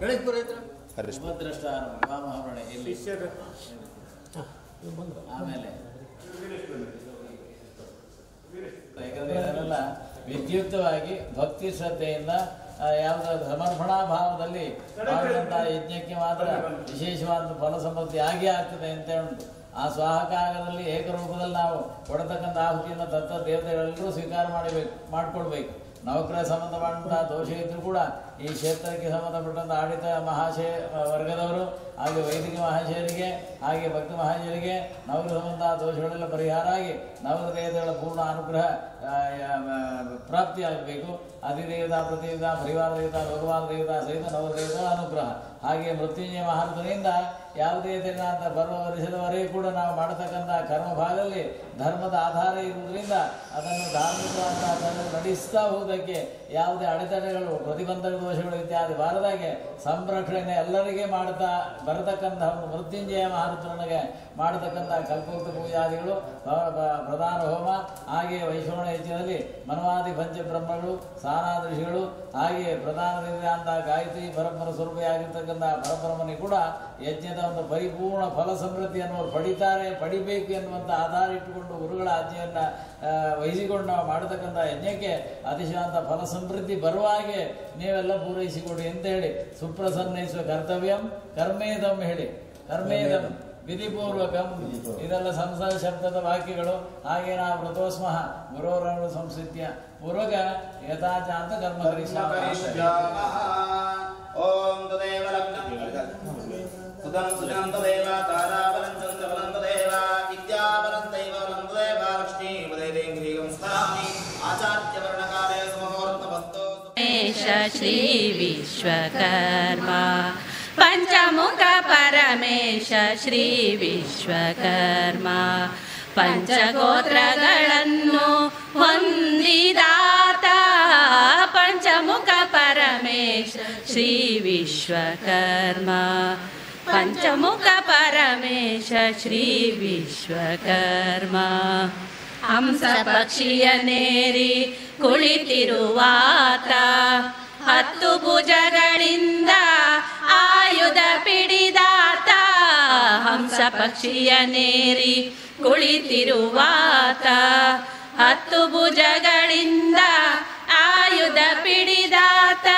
ಗಣೇಶ್ ಪುರೋಹಿತರು ಇಲ್ಲಿ ಆಮೇಲೆ ಯಾಕಂದ್ರೆ ಇದನ್ನೆಲ್ಲ ವಿದ್ಯುಕ್ತವಾಗಿ ಭಕ್ತಿ ಶ್ರದ್ಧೆಯಿಂದ ಯಾವುದಾದ್ರು ಸಮರ್ಪಣಾ ಭಾವದಲ್ಲಿ ಮಾಡುವಂತಹ ಯಜ್ಞಕ್ಕೆ ಮಾತ್ರ ವಿಶೇಷವಾದ ಫಲ ಸಮೃದ್ಧಿ ಆಗೇ ಆಗ್ತದೆ ಅಂತ ಉಂಟು. ಆ ಸ್ವಾಹಕಾಗದಲ್ಲಿ ಏಕರೂಪದಲ್ಲಿ ನಾವು ಕೊಡತಕ್ಕಂಥ ಆಹುತಿಯನ್ನು ತತ್ವ ದೇವತೆಗಳೆಲ್ಲರೂ ಸ್ವೀಕಾರ ಮಾಡಿಕೊಳ್ಬೇಕು. ನೌಕರ ಸಂಬಂಧಪಟ್ಟಂತಹ ದೋಷ ಇದ್ದರೂ ಕೂಡ ಈ ಕ್ಷೇತ್ರಕ್ಕೆ ಸಂಬಂಧಪಟ್ಟಂಥ ಆಡಳಿತ ಮಹಾಶಯ ವರ್ಗದವರು ಹಾಗೆ ವೈದಿಕ ಮಹಾಶಯರಿಗೆ ಹಾಗೆ ಭಕ್ತ ಮಹಾಶಯರಿಗೆ ನವರ ಸಂಬಂಧ ದೋಷಗಳೆಲ್ಲ ಪರಿಹಾರ ಆಗಿ ನವರ ದೇವತೆಗಳ ಪೂರ್ಣ ಅನುಗ್ರಹ ಪ್ರಾಪ್ತಿಯಾಗಬೇಕು. ಅಧಿದೇವತಾ ಪ್ರತಿದೇವತಾ ಪರಿವಾರ ದೇವತಾ ಭಗವಾನ್ ದೇವತಾ ಸಹಿತ ನವರ ದೇವತೆಗಳ ಅನುಗ್ರಹ ಹಾಗೆ ಮೃತ್ಯುಂಜಯ ಮಹಾತ್ಮನಿಂದ ಯಾವುದೇ ದಿನ ಅಂತ ಬರುವ ವರ್ಷದವರೆಗೂ ಕೂಡ ನಾವು ಮಾಡತಕ್ಕಂಥ ಕರ್ಮ ಭಾಗದಲ್ಲಿ ಧರ್ಮದ ಆಧಾರ ಇರುವುದರಿಂದ ಅದನ್ನು ಧಾರ್ಮಿಕವಾದ ನಡೆಸ್ತಾ ಹೋಗೋದಕ್ಕೆ ಯಾವುದೇ ಅಡೆತಡೆಗಳು ಪ್ರತಿಬಂಧಕ ದೋಷಗಳು ಇತ್ಯಾದಿ ಬಾರದಾಗೆ ಸಂರಕ್ಷಣೆ ಎಲ್ಲರಿಗೆ ಮಾಡ್ತಾ ಬರತಕ್ಕಂಥ ಮೃತ್ಯುಂಜಯ ಮಹಾರುದ್ರನಿಗೆ ಮಾಡತಕ್ಕಂಥ ಕಲ್ಪೋಕ್ತ ಪೂಜಾದಿಗಳು ಪ್ರಧಾನ ಹೋಮ ಹಾಗೆ ವೈಶ್ರವಣ ಯಜ್ಞದಲ್ಲಿ ಮನ್ವಾದಿ ಪಂಚಬ್ರಹ್ಮಗಳು ಸಾನಾದೃಶಿಗಳು ಹಾಗೆ ಪ್ರಧಾನದಿಂದ ಅಂತ ಗಾಯತ್ರಿ ಪರಬ್ರಹ್ಮ ಸ್ವರೂಪಿಯಾಗಿರ್ತಕ್ಕಂಥ ಪರಬ್ರಹ್ಮನಿಗೆ ಕೂಡ ಯಜ್ಞದ ಒಂದು ಪರಿಪೂರ್ಣ ಫಲ ಸಮೃದ್ಧಿಯನ್ನು ಪಡಿಬೇಕು ಎನ್ನುವಂಥ ಆಧಾರ ಇಟ್ಟುಕೊಂಡು ಗುರುಗಳ ಆಜ್ಞೆಯನ್ನು ವಹಿಸಿಕೊಂಡು ನಾವು ಮಾಡತಕ್ಕಂಥ ಯಜ್ಞಕ್ಕೆ ಅತಿಶಾಂತ ಫಲ ಸಮೃದ್ಧಿ ಬರುವ ಹಾಗೆ ನೀವೆಲ್ಲ ಪೂರೈಸಿಕೊಡಿ ಅಂತ ಹೇಳಿ ಸುಪ್ರಸನ್ನೈಸುವ ಕರ್ತವ್ಯಂ ಕರ್ಮೇದಂ ಹೇಳಿ ಕರ್ಮೇದಂ ವಿಧಿಪೂರ್ವಕಂ ಇದೆಲ್ಲ ಸಂಸಾರ ಶಬ್ದದ ವಾಕ್ಯಗಳು. ಹಾಗೆ ನಾವು ವೃತೋಸ್ಮಃ ಗುರೋರನ್ನು ಸಂಸಿದ್ಯ ಪೂರ್ವಕ ಯಥಾಚಾಂತ ಕರ್ಮ ಓಂ ತದೇವ ಲಗ್ನಂ ಸುದಂ ಸುಜಂ ತದೇವ ತಾರಾಬಲಂ ಚಂದ್ರಬಲಂ ತದೇವ ವಿದ್ಯಾಬಲಂ ದೈವ ಬಲಂ ತದೇವ ಲಕ್ಷ್ಮೀ ವದೇವೇಂದ್ರಿಯಂ ಸ್ಮರಾಮಿ ಆಚಾರ್ಯವರ್ಣಕಾಲೇ ಸಮಮೂರ್ತಮಸ್ತೋ ಶ್ರೀ ವಿಶ್ವಕರ್ಮ ಪಂಚಮುಖ ಪರಮೇಶ ಶ್ರೀ ವಿಶ್ವಕರ್ಮ ಪಂಚಗೋತ್ರಗಳನ್ನು ಹೊಂದಿದಾತ ಪಂಚಮುಖ ಪರಮೇಶ ಶ್ರೀ ವಿಶ್ವಕರ್ಮ ಪಂಚಮುಖ ಪರಮೇಶ ಶ್ರೀ ವಿಶ್ವಕರ್ಮ ಹಂಸ ಪಕ್ಷಿಯನೇರಿ ಕುಳಿತಿರುವಾತ 10 ಭುಜಗಳಿಂದ ಆಯುಧ ಪಿಡಿದಾತ ಹಂಸ ಪಕ್ಷಿಯನೇರಿ ಕುಳಿತಿರುವಾತ 10 ಭುಜಗಳಿಂದ ಆಯುಧ ಪಿಡಿದಾತ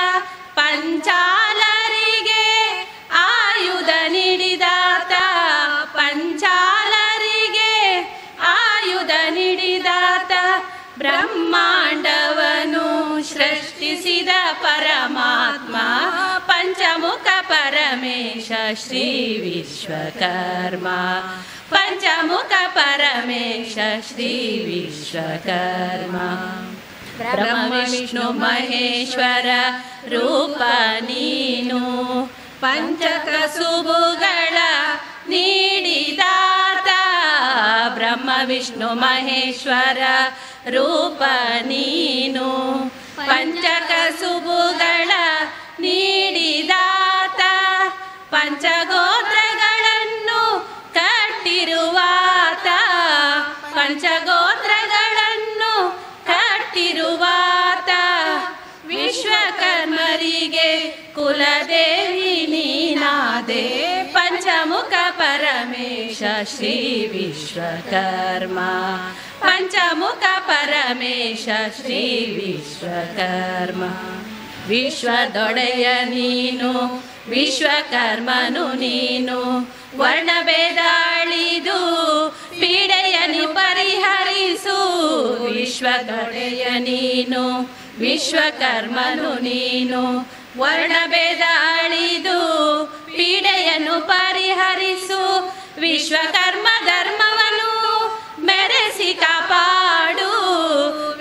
ಪಂಚಾಲರಿಗೆ ಆಯುಧ ನೀಡಿದಾತ ಪಂಚಾಲರಿಗೆ ಆಯುಧ ನೀಡಿದಾತ ಬ್ರಹ್ಮಾಂಡವನು ಸೃಷ್ಟಿಸಿದ ಪರಮಾತ್ಮ ಪಂಚಮುಖ ಪರಮೇಶ ಶ್ರೀ ವಿಶ್ವಕರ್ಮ ಪಂಚಮುಖ ಪರಮೇಶ ಶ್ರೀ ವಿಶ್ವಕರ್ಮ ಬ್ರಹ್ಮ ವಿಷ್ಣು ಮಹೇಶ್ವರ ರೂಪ ನೀನು ಪಂಚಕಸುಬುಗಳ ನೀಡಿದಾತ ಬ್ರಹ್ಮ ವಿಷ್ಣು ಮಹೇಶ್ವರ ರೂಪ ನೀನು ಪಂಚಕಸುಬುಗಳ ನೀಡಿದಾತ ಪಂಚಗೋತ್ರಗಳನ್ನು ಕಟ್ಟಿರುವಾತ ಪಂಚಗೋತ್ರಗಳನ್ನು ಕಟ್ಟಿರುವಾತ ವಿಶ್ವಕರ್ಮರಿಗೆ ಕುಲದೇವಿ ನೀನಾದೆ ಪಂಚಮುಖ ಪರಮೇಶ ಶ್ರೀ ವಿಶ್ವಕರ್ಮ ಪಂಚಮುಖ ಪರಮೇಶ ಶ್ರೀ ವಿಶ್ವಕರ್ಮ ವಿಶ್ವದೊಡೆಯ ನೀನು ವಿಶ್ವಕರ್ಮನು ನೀನು ವರ್ಣಭೇದ ಅಳಿದು ಪೀಡೆಯನ್ನು ಪರಿಹರಿಸು ವಿಶ್ವದೊಡೆಯ ನೀನು ವಿಶ್ವಕರ್ಮನು ನೀನು ವರ್ಣಭೇದ ಅಳಿದು ಪೀಡೆಯನ್ನು ಪರಿಹರಿಸು ವಿಶ್ವಕರ್ಮ ಧರ್ಮವನ್ನು ಮೆರೆಸಿ ಕಾಪಾಡು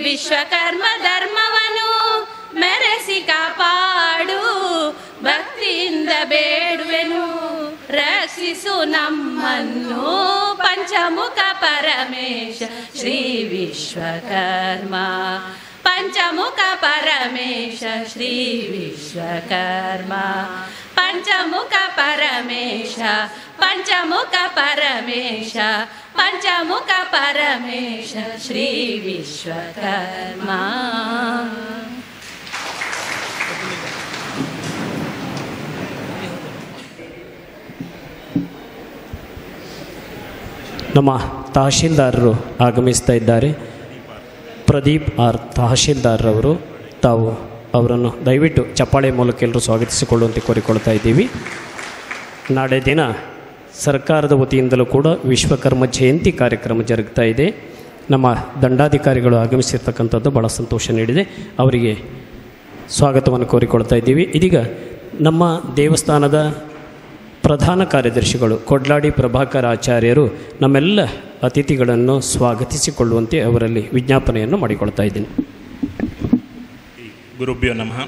ವಿಶ್ವಕರ್ಮ ಧರ್ಮವನ್ನು ಮೆರೆಸಿ ಕಾಪಾಡು ಭಕ್ತಿಯಿಂದ ಬೇಡುವೆನು ರಕ್ಷಿಸು ನಮ್ಮನ್ನು ಪಂಚಮುಖ ಪರಮೇಶ ಶ್ರೀ ವಿಶ್ವಕರ್ಮ ಪಂಚಮುಖ ಪರಮೇಶ ಶ್ರೀ ವಿಶ್ವಕರ್ಮ ಪಂಚಮುಖ ಪರಮೇಶ ಪಂಚಮುಖ ಪರಮೇಶ ಪಂಚಮುಖ ಪರಮೇಶ ಶ್ರೀ ವಿಶ್ವಕರ್ಮ ನಮ್ಮ ತಹಶೀಲ್ದಾರರು ಆಗಮಿಸ್ತಾ ಇದ್ದಾರೆ. ಪ್ರದೀಪ್ ಆರ್ ತಹಶೀಲ್ದಾರ್ರವರು, ತಾವು ಅವರನ್ನು ದಯವಿಟ್ಟು ಚಪ್ಪಾಳೆ ಮೂಲಕ ಎಲ್ಲರೂ ಸ್ವಾಗತಿಸಿಕೊಳ್ಳುವಂತೆ ಕೋರಿಕೊಳ್ತಾ ಇದ್ದೀವಿ. ನಾಳೆ ದಿನ ಸರ್ಕಾರದ ವತಿಯಿಂದಲೂ ಕೂಡ ವಿಶ್ವಕರ್ಮ ಜಯಂತಿ ಕಾರ್ಯಕ್ರಮ ಜರುಗ್ತಾ ಇದೆ. ನಮ್ಮ ದಂಡಾಧಿಕಾರಿಗಳು ಆಗಮಿಸಿರ್ತಕ್ಕಂಥದ್ದು ಭಾಳ ಸಂತೋಷ ನೀಡಿದೆ. ಅವರಿಗೆ ಸ್ವಾಗತವನ್ನು ಕೋರಿಕೊಳ್ತಾ ಇದ್ದೀವಿ. ಇದೀಗ ನಮ್ಮ ದೇವಸ್ಥಾನದ ಪ್ರಧಾನ ಕಾರ್ಯದರ್ಶಿಗಳು ಕೊಡ್ಲಾಡಿ ಪ್ರಭಾಕರ್ ಆಚಾರ್ಯರು ನಮ್ಮೆಲ್ಲ ಅತಿಥಿಗಳನ್ನು ಸ್ವಾಗತಿಸಿಕೊಳ್ಳುವಂತೆ ಅವರಲ್ಲಿ ವಿಜ್ಞಾಪನೆಯನ್ನು ಮಾಡಿಕೊಳ್ತಾ ಇದ್ದೀನಿ. ಗುರುಭ್ಯೋ ನಮಃ.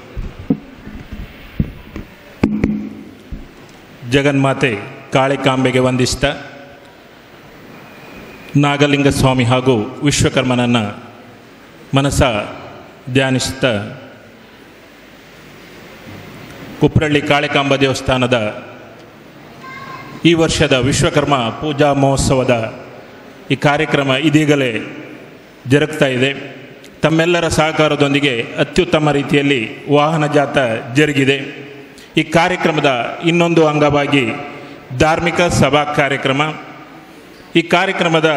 ಜಗನ್ಮಾತೆ ಕಾಳಿಕಾಂಬೆಗೆ ವಂದಿಸ್ತಾ ನಾಗಲಿಂಗ ಸ್ವಾಮಿ ಹಾಗೂ ವಿಶ್ವಕರ್ಮನನ್ನು ಮನಸ ಧ್ಯಾನಿಸುತ್ತಾ ಕುಪ್ರಳ್ಳಿ ಕಾಳಿಕಾಂಬ ದೇವಸ್ಥಾನದ ಈ ವರ್ಷದ ವಿಶ್ವಕರ್ಮ ಪೂಜಾ ಮಹೋತ್ಸವದ ಈ ಕಾರ್ಯಕ್ರಮ ಇದೀಗಲೇ ಜರುಗ್ತಾ ಇದೆ. ತಮ್ಮೆಲ್ಲರ ಸಹಕಾರದೊಂದಿಗೆ ಅತ್ಯುತ್ತಮ ರೀತಿಯಲ್ಲಿ ವಾಹನ ಜಾಥಾ ಜರುಗಿದೆ. ಈ ಕಾರ್ಯಕ್ರಮದ ಇನ್ನೊಂದು ಅಂಗವಾಗಿ ಧಾರ್ಮಿಕ ಸಭಾ ಕಾರ್ಯಕ್ರಮ. ಈ ಕಾರ್ಯಕ್ರಮದ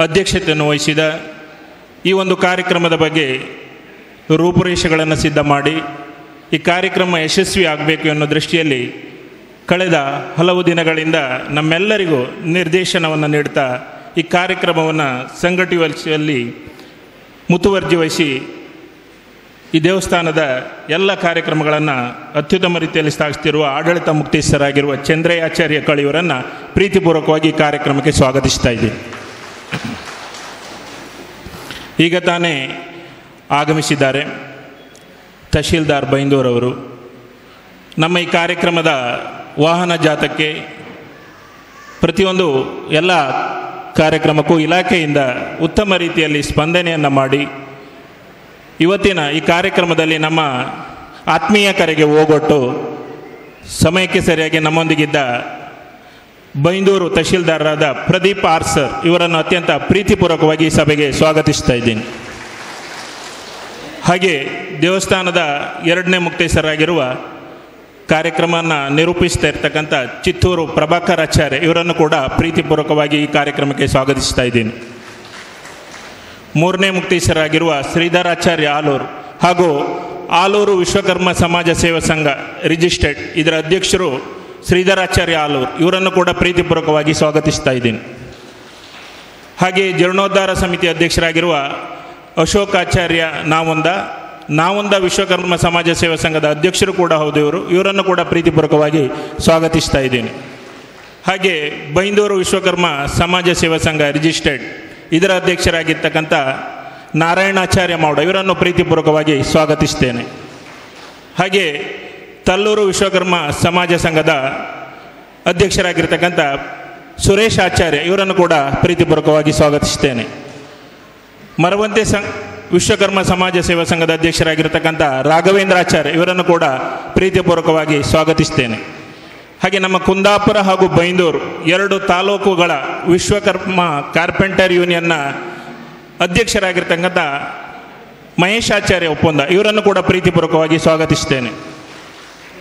ಅಧ್ಯಕ್ಷತೆಯನ್ನು ವಹಿಸಿದ ಈ ಒಂದು ಕಾರ್ಯಕ್ರಮದ ಬಗ್ಗೆ ರೂಪುರೇಷೆಗಳನ್ನು ಸಿದ್ಧ ಮಾಡಿ ಈ ಕಾರ್ಯಕ್ರಮ ಯಶಸ್ವಿ ಆಗಬೇಕು ಅನ್ನೋ ದೃಷ್ಟಿಯಲ್ಲಿ ಕಳೆದ ಹಲವು ದಿನಗಳಿಂದ ನಮ್ಮೆಲ್ಲರಿಗೂ ನಿರ್ದೇಶನವನ್ನು ನೀಡ್ತಾ ಈ ಕಾರ್ಯಕ್ರಮವನ್ನು ಸಂಘಟಿಸುವಲ್ಲಿ ಮುತುವರ್ಜಿ ವಹಿಸಿ ಈ ದೇವಸ್ಥಾನದ ಎಲ್ಲ ಕಾರ್ಯಕ್ರಮಗಳನ್ನು ಅತ್ಯುತ್ತಮ ರೀತಿಯಲ್ಲಿ ಸಾಗಿಸ್ತಿರುವ ಆಡಳಿತ ಮುಕ್ತೇಶ್ವರಾಗಿರುವ ಚಂದ್ರಯಾಚಾರ್ಯ ಕಳಿಯವರನ್ನು ಪ್ರೀತಿಪೂರ್ವಕವಾಗಿ ಈ ಕಾರ್ಯಕ್ರಮಕ್ಕೆ ಸ್ವಾಗತಿಸ್ತಾ ಇದ್ದೀನಿ. ಈಗ ತಾನೇ ಆಗಮಿಸಿದ್ದಾರೆ ತಹಶೀಲ್ದಾರ್ ಬೈಂದೂರವರು. ನಮ್ಮ ಈ ಕಾರ್ಯಕ್ರಮದ ವಾಹನ ಜಾಥಾಕ್ಕೆ ಪ್ರತಿಯೊಂದು ಎಲ್ಲ ಕಾರ್ಯಕ್ರಮಕ್ಕೂ ಇಲಾಖೆಯಿಂದ ಉತ್ತಮ ರೀತಿಯಲ್ಲಿ ಸ್ಪಂದನೆಯನ್ನು ಮಾಡಿ ಇವತ್ತಿನ ಈ ಕಾರ್ಯಕ್ರಮದಲ್ಲಿ ನಮ್ಮ ಆತ್ಮೀಯ ಕರೆಗೆ ಹೋಗೊಟ್ಟು ಸಮಯಕ್ಕೆ ಸರಿಯಾಗಿ ನಮ್ಮೊಂದಿಗಿದ್ದ ಬೈಂದೂರು ತಹಶೀಲ್ದಾರರಾದ ಪ್ರದೀಪ್ ಆರ್ ಸರ್ ಇವರನ್ನು ಅತ್ಯಂತ ಪ್ರೀತಿಪೂರ್ವಕವಾಗಿ ಈ ಸಭೆಗೆ ಸ್ವಾಗತಿಸ್ತಾ ಇದ್ದೀನಿ. ಹಾಗೆ ದೇವಸ್ಥಾನದ ಎರಡನೇ ಮುಕ್ತೇಶ್ವರಾಗಿರುವ ಕಾರ್ಯಕ್ರಮವನ್ನು ನಿರೂಪಿಸ್ತಾ ಇರ್ತಕ್ಕಂಥ ಚಿತ್ತೂರು ಪ್ರಭಾಕರ್ ಆಚಾರ್ಯ ಇವರನ್ನು ಕೂಡ ಪ್ರೀತಿಪೂರ್ವಕವಾಗಿ ಈ ಕಾರ್ಯಕ್ರಮಕ್ಕೆ ಸ್ವಾಗತಿಸ್ತಾ ಇದ್ದೀನಿ. ಮೂರನೇ ಮುಕ್ತೇಶ್ವರಾಗಿರುವ ಶ್ರೀಧರಾಚಾರ್ಯ ಆಲೂರು ಹಾಗೂ ಆಲೂರು ವಿಶ್ವಕರ್ಮ ಸಮಾಜ ಸೇವಾ ಸಂಘ ರಿಜಿಸ್ಟರ್ಡ್ ಇದರ ಅಧ್ಯಕ್ಷರು ಶ್ರೀಧರಾಚಾರ್ಯ ಆಲೂರು ಇವರನ್ನು ಕೂಡ ಪ್ರೀತಿಪೂರ್ವಕವಾಗಿ ಸ್ವಾಗತಿಸ್ತಾ ಇದ್ದೀನಿ. ಹಾಗೆ ಜೀರ್ಣೋದ್ಧಾರ ಸಮಿತಿ ಅಧ್ಯಕ್ಷರಾಗಿರುವ ಅಶೋಕಾಚಾರ್ಯ ನಾವೊಂದ ವಿಶ್ವಕರ್ಮ ಸಮಾಜ ಸೇವಾ ಸಂಘದ ಅಧ್ಯಕ್ಷರು ಕೂಡ ಹೌದು ಇವರನ್ನು ಕೂಡ ಪ್ರೀತಿಪೂರ್ವಕವಾಗಿ ಸ್ವಾಗತಿಸ್ತಾ ಇದ್ದೀನಿ. ಹಾಗೆ ಬೈಂದೂರು ವಿಶ್ವಕರ್ಮ ಸಮಾಜ ಸೇವಾ ಸಂಘ ರಿಜಿಸ್ಟರ್ಡ್ ಇದರ ಅಧ್ಯಕ್ಷರಾಗಿರ್ತಕ್ಕಂಥ ನಾರಾಯಣಾಚಾರ್ಯ ಮೌಡ ಇವರನ್ನು ಪ್ರೀತಿಪೂರ್ವಕವಾಗಿ ಸ್ವಾಗತಿಸ್ತೇನೆ. ಹಾಗೆ ತಲ್ಲೂರು ವಿಶ್ವಕರ್ಮ ಸಮಾಜ ಸಂಘದ ಅಧ್ಯಕ್ಷರಾಗಿರ್ತಕ್ಕಂಥ ಸುರೇಶ್ ಆಚಾರ್ಯ ಇವರನ್ನು ಕೂಡ ಪ್ರೀತಿಪೂರ್ವಕವಾಗಿ ಸ್ವಾಗತಿಸ್ತೇನೆ. ಮರವಂತೆ ವಿಶ್ವಕರ್ಮ ಸಮಾಜ ಸೇವಾ ಸಂಘದ ಅಧ್ಯಕ್ಷರಾಗಿರ್ತಕ್ಕಂಥ ರಾಘವೇಂದ್ರಾಚಾರ್ಯ ಇವರನ್ನು ಕೂಡ ಪ್ರೀತಿಪೂರ್ವಕವಾಗಿ ಸ್ವಾಗತಿಸ್ತೇನೆ. ಹಾಗೆ ನಮ್ಮ ಕುಂದಾಪುರ ಹಾಗೂ ಬೈಂದೂರು ಎರಡು ತಾಲೂಕುಗಳ ವಿಶ್ವಕರ್ಮ ಕಾರ್ಪೆಂಟರ್ ಯೂನಿಯನ್ನ ಅಧ್ಯಕ್ಷರಾಗಿರ್ತಕ್ಕಂಥ ಮಹೇಶಾಚಾರ್ಯ ಒಪ್ಪಂದ ಇವರನ್ನು ಕೂಡ ಪ್ರೀತಿಪೂರ್ವಕವಾಗಿ ಸ್ವಾಗತಿಸ್ತೇನೆ.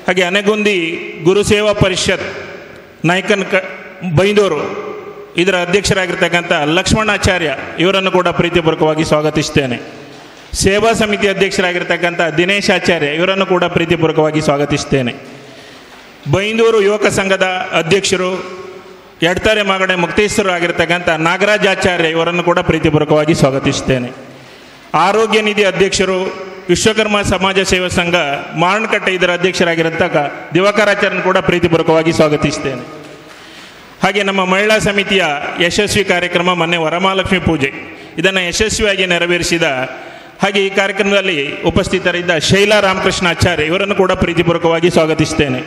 ಹಾಗೆ ಅನೆಗುಂದಿ ಗುರುಸೇವಾ ಪರಿಷತ್ ಬೈಂದೂರು ಇದರ ಅಧ್ಯಕ್ಷರಾಗಿರ್ತಕ್ಕಂಥ ಲಕ್ಷ್ಮಣಾಚಾರ್ಯ ಇವರನ್ನು ಕೂಡ ಪ್ರೀತಿಪೂರ್ವಕವಾಗಿ ಸ್ವಾಗತಿಸ್ತೇನೆ. ಸೇವಾ ಸಮಿತಿ ಅಧ್ಯಕ್ಷರಾಗಿರ್ತಕ್ಕಂಥ ದಿನೇಶ್ ಆಚಾರ್ಯ ಇವರನ್ನು ಕೂಡ ಪ್ರೀತಿಪೂರ್ವಕವಾಗಿ ಸ್ವಾಗತಿಸ್ತೇನೆ. ಬೈಂದೂರು ಯುವಕ ಸಂಘದ ಅಧ್ಯಕ್ಷರು ಎಡ್ತಾರೆ ಮಾಗಡೆ ಮುಕ್ತೇಶ್ವರ ಆಗಿರ್ತಕ್ಕಂಥ ನಾಗರಾಜಾಚಾರ್ಯ ಇವರನ್ನು ಕೂಡ ಪ್ರೀತಿಪೂರ್ವಕವಾಗಿ ಸ್ವಾಗತಿಸ್ತೇನೆ. ಆರೋಗ್ಯ ನಿಧಿ ಅಧ್ಯಕ್ಷರು ವಿಶ್ವಕರ್ಮ ಸಮಾಜ ಸೇವಾ ಸಂಘ ಮಾರಣಕಟ್ಟೆ ಇದರ ಅಧ್ಯಕ್ಷರಾಗಿರತಕ್ಕ ದಿವಾಕರಾಚಾರ್ಯನ ಕೂಡ ಪ್ರೀತಿಪೂರ್ವಕವಾಗಿ ಸ್ವಾಗತಿಸ್ತೇನೆ. ಹಾಗೆ ನಮ್ಮ ಮಹಿಳಾ ಸಮಿತಿಯ ಯಶಸ್ವಿ ಕಾರ್ಯಕ್ರಮ ಮೊನ್ನೆ ವರಮಹಾಲಕ್ಷ್ಮಿ ಪೂಜೆ ಇದನ್ನು ಯಶಸ್ವಿಯಾಗಿ ನೆರವೇರಿಸಿದ ಹಾಗೆ ಈ ಕಾರ್ಯಕ್ರಮದಲ್ಲಿ ಉಪಸ್ಥಿತರಿದ್ದ ಶೈಲಾ ರಾಮಕೃಷ್ಣ ಆಚಾರ್ಯ ಇವರನ್ನು ಕೂಡ ಪ್ರೀತಿಪೂರ್ವಕವಾಗಿ ಸ್ವಾಗತಿಸ್ತೇನೆ.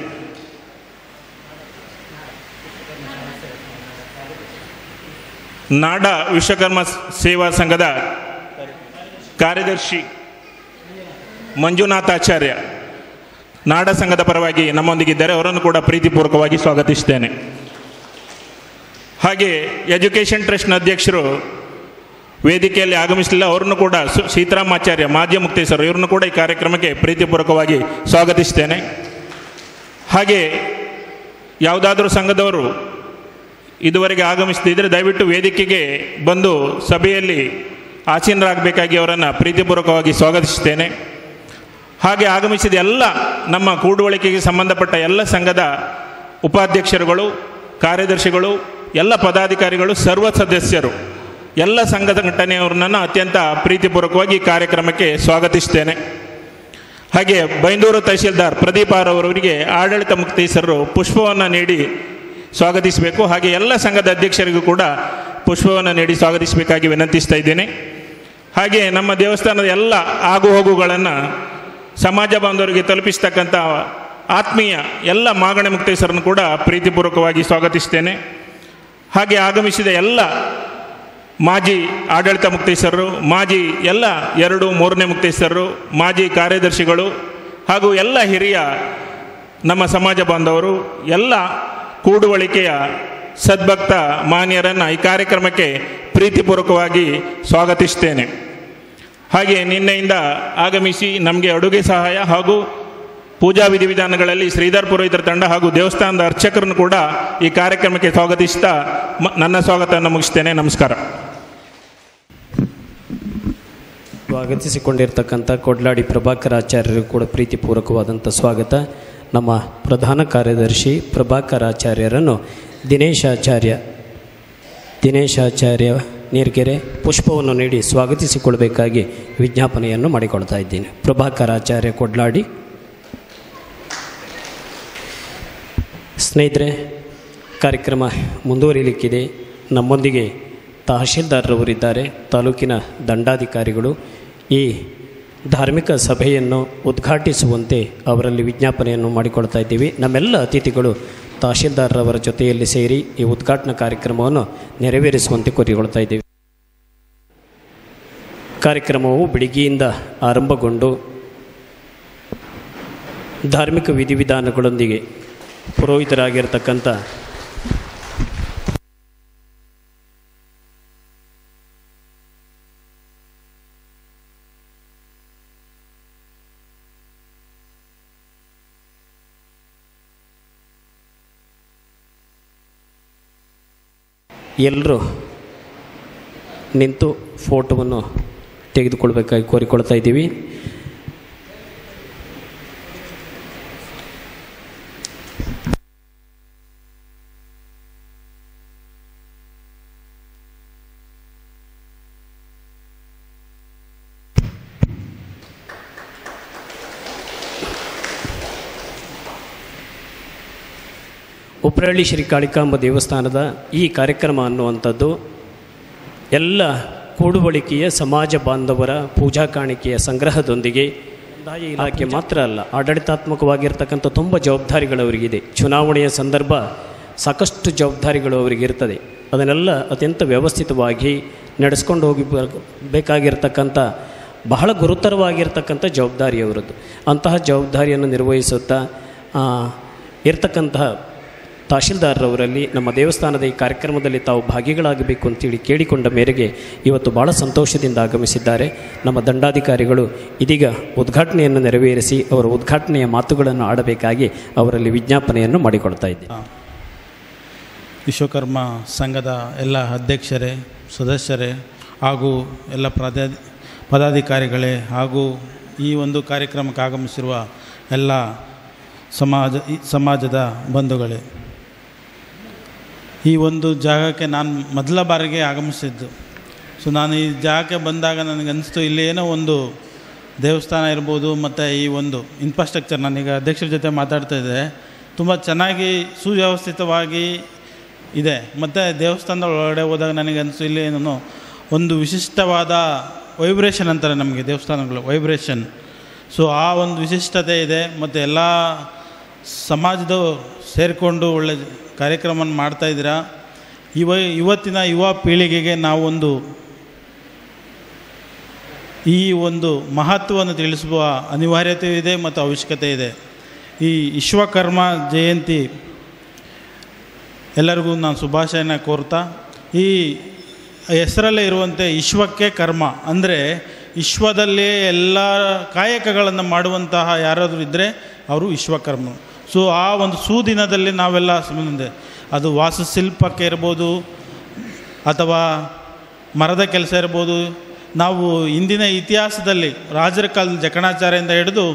ನಾಡ ವಿಶ್ವಕರ್ಮ ಸೇವಾ ಸಂಘದ ಕಾರ್ಯದರ್ಶಿ ಮಂಜುನಾಥಾಚಾರ್ಯ ನಾಡ ಸಂಘದ ಪರವಾಗಿ ನಮ್ಮೊಂದಿಗಿದ್ದಾರೆ, ಅವರನ್ನು ಕೂಡ ಪ್ರೀತಿಪೂರ್ವಕವಾಗಿ ಸ್ವಾಗತಿಸ್ತೇನೆ. ಹಾಗೆ ಎಜುಕೇಷನ್ ಟ್ರಸ್ಟ್ನ ಅಧ್ಯಕ್ಷರು ವೇದಿಕೆಯಲ್ಲಿ ಆಗಮಿಸಲಿಲ್ಲ, ಅವರನ್ನು ಕೂಡ ಸೀತಾರಾಮಾಚಾರ್ಯ ಮಾಧ್ಯ ಮುಕ್ತೇಶ್ವರ ಇವರನ್ನು ಕೂಡ ಈ ಕಾರ್ಯಕ್ರಮಕ್ಕೆ ಪ್ರೀತಿಪೂರ್ವಕವಾಗಿ ಸ್ವಾಗತಿಸ್ತೇನೆ. ಹಾಗೆ ಯಾವುದಾದ್ರೂ ಸಂಘದವರು ಇದುವರೆಗೆ ಆಗಮಿಸದಿದ್ದರೆ ದಯವಿಟ್ಟು ವೇದಿಕೆಗೆ ಬಂದು ಸಭೆಯಲ್ಲಿ ಆಸೀನರಾಗಬೇಕಾಗಿ ಅವರನ್ನು ಪ್ರೀತಿಪೂರ್ವಕವಾಗಿ ಸ್ವಾಗತಿಸುತ್ತೇನೆ. ಹಾಗೆ ಆಗಮಿಸಿದ ಎಲ್ಲ ನಮ್ಮ ಕೂಡುವಳಿಕೆಗೆ ಸಂಬಂಧಪಟ್ಟ ಎಲ್ಲ ಸಂಘದ ಉಪಾಧ್ಯಕ್ಷರುಗಳು, ಕಾರ್ಯದರ್ಶಿಗಳು, ಎಲ್ಲ ಪದಾಧಿಕಾರಿಗಳು, ಸರ್ವ ಸದಸ್ಯರು, ಎಲ್ಲ ಸಂಘ ಸಂಘಟನೆಯವರನ್ನು ಅತ್ಯಂತ ಪ್ರೀತಿಪೂರ್ವಕವಾಗಿ ಕಾರ್ಯಕ್ರಮಕ್ಕೆ ಸ್ವಾಗತಿಸ್ತೇನೆ. ಹಾಗೆ ಬೈಂದೂರು ತಹಶೀಲ್ದಾರ್ ಪ್ರದೀಪ್ ಆರ್ ಅವರಿಗೆ ಆಡಳಿತ ಮುಕ್ತೇಸರರು ಪುಷ್ಪವನ್ನು ನೀಡಿ ಸ್ವಾಗತಿಸಬೇಕು. ಹಾಗೆ ಎಲ್ಲ ಸಂಘದ ಅಧ್ಯಕ್ಷರಿಗೂ ಕೂಡ ಪುಷ್ಪವನ್ನು ನೀಡಿ ಸ್ವಾಗತಿಸಬೇಕಾಗಿ ವಿನಂತಿಸ್ತಾ ಇದ್ದೇನೆ. ಹಾಗೆ ನಮ್ಮ ದೇವಸ್ಥಾನದ ಎಲ್ಲ ಆಗು ಹೋಗುಗಳನ್ನು ಸಮಾಜ ಬಾಂಧವರಿಗೆ ತಲುಪಿಸ್ತಕ್ಕಂಥ ಆತ್ಮೀಯ ಎಲ್ಲ ಮಾಗಣೆ ಮುಕ್ತೇಸರನ್ನು ಕೂಡ ಪ್ರೀತಿಪೂರ್ವಕವಾಗಿ ಸ್ವಾಗತಿಸ್ತೇನೆ. ಹಾಗೆ ಆಗಮಿಸಿದ ಎಲ್ಲ ಮಾಜಿ ಆಡಳಿತ ಮುಕ್ತೇಸರರು, ಮಾಜಿ ಎಲ್ಲ 2, 3ನೇ ಮುಕ್ತೇಸರರು, ಮಾಜಿ ಕಾರ್ಯದರ್ಶಿಗಳು ಹಾಗೂ ಎಲ್ಲ ಹಿರಿಯ ನಮ್ಮ ಸಮಾಜ ಬಾಂಧವರು, ಎಲ್ಲ ಕೂಡುವಳಿಕೆಯ ಸದ್ಭಕ್ತ ಮಾನ್ಯರನ್ನು ಈ ಕಾರ್ಯಕ್ರಮಕ್ಕೆ ಪ್ರೀತಿಪೂರ್ವಕವಾಗಿ ಸ್ವಾಗತಿಸ್ತೇನೆ. ಹಾಗೆ ನಿನ್ನೆಯಿಂದ ಆಗಮಿಸಿ ನಮಗೆ ಅಡುಗೆ ಸಹಾಯ ಹಾಗೂ ಪೂಜಾ ವಿಧಿವಿಧಾನಗಳಲ್ಲಿ ಶ್ರೀಧರ್ ಪುರೋಹಿತರ ತಂಡ ಹಾಗೂ ದೇವಸ್ಥಾನದ ಅರ್ಚಕರನ್ನು ಕೂಡ ಈ ಕಾರ್ಯಕ್ರಮಕ್ಕೆ ಸ್ವಾಗತಿಸ್ತಾ ನನ್ನ ಸ್ವಾಗತವನ್ನು ಮುಗಿಸ್ತೇನೆ. ನಮಸ್ಕಾರ. ಸ್ವಾಗತಿಸಿಕೊಂಡಿರ್ತಕ್ಕಂಥ ಕೊಡ್ಲಾಡಿ ಪ್ರಭಾಕರ್ ಆಚಾರ್ಯರು ಕೂಡ ಪ್ರೀತಿಪೂರ್ವಕವಾದಂಥ ಸ್ವಾಗತ. ನಮ್ಮ ಪ್ರಧಾನ ಕಾರ್ಯದರ್ಶಿ ಪ್ರಭಾಕರ್ ಆಚಾರ್ಯರನ್ನು ದಿನೇಶಾಚಾರ್ಯ ನೀರ್ಗೆರೆ ಪುಷ್ಪವನ್ನು ನೀಡಿ ಸ್ವಾಗತಿಸಿಕೊಳ್ಬೇಕಾಗಿ ವಿಜ್ಞಾಪನೆಯನ್ನು ಮಾಡಿಕೊಳ್ತಾ ಇದ್ದೀನಿ. ಪ್ರಭಾಕರ್ ಆಚಾರ್ಯ ಕೊಡ್ಲಾಡಿ. ಸ್ನೇಹಿತರೆ, ಕಾರ್ಯಕ್ರಮ ಮುಂದುವರಿಯಲಿಕ್ಕಿದೆ. ನಮ್ಮೊಂದಿಗೆ ತಹಶೀಲ್ದಾರರವರಿದ್ದಾರೆ, ತಾಲೂಕಿನ ದಂಡಾಧಿಕಾರಿಗಳು. ಈ ಧಾರ್ಮಿಕ ಸಭೆಯನ್ನು ಉದ್ಘಾಟಿಸುವಂತೆ ಅವರಲ್ಲಿ ವಿಜ್ಞಾಪನೆಯನ್ನು ಮಾಡಿಕೊಳ್ತಾ ಇದ್ದೀವಿ. ನಮ್ಮೆಲ್ಲ ಅತಿಥಿಗಳು ತಹಶೀಲ್ದಾರರವರ ಜೊತೆಯಲ್ಲಿ ಸೇರಿ ಈ ಉದ್ಘಾಟನಾ ಕಾರ್ಯಕ್ರಮವನ್ನು ನೆರವೇರಿಸುವಂತೆ ಕೋರಿಕೊಳ್ತಾ ಇದ್ದೀವಿ. ಕಾರ್ಯಕ್ರಮವು ಬೆಳಿಗ್ಗೆಯಿಂದ ಆರಂಭಗೊಂಡು ಧಾರ್ಮಿಕ ವಿಧಿವಿಧಾನಗಳೊಂದಿಗೆ ಪುರೋಹಿತರಾಗಿರ್ತಕ್ಕಂಥ ಎಲ್ಲರೂ ನಿಂತು ಫೋಟೋವನ್ನು ತೆಗೆದುಕೊಳ್ಬೇಕಾಗಿ ಕೋರಿಕೊಳ್ತಾ ಇದ್ದೀವಿ. ಉಪ್ರಹಳ್ಳಿ ಶ್ರೀ ಕಾಳಿಕಾಂಬ ದೇವಸ್ಥಾನದ ಈ ಕಾರ್ಯಕ್ರಮ ಅನ್ನುವಂಥದ್ದು ಎಲ್ಲ ಕೂಡುವಳಿಕೆಯ ಸಮಾಜ ಬಾಂಧವರ ಪೂಜಾ ಕಾಣಿಕೆಯ ಸಂಗ್ರಹದೊಂದಿಗೆ ಕಂದಾಯ ಇಲಾಖೆ ಮಾತ್ರ ಅಲ್ಲ, ಆಡಳಿತಾತ್ಮಕವಾಗಿರ್ತಕ್ಕಂಥ ತುಂಬ ಜವಾಬ್ದಾರಿಗಳು ಅವರಿಗಿದೆ. ಚುನಾವಣೆಯ ಸಂದರ್ಭ ಸಾಕಷ್ಟು ಜವಾಬ್ದಾರಿಗಳು ಅವರಿಗಿರ್ತದೆ. ಅದನ್ನೆಲ್ಲ ಅತ್ಯಂತ ವ್ಯವಸ್ಥಿತವಾಗಿ ನಡೆಸ್ಕೊಂಡು ಬೇಕಾಗಿರ್ತಕ್ಕಂಥ ಬಹಳ ಗುರುತರವಾಗಿರ್ತಕ್ಕಂಥ ಜವಾಬ್ದಾರಿ ಅವರದ್ದು. ಅಂತಹ ಜವಾಬ್ದಾರಿಯನ್ನು ನಿರ್ವಹಿಸುತ್ತಾ ಇರ್ತಕ್ಕಂತಹ ತಹಶೀಲ್ದಾರರವರಲ್ಲಿ ನಮ್ಮ ದೇವಸ್ಥಾನದ ಈ ಕಾರ್ಯಕ್ರಮದಲ್ಲಿ ತಾವು ಭಾಗಿಗಳಾಗಬೇಕು ಅಂತೇಳಿ ಕೇಳಿಕೊಂಡ ಮೇರೆಗೆ ಇವತ್ತು ಭಾಳ ಸಂತೋಷದಿಂದ ಆಗಮಿಸಿದ್ದಾರೆ. ನಮ್ಮ ದಂಡಾಧಿಕಾರಿಗಳು ಇದೀಗ ಉದ್ಘಾಟನೆಯನ್ನು ನೆರವೇರಿಸಿ ಅವರ ಉದ್ಘಾಟನೆಯ ಮಾತುಗಳನ್ನು ಆಡಬೇಕಾಗಿ ಅವರಲ್ಲಿ ವಿಜ್ಞಾಪನೆಯನ್ನು ಮಾಡಿಕೊಳ್ತಾ ಇದ್ದೀನಿ. ವಿಶ್ವಕರ್ಮ ಸಂಘದ ಎಲ್ಲ ಅಧ್ಯಕ್ಷರೇ, ಸದಸ್ಯರೇ ಹಾಗೂ ಎಲ್ಲ ಪದಾಧಿಕಾರಿಗಳೇ ಹಾಗೂ ಈ ಒಂದು ಕಾರ್ಯಕ್ರಮಕ್ಕೆ ಆಗಮಿಸಿರುವ ಎಲ್ಲ ಸಮಾಜದ ಬಂಧುಗಳೇ, ಈ ಒಂದು ಜಾಗಕ್ಕೆ ನಾನು ಮೊದಲ ಬಾರಿಗೆ ಆಗಮಿಸಿದ್ದು. ಸೊ ನಾನು ಈ ಜಾಗಕ್ಕೆ ಬಂದಾಗ ನನಗನ್ನಿಸ್ತು ಇಲ್ಲಿ ಏನೋ ಒಂದು ದೇವಸ್ಥಾನ ಇರ್ಬೋದು ಮತ್ತು ಈ ಒಂದು ಇನ್ಫ್ರಾಸ್ಟ್ರಕ್ಚರ್, ನಾನೀಗ ಅಧ್ಯಕ್ಷರ ಜೊತೆ ಮಾತಾಡ್ತಾ ಇದ್ದೆ, ತುಂಬ ಚೆನ್ನಾಗಿ ಸುವ್ಯವಸ್ಥಿತವಾಗಿ ಇದೆ. ಮತ್ತು ದೇವಸ್ಥಾನದ ಒಳಗಡೆ ಹೋದಾಗ ನನಗೆ ಅನಿಸ್ತು ಇಲ್ಲಿ ಏನೋ ಒಂದು ವಿಶಿಷ್ಟವಾದ ವೈಬ್ರೇಷನ್ ಅಂತಾರೆ ನಮಗೆ ದೇವಸ್ಥಾನಗಳು, ವೈಬ್ರೇಷನ್. ಸೊ ಆ ಒಂದು ವಿಶಿಷ್ಟತೆ ಇದೆ. ಮತ್ತು ಎಲ್ಲ ಸಮಾಜದ ಸೇರಿಕೊಂಡು ಒಳ್ಳೆ ಕಾರ್ಯಕ್ರಮವನ್ನು ಮಾಡ್ತಾಯಿದ್ದೀರಾ. ಇವತ್ತಿನ ಯುವ ಪೀಳಿಗೆಗೆ ನಾವೊಂದು ಈ ಒಂದು ಮಹತ್ವವನ್ನು ತಿಳಿಸುವ ಅನಿವಾರ್ಯತೆ ಇದೆ ಮತ್ತು ಅವಶ್ಯಕತೆ ಇದೆ. ಈ ವಿಶ್ವಕರ್ಮ ಜಯಂತಿ ಎಲ್ಲರಿಗೂ ನಾನು ಶುಭಾಶಯನ ಕೋರ್ತಾ, ಈ ಹೆಸರಲ್ಲೇ ಇರುವಂತೆ ವಿಶ್ವಕ್ಕೆ ಕರ್ಮ ಅಂದರೆ ವಿಶ್ವದಲ್ಲೇ ಎಲ್ಲ ಕಾಯಕಗಳನ್ನು ಮಾಡುವಂತಹ ಯಾರಾದರೂ ಇದ್ದರೆ ಅವರು ವಿಶ್ವಕರ್ಮ. ಸೊ ಆ ಒಂದು ಸುದಿನದಲ್ಲಿ ನಾವೆಲ್ಲ ಮುಂದೆ ಅದು ವಾಸ್ತುಶಿಲ್ಪಕ್ಕೆ ಇರ್ಬೋದು ಅಥವಾ ಮರದ ಕೆಲಸ ಇರ್ಬೋದು. ನಾವು ಇಂದಿನ ಇತಿಹಾಸದಲ್ಲಿ ರಾಜರ ಕಾಲದ ಜಕಣಾಚಾರ್ಯದಿಂದ ಹಿಡಿದು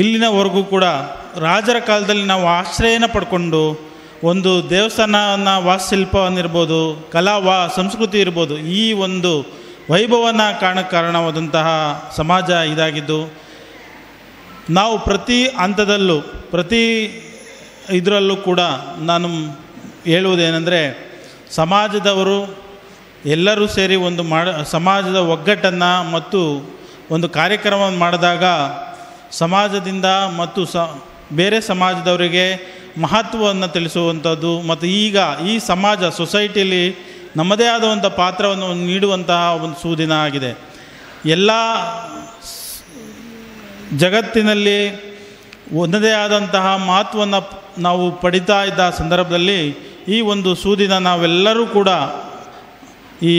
ಇಲ್ಲಿನವರೆಗೂ ಕೂಡ ರಾಜರ ಕಾಲದಲ್ಲಿ ನಾವು ಆಶ್ರಯನ ಪಡ್ಕೊಂಡು ಒಂದು ದೇವಸ್ಥಾನವನ್ನು ವಾಸ್ತುಶಿಲ್ಪವನ್ನಿರ್ಬೋದು, ಸಂಸ್ಕೃತಿ ಇರ್ಬೋದು, ಈ ಒಂದು ವೈಭವನ ಕಾರಣವಾದಂತಹ ಸಮಾಜ ಇದಾಗಿದ್ದು, ನಾವು ಪ್ರತಿ ಹಂತದಲ್ಲೂ ಪ್ರತಿ ಇದರಲ್ಲೂ ಕೂಡ ನಾನು ಹೇಳುವುದೇನೆಂದರೆ, ಸಮಾಜದವರು ಎಲ್ಲರೂ ಸೇರಿ ಒಂದು ಸಮಾಜದ ಒಗ್ಗಟ್ಟನ್ನು ಮತ್ತು ಒಂದು ಕಾರ್ಯಕ್ರಮವನ್ನು ಮಾಡಿದಾಗ ಸಮಾಜದಿಂದ ಮತ್ತು ಬೇರೆ ಸಮಾಜದವರಿಗೆ ಮಹತ್ವವನ್ನು ತಿಳಿಸುವಂಥದ್ದು ಮತ್ತು ಈಗ ಈ ಸಮಾಜ ಸೊಸೈಟಿಯಲ್ಲಿ ನಮ್ಮದೇ ಆದಂಥ ಪಾತ್ರವನ್ನು ನೀಡುವಂತಹ ಒಂದು ಸುದಿನ ಆಗಿದೆ. ಎಲ್ಲ ಜಗತ್ತಿನಲ್ಲಿ ಒಂದೇ ಆದಂತಹ ಮಹತ್ವವನ್ನು ನಾವು ಪಡಿತಾ ಇದ್ದ ಸಂದರ್ಭದಲ್ಲಿ ಈ ಒಂದು ಸುದಿನ ನಾವೆಲ್ಲರೂ ಕೂಡ ಈ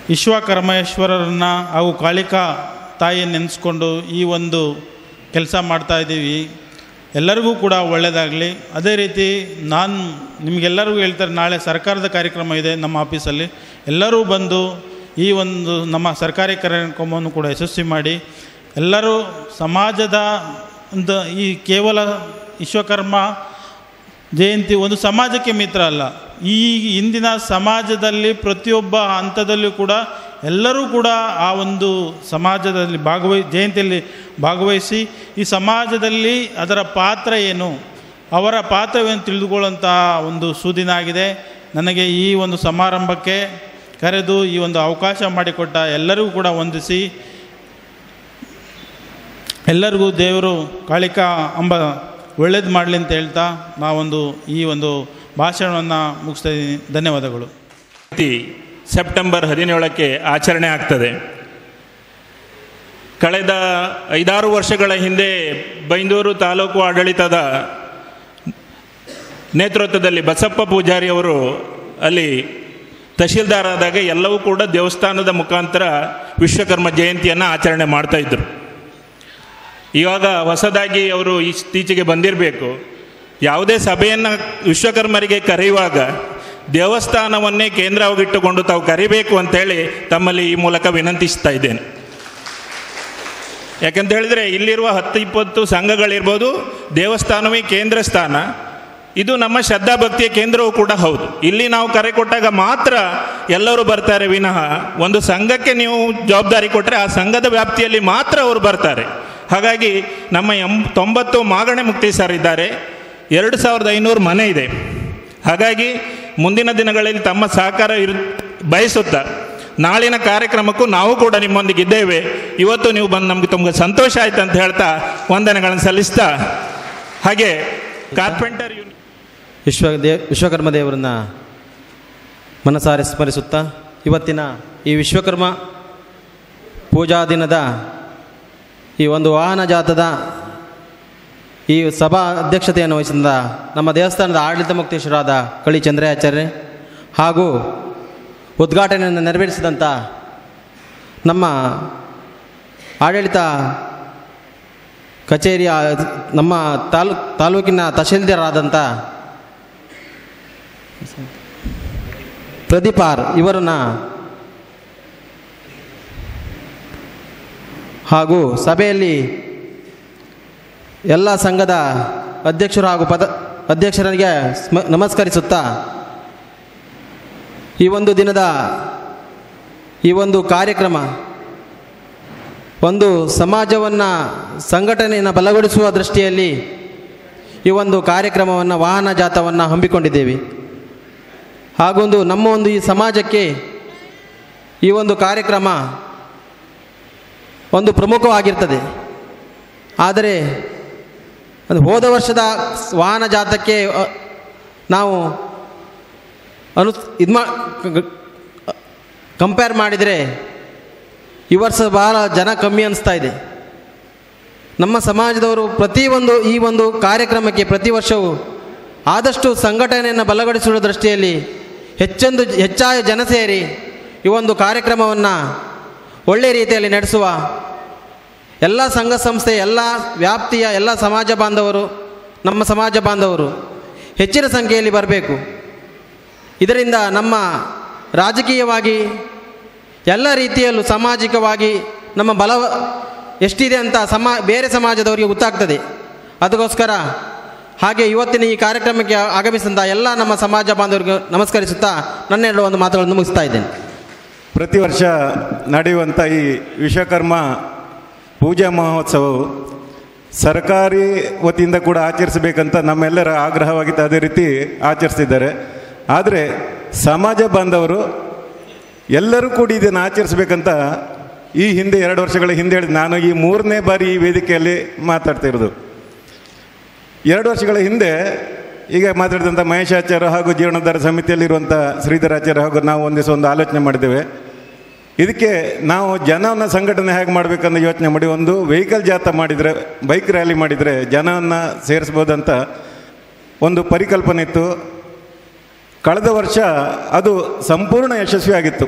ವಿಶ್ವಕರ್ಮೇಶ್ವರರನ್ನು ಹಾಗೂ ಕಾಳಿಕಾ ತಾಯಿಯನ್ನು ನೆನೆಸ್ಕೊಂಡು ಈ ಒಂದು ಕೆಲಸ ಮಾಡ್ತಾಯಿದ್ದೀವಿ. ಎಲ್ಲರಿಗೂ ಕೂಡ ಒಳ್ಳೆಯದಾಗಲಿ. ಅದೇ ರೀತಿ ನಾನು ನಿಮಗೆಲ್ಲರಿಗೂ ಹೇಳ್ತಾರೆ, ನಾಳೆ ಸರ್ಕಾರದ ಕಾರ್ಯಕ್ರಮ ಇದೆ ನಮ್ಮ ಆಫೀಸಲ್ಲಿ. ಎಲ್ಲರೂ ಬಂದು ಈ ಒಂದು ನಮ್ಮ ಸರ್ಕಾರಿ ಕಾರ್ಯಕ್ರಮವನ್ನು ಕೂಡ ಯಶಸ್ವಿ ಮಾಡಿ, ಎಲ್ಲರೂ ಸಮಾಜದ ಒಂದು ಈ ಕೇವಲ ವಿಶ್ವಕರ್ಮ ಜಯಂತಿ ಒಂದು ಸಮಾಜಕ್ಕೆ ಮಿತ್ರ ಅಲ್ಲ, ಈ ಇಂದಿನ ಸಮಾಜದಲ್ಲಿ ಪ್ರತಿಯೊಬ್ಬ ಹಂತದಲ್ಲೂ ಕೂಡ ಎಲ್ಲರೂ ಕೂಡ ಆ ಒಂದು ಸಮಾಜದಲ್ಲಿ ಜಯಂತಿಯಲ್ಲಿ ಭಾಗವಹಿಸಿ ಈ ಸಮಾಜದಲ್ಲಿ ಅದರ ಪಾತ್ರ ಏನು, ಅವರ ಪಾತ್ರವೇನು ತಿಳಿದುಕೊಳ್ಳುವಂತಹ ಒಂದು ಸುದಿನ ಆಗಿದೆ. ನನಗೆ ಈ ಒಂದು ಸಮಾರಂಭಕ್ಕೆ ಕರೆದು ಈ ಒಂದು ಅವಕಾಶ ಮಾಡಿಕೊಟ್ಟ ಎಲ್ಲರಿಗೂ ಕೂಡ ವಂದಿಸಿ, ಎಲ್ಲರಿಗೂ ದೇವರು ಕಾಳಿಕಾ ಅಂಬ ಒಳ್ಳೇದು ಮಾಡಲಿ ಅಂತ ಹೇಳ್ತಾ ನಾವೊಂದು ಈ ಒಂದು ಭಾಷಣವನ್ನು ಮುಗಿಸ್ತಾ ಇದ್ದೀನಿ. ಧನ್ಯವಾದಗಳು. ಸೆಪ್ಟೆಂಬರ್ 17ಕ್ಕೆ ಆಚರಣೆ ಆಗ್ತದೆ. ಕಳೆದ 5-6 ವರ್ಷಗಳ ಹಿಂದೆ ಬೈಂದೂರು ತಾಲೂಕು ಆಡಳಿತದ ನೇತೃತ್ವದಲ್ಲಿ ಬಸಪ್ಪ ಪೂಜಾರಿ ಅವರು ಅಲ್ಲಿ ತಹಶೀಲ್ದಾರ್ ಆದಾಗ ಎಲ್ಲವೂ ಕೂಡ ದೇವಸ್ಥಾನದ ಮುಖಾಂತರ ವಿಶ್ವಕರ್ಮ ಜಯಂತಿಯನ್ನು ಆಚರಣೆ ಮಾಡ್ತಾಯಿದ್ರು. ಇವಾಗ ಹೊಸದಾಗಿ ಅವರು ಇತ್ತೀಚೆಗೆ ಬಂದಿರಬೇಕು, ಯಾವುದೇ ಸಭೆಯನ್ನು ವಿಶ್ವಕರ್ಮರಿಗೆ ಕರೆಯುವಾಗ ದೇವಸ್ಥಾನವನ್ನೇ ಕೇಂದ್ರವಾಗಿಟ್ಟುಕೊಂಡು ತಾವು ಕರಿಬೇಕು ಅಂಥೇಳಿ ತಮ್ಮಲ್ಲಿ ಈ ಮೂಲಕ ವಿನಂತಿಸ್ತಾ ಇದ್ದೇನೆ. ಯಾಕಂತ ಹೇಳಿದರೆ ಇಲ್ಲಿರುವ 10-20 ಸಂಘಗಳಿರ್ಬೋದು, ದೇವಸ್ಥಾನವೇ ಕೇಂದ್ರ ಸ್ಥಾನ. ಇದು ನಮ್ಮ ಶ್ರದ್ಧಾಭಕ್ತಿಯ ಕೇಂದ್ರವೂ ಕೂಡ ಹೌದು. ಇಲ್ಲಿ ನಾವು ಕರೆ ಕೊಟ್ಟಾಗ ಮಾತ್ರ ಎಲ್ಲರೂ ಬರ್ತಾರೆ ವಿನಃ ಒಂದು ಸಂಘಕ್ಕೆ ನೀವು ಜವಾಬ್ದಾರಿ ಕೊಟ್ಟರೆ ಆ ಸಂಘದ ವ್ಯಾಪ್ತಿಯಲ್ಲಿ ಮಾತ್ರ ಅವರು ಬರ್ತಾರೆ. ಹಾಗಾಗಿ ನಮ್ಮ 90 ಮಾಗಣೆ ಮುಕ್ತೇಸರಿದ್ದಾರೆ, 2500 ಮನೆ ಇದೆ. ಹಾಗಾಗಿ ಮುಂದಿನ ದಿನಗಳಲ್ಲಿ ತಮ್ಮ ಸಹಕಾರ ಬಯಸುತ್ತಾ ನಾಳಿನ ಕಾರ್ಯಕ್ರಮಕ್ಕೂ ನಾವು ಕೂಡ ನಿಮ್ಮೊಂದಿಗೆ ಇದ್ದೇವೆ. ಇವತ್ತು ನೀವು ಬಂದು ನಮಗೆ ತುಂಬ ಸಂತೋಷ ಆಯ್ತು ಅಂತ ಹೇಳ್ತಾ ವಂದನೆಗಳನ್ನು ಸಲ್ಲಿಸ್ತಾ, ಹಾಗೆ ಕಾರ್ಪೆಂಟರ್ ವಿಶ್ವಕರ್ಮ ದೇವರನ್ನು ಮನಸಾರೆ ಸ್ಮರಿಸುತ್ತಾ ಇವತ್ತಿನ ಈ ವಿಶ್ವಕರ್ಮ ಪೂಜಾ ದಿನದ ಈ ಒಂದು ವಾಹನ ಜಾಥದ ಈ ಸಭಾ ಅಧ್ಯಕ್ಷತೆಯನ್ನು ವಹಿಸಿದ ನಮ್ಮ ದೇವಸ್ಥಾನದ ಆಡಳಿತ ಮುಕ್ತೇಶ್ವರಾದ ಕಳಿ ಚಂದ್ರಾಚಾರ್ಯ ಹಾಗೂ ಉದ್ಘಾಟನೆಯನ್ನು ನೆರವೇರಿಸಿದಂಥ ನಮ್ಮ ಆಡಳಿತ ಕಚೇರಿಯ ನಮ್ಮ ತಾಲೂಕಿನ ತಹಶೀಲ್ದಾರಾದಂಥ ಪ್ರದೀಪಾರ್ ಇವರನ್ನು ಹಾಗೂ ಸಭೆಯಲ್ಲಿ ಎಲ್ಲ ಸಂಘದ ಅಧ್ಯಕ್ಷರು ಹಾಗೂ ಅಧ್ಯಕ್ಷರಿಗೆ ನಮಸ್ಕರಿಸುತ್ತಾ ಈ ಒಂದು ದಿನದ ಈ ಒಂದು ಕಾರ್ಯಕ್ರಮ ಒಂದು ಸಮಾಜವನ್ನು ಸಂಘಟನೆಯನ್ನು ಬಲಗೊಳಿಸುವ ದೃಷ್ಟಿಯಲ್ಲಿ ಈ ಒಂದು ಕಾರ್ಯಕ್ರಮವನ್ನು ವಾಹನ ಜಾಥಾವನ್ನು ಹಮ್ಮಿಕೊಂಡಿದ್ದೇವೆ. ಹಾಗೊಂದು ನಮ್ಮ ಒಂದು ಈ ಸಮಾಜಕ್ಕೆ ಈ ಒಂದು ಕಾರ್ಯಕ್ರಮ ಒಂದು ಪ್ರಮುಖವಾಗಿರ್ತದೆ. ಆದರೆ ಅದು ಹೋದ ವರ್ಷದ ವಾಹನ ಜಾಥಾಕ್ಕೆ ನಾವು ಕಂಪೇರ್ ಮಾಡಿದರೆ ಈ ವರ್ಷ ಭಾಳ ಜನ ಕಮ್ಮಿ ಅನಿಸ್ತಾ ಇದೆ. ನಮ್ಮ ಸಮಾಜದವರು ಪ್ರತಿಯೊಂದು ಈ ಒಂದು ಕಾರ್ಯಕ್ರಮಕ್ಕೆ ಪ್ರತಿ ವರ್ಷವೂ ಆದಷ್ಟು ಸಂಘಟನೆಯನ್ನು ಬಲಗೊಳಿಸುವ ದೃಷ್ಟಿಯಲ್ಲಿ ಹೆಚ್ಚಾಗಿ ಜನ ಸೇರಿ ಈ ಒಂದು ಕಾರ್ಯಕ್ರಮವನ್ನು ಒಳ್ಳೆಯ ರೀತಿಯಲ್ಲಿ ನಡೆಸುವ ಎಲ್ಲ ಸಂಘ ಸಂಸ್ಥೆ ಎಲ್ಲ ವ್ಯಾಪ್ತಿಯ ಎಲ್ಲ ಸಮಾಜ ಬಾಂಧವರು ನಮ್ಮ ಸಮಾಜ ಬಾಂಧವರು ಹೆಚ್ಚಿನ ಸಂಖ್ಯೆಯಲ್ಲಿ ಬರಬೇಕು. ಇದರಿಂದ ನಮ್ಮ ರಾಜಕೀಯವಾಗಿ ಎಲ್ಲ ರೀತಿಯಲ್ಲೂ ಸಾಮಾಜಿಕವಾಗಿ ನಮ್ಮ ಬಲ ಎಷ್ಟಿದೆ ಅಂತ ಬೇರೆ ಸಮಾಜದವರಿಗೆ ಗೊತ್ತಾಗ್ತದೆ. ಅದಕ್ಕೋಸ್ಕರ ಹಾಗೆ ಇವತ್ತಿನ ಈ ಕಾರ್ಯಕ್ರಮಕ್ಕೆ ಆಗಮಿಸಿದಂಥ ಎಲ್ಲ ನಮ್ಮ ಸಮಾಜ ಬಾಂಧವರಿಗೆ ನಮಸ್ಕರಿಸುತ್ತಾ ನನ್ನ ಒಂದು ಮಾತುಗಳನ್ನು ಮುಗಿಸ್ತಾ ಇದ್ದೇನೆ. ಪ್ರತಿ ವರ್ಷ ನಡೆಯುವಂಥ ಈ ವಿಶ್ವಕರ್ಮ ಪೂಜಾ ಮಹೋತ್ಸವವು ಸರ್ಕಾರಿ ವತಿಯಿಂದ ಕೂಡ ಆಚರಿಸಬೇಕಂತ ನಮ್ಮೆಲ್ಲರ ಆಗ್ರಹವಾಗಿತ್ತು. ಅದೇ ರೀತಿ ಆಚರಿಸ್ತಿದ್ದಾರೆ. ಆದರೆ ಸಮಾಜ ಬಾಂಧವರು ಎಲ್ಲರೂ ಕೂಡಿ ಇದನ್ನು ಆಚರಿಸಬೇಕಂತ ಈ ಹಿಂದೆ 2 ವರ್ಷಗಳ ಹಿಂದೆ ಹೇಳಿದ ನಾನು ಈ 3ನೇ ಬಾರಿ ಈ ವೇದಿಕೆಯಲ್ಲಿ ಮಾತಾಡ್ತಾ ಇರೋದು. 2 ವರ್ಷಗಳ ಹಿಂದೆ ಈಗ ಮಾತಾಡಿದಂಥ ಮಹೇಶಾಚಾರ್ಯ ಹಾಗೂ ಜೀರ್ಣೋದ್ಧಾರ ಸಮಿತಿಯಲ್ಲಿರುವಂಥ ಶ್ರೀಧರಾಚಾರ್ಯ ಹಾಗೂ ನಾವು ಒಂದು ಆಲೋಚನೆ ಮಾಡಿದ್ದೇವೆ. ಇದಕ್ಕೆ ನಾವು ಜನವನ್ನು ಸಂಘಟನೆ ಹೇಗೆ ಮಾಡಬೇಕನ್ನೋ ಯೋಚನೆ ಮಾಡಿ ಒಂದು ವೆಹಿಕಲ್ ಜಾಥಾ ಮಾಡಿದರೆ, ಬೈಕ್ ರ್ಯಾಲಿ ಮಾಡಿದರೆ ಜನವನ್ನು ಸೇರಿಸ್ಬೋದಂತ ಒಂದು ಪರಿಕಲ್ಪನೆ ಇತ್ತು. ಕಳೆದ ವರ್ಷ ಅದು ಸಂಪೂರ್ಣ ಯಶಸ್ವಿಯಾಗಿತ್ತು.